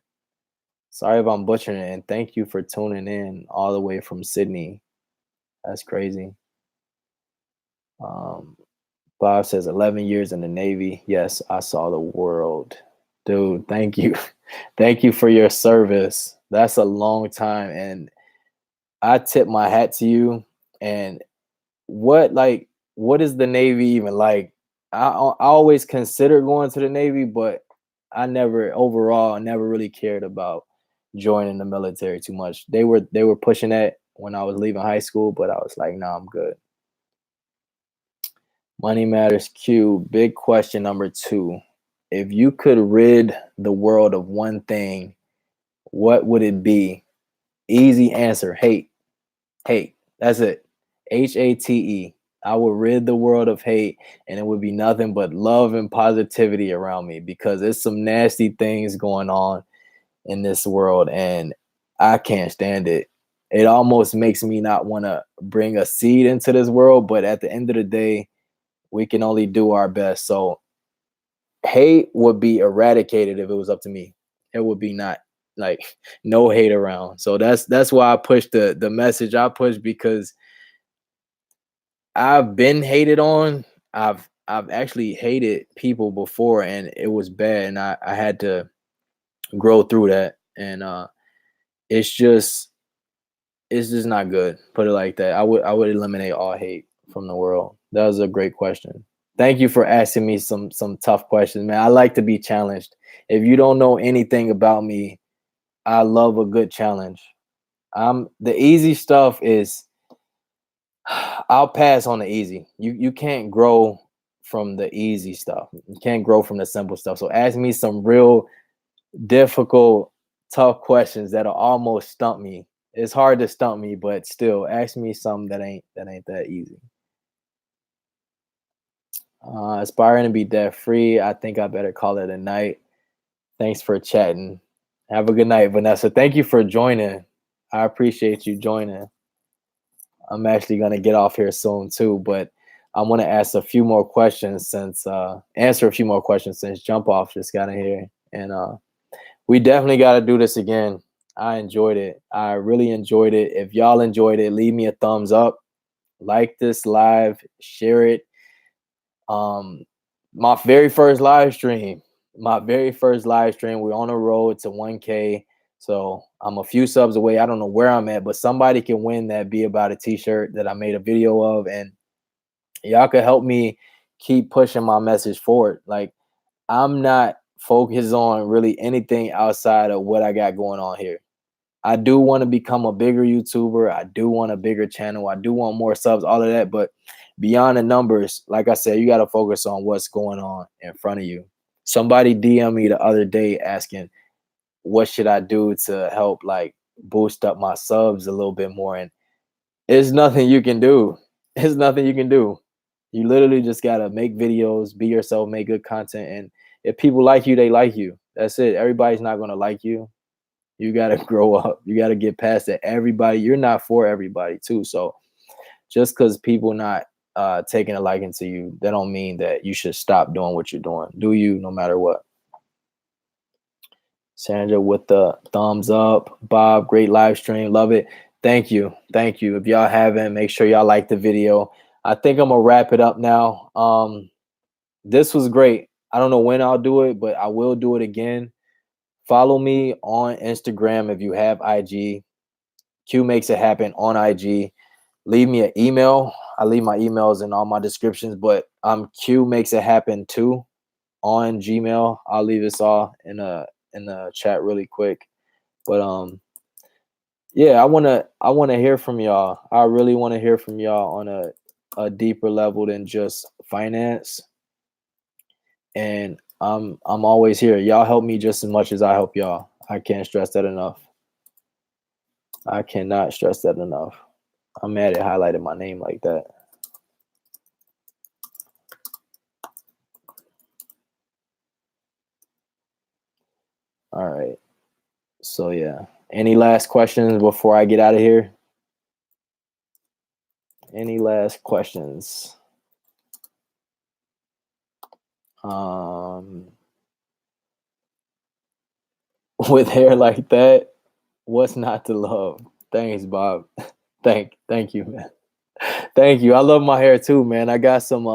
Sorry if I'm butchering it. And thank you for tuning in all the way from Sydney. That's crazy. Um, Bob says 11 years in the Navy. Yes, I saw the world. Dude, thank you. Thank you for your service. That's a long time. And I tip my hat to you. And what is the Navy even like? I always considered going to the Navy, but I never really cared about joining the military too much. They were pushing that when I was leaving high school, but I was like, nah, I'm good. Money Matters Q. Big question number 2. If you could rid the world of one thing, what would it be? Easy answer. Hate. Hate. That's it. HATE. I would rid the world of hate, and it would be nothing but love and positivity around me, because there's some nasty things going on in this world and I can't stand it. It almost makes me not want to bring a seed into this world, but at the end of the day, we can only do our best. So hate would be eradicated if it was up to me. It would be not like no hate around. So that's why I push the message I push, because I've been hated on. I've actually hated people before and it was bad, and I had to grow through that. And it's just it's just not good. Put it like that. I would eliminate all hate from the world. That was a great question. Thank you for asking me some tough questions, man. I like to be challenged. If you don't know anything about me, I love a good challenge. The easy stuff is I'll pass on the easy. You can't grow from the easy stuff. You can't grow from the simple stuff. So ask me some real difficult, tough questions that'll almost stump me. It's hard to stump me, but still, ask me something that ain't that easy. Aspiring to be debt free. I think I better call it a night. Thanks for chatting. Have a good night, Vanessa. Thank you for joining. I appreciate you joining. I'm actually gonna get off here soon too, but I want to ask a few more questions since answer a few more questions since Jump Off just got in here, and we definitely got to do this again. I enjoyed it. I really enjoyed it. If y'all enjoyed it, leave me a thumbs up, like this live, share it. Um, my very first live stream, my very first live stream. We're on the road to 1K. So I'm a few subs away. I don't know where I'm at, but somebody can win that Be About a t-shirt that I made a video of. And y'all could help me keep pushing my message forward. Like, I'm not focused on really anything outside of what I got going on here. I do want to become a bigger YouTuber. I do want a bigger channel. I do want more subs, all of that. But beyond the numbers, like I said, you got to focus on what's going on in front of you. Somebody DM me the other day asking, what should I do to help like boost up my subs a little bit more? And it's nothing you can do. It's nothing you can do. You literally just got to make videos, be yourself, make good content. And if people like you, they like you. That's it. Everybody's not going to like you. You got to grow up. You got to get past that. You're not for everybody too. So just because people not taking a liking to you, that don't mean that you should stop doing what you're doing. Do you, no matter what. Sandra with the thumbs up. Bob, great live stream. Love it. Thank you. Thank you. If y'all haven't, make sure y'all like the video. I think I'm gonna wrap it up now. This was great. I don't know when I'll do it, but I will do it again. Follow me on Instagram if you have IG. Q Makes It Happen on IG. Leave me an email. I leave my emails in all my descriptions, but Q Makes It Happen too on Gmail. I'll leave this all in the chat really quick. But yeah, I wanna hear from y'all. I really want to hear from y'all on a deeper level than just finance. And I'm always here. Y'all help me just as much as I help y'all. I can't stress that enough. I cannot stress that enough. I'm mad it highlighted my name like that. All right. So yeah. Any last questions before I get out of here? Any last questions? With hair like that, what's not to love? Thanks, Bob. Thank you, man. Thank you. I love my hair too, man. I got some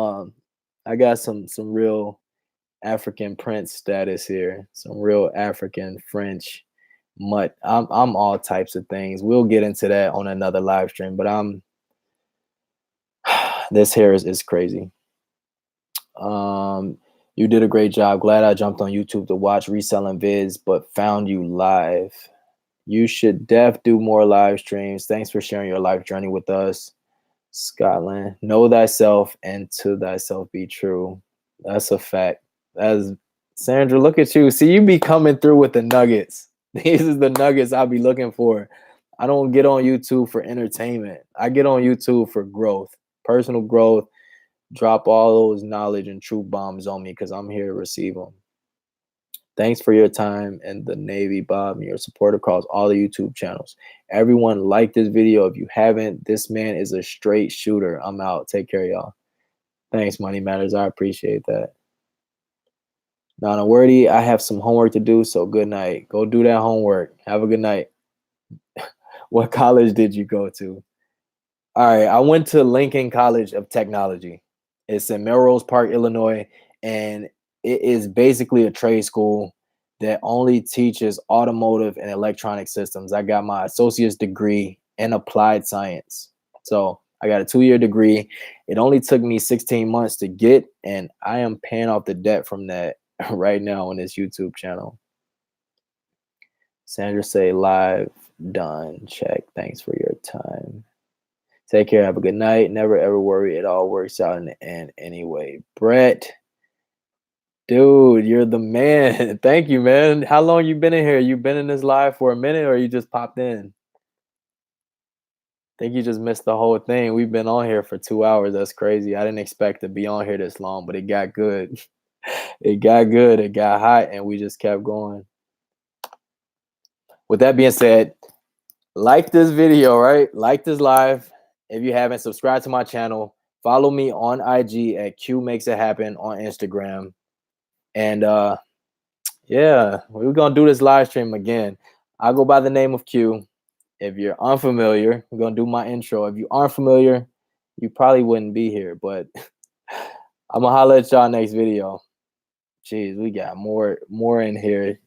real African prince status here. Some real African French mutt. I'm all types of things. We'll get into that on another live stream, but this hair is crazy. You did a great job. Glad I jumped on YouTube to watch reselling vids, but found you live. You should do more live streams. Thanks for sharing your life journey with us. Scotland, know thyself and to thyself be true. That's a fact. That's Sandra, look at you. See, you be coming through with the nuggets. These are the nuggets I'll be looking for. I don't get on YouTube for entertainment. I get on YouTube for growth, personal growth. Drop all those knowledge and truth bombs on me because I'm here to receive them. Thanks for your time and the Navy, Bob, and your support across all the YouTube channels. Everyone like this video. If you haven't, this man is a straight shooter. I'm out. Take care, y'all. Thanks, Money Matters. I appreciate that. Nana Wordy, I have some homework to do, so good night. Go do that homework. Have a good night. What college did you go to? All right, I went to Lincoln College of Technology. It's in Melrose Park, Illinois, and it is basically a trade school that only teaches automotive and electronic systems. I got my associate's degree in applied science. So I got a 2-year degree. It only took me 16 months to get, and I am paying off the debt from that right now on this YouTube channel. Sandra say live done. Check. Thanks for your time. Take care. Have a good night. Never ever worry. It all works out in the end anyway. Brett, dude, you're the man. Thank you, man. How long you been in here? You been in this live for a minute or you just popped in? I think you just missed the whole thing. We've been on here for 2 hours. That's crazy. I didn't expect to be on here this long, but it got good. It got good. It got hot, and we just kept going. With that being said, like this video, right? Like this live. If you haven't, subscribe to my channel. Follow me on IG at Q Makes It Happen on Instagram. And yeah, we're gonna do this live stream again. I go by the name of Q. If you're unfamiliar, we're gonna do my intro. If you aren't familiar, you probably wouldn't be here, but I'm gonna holler at y'all next video. Jeez, we got more in here.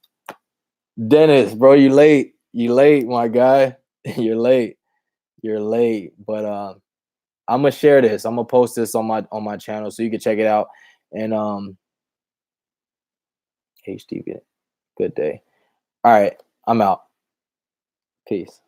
Dennis, bro, you late. You late, my guy. You're late. You're late. But I'm gonna share this. I'm gonna post this on my channel so you can check it out. And HD, good day. All right, I'm out. Peace.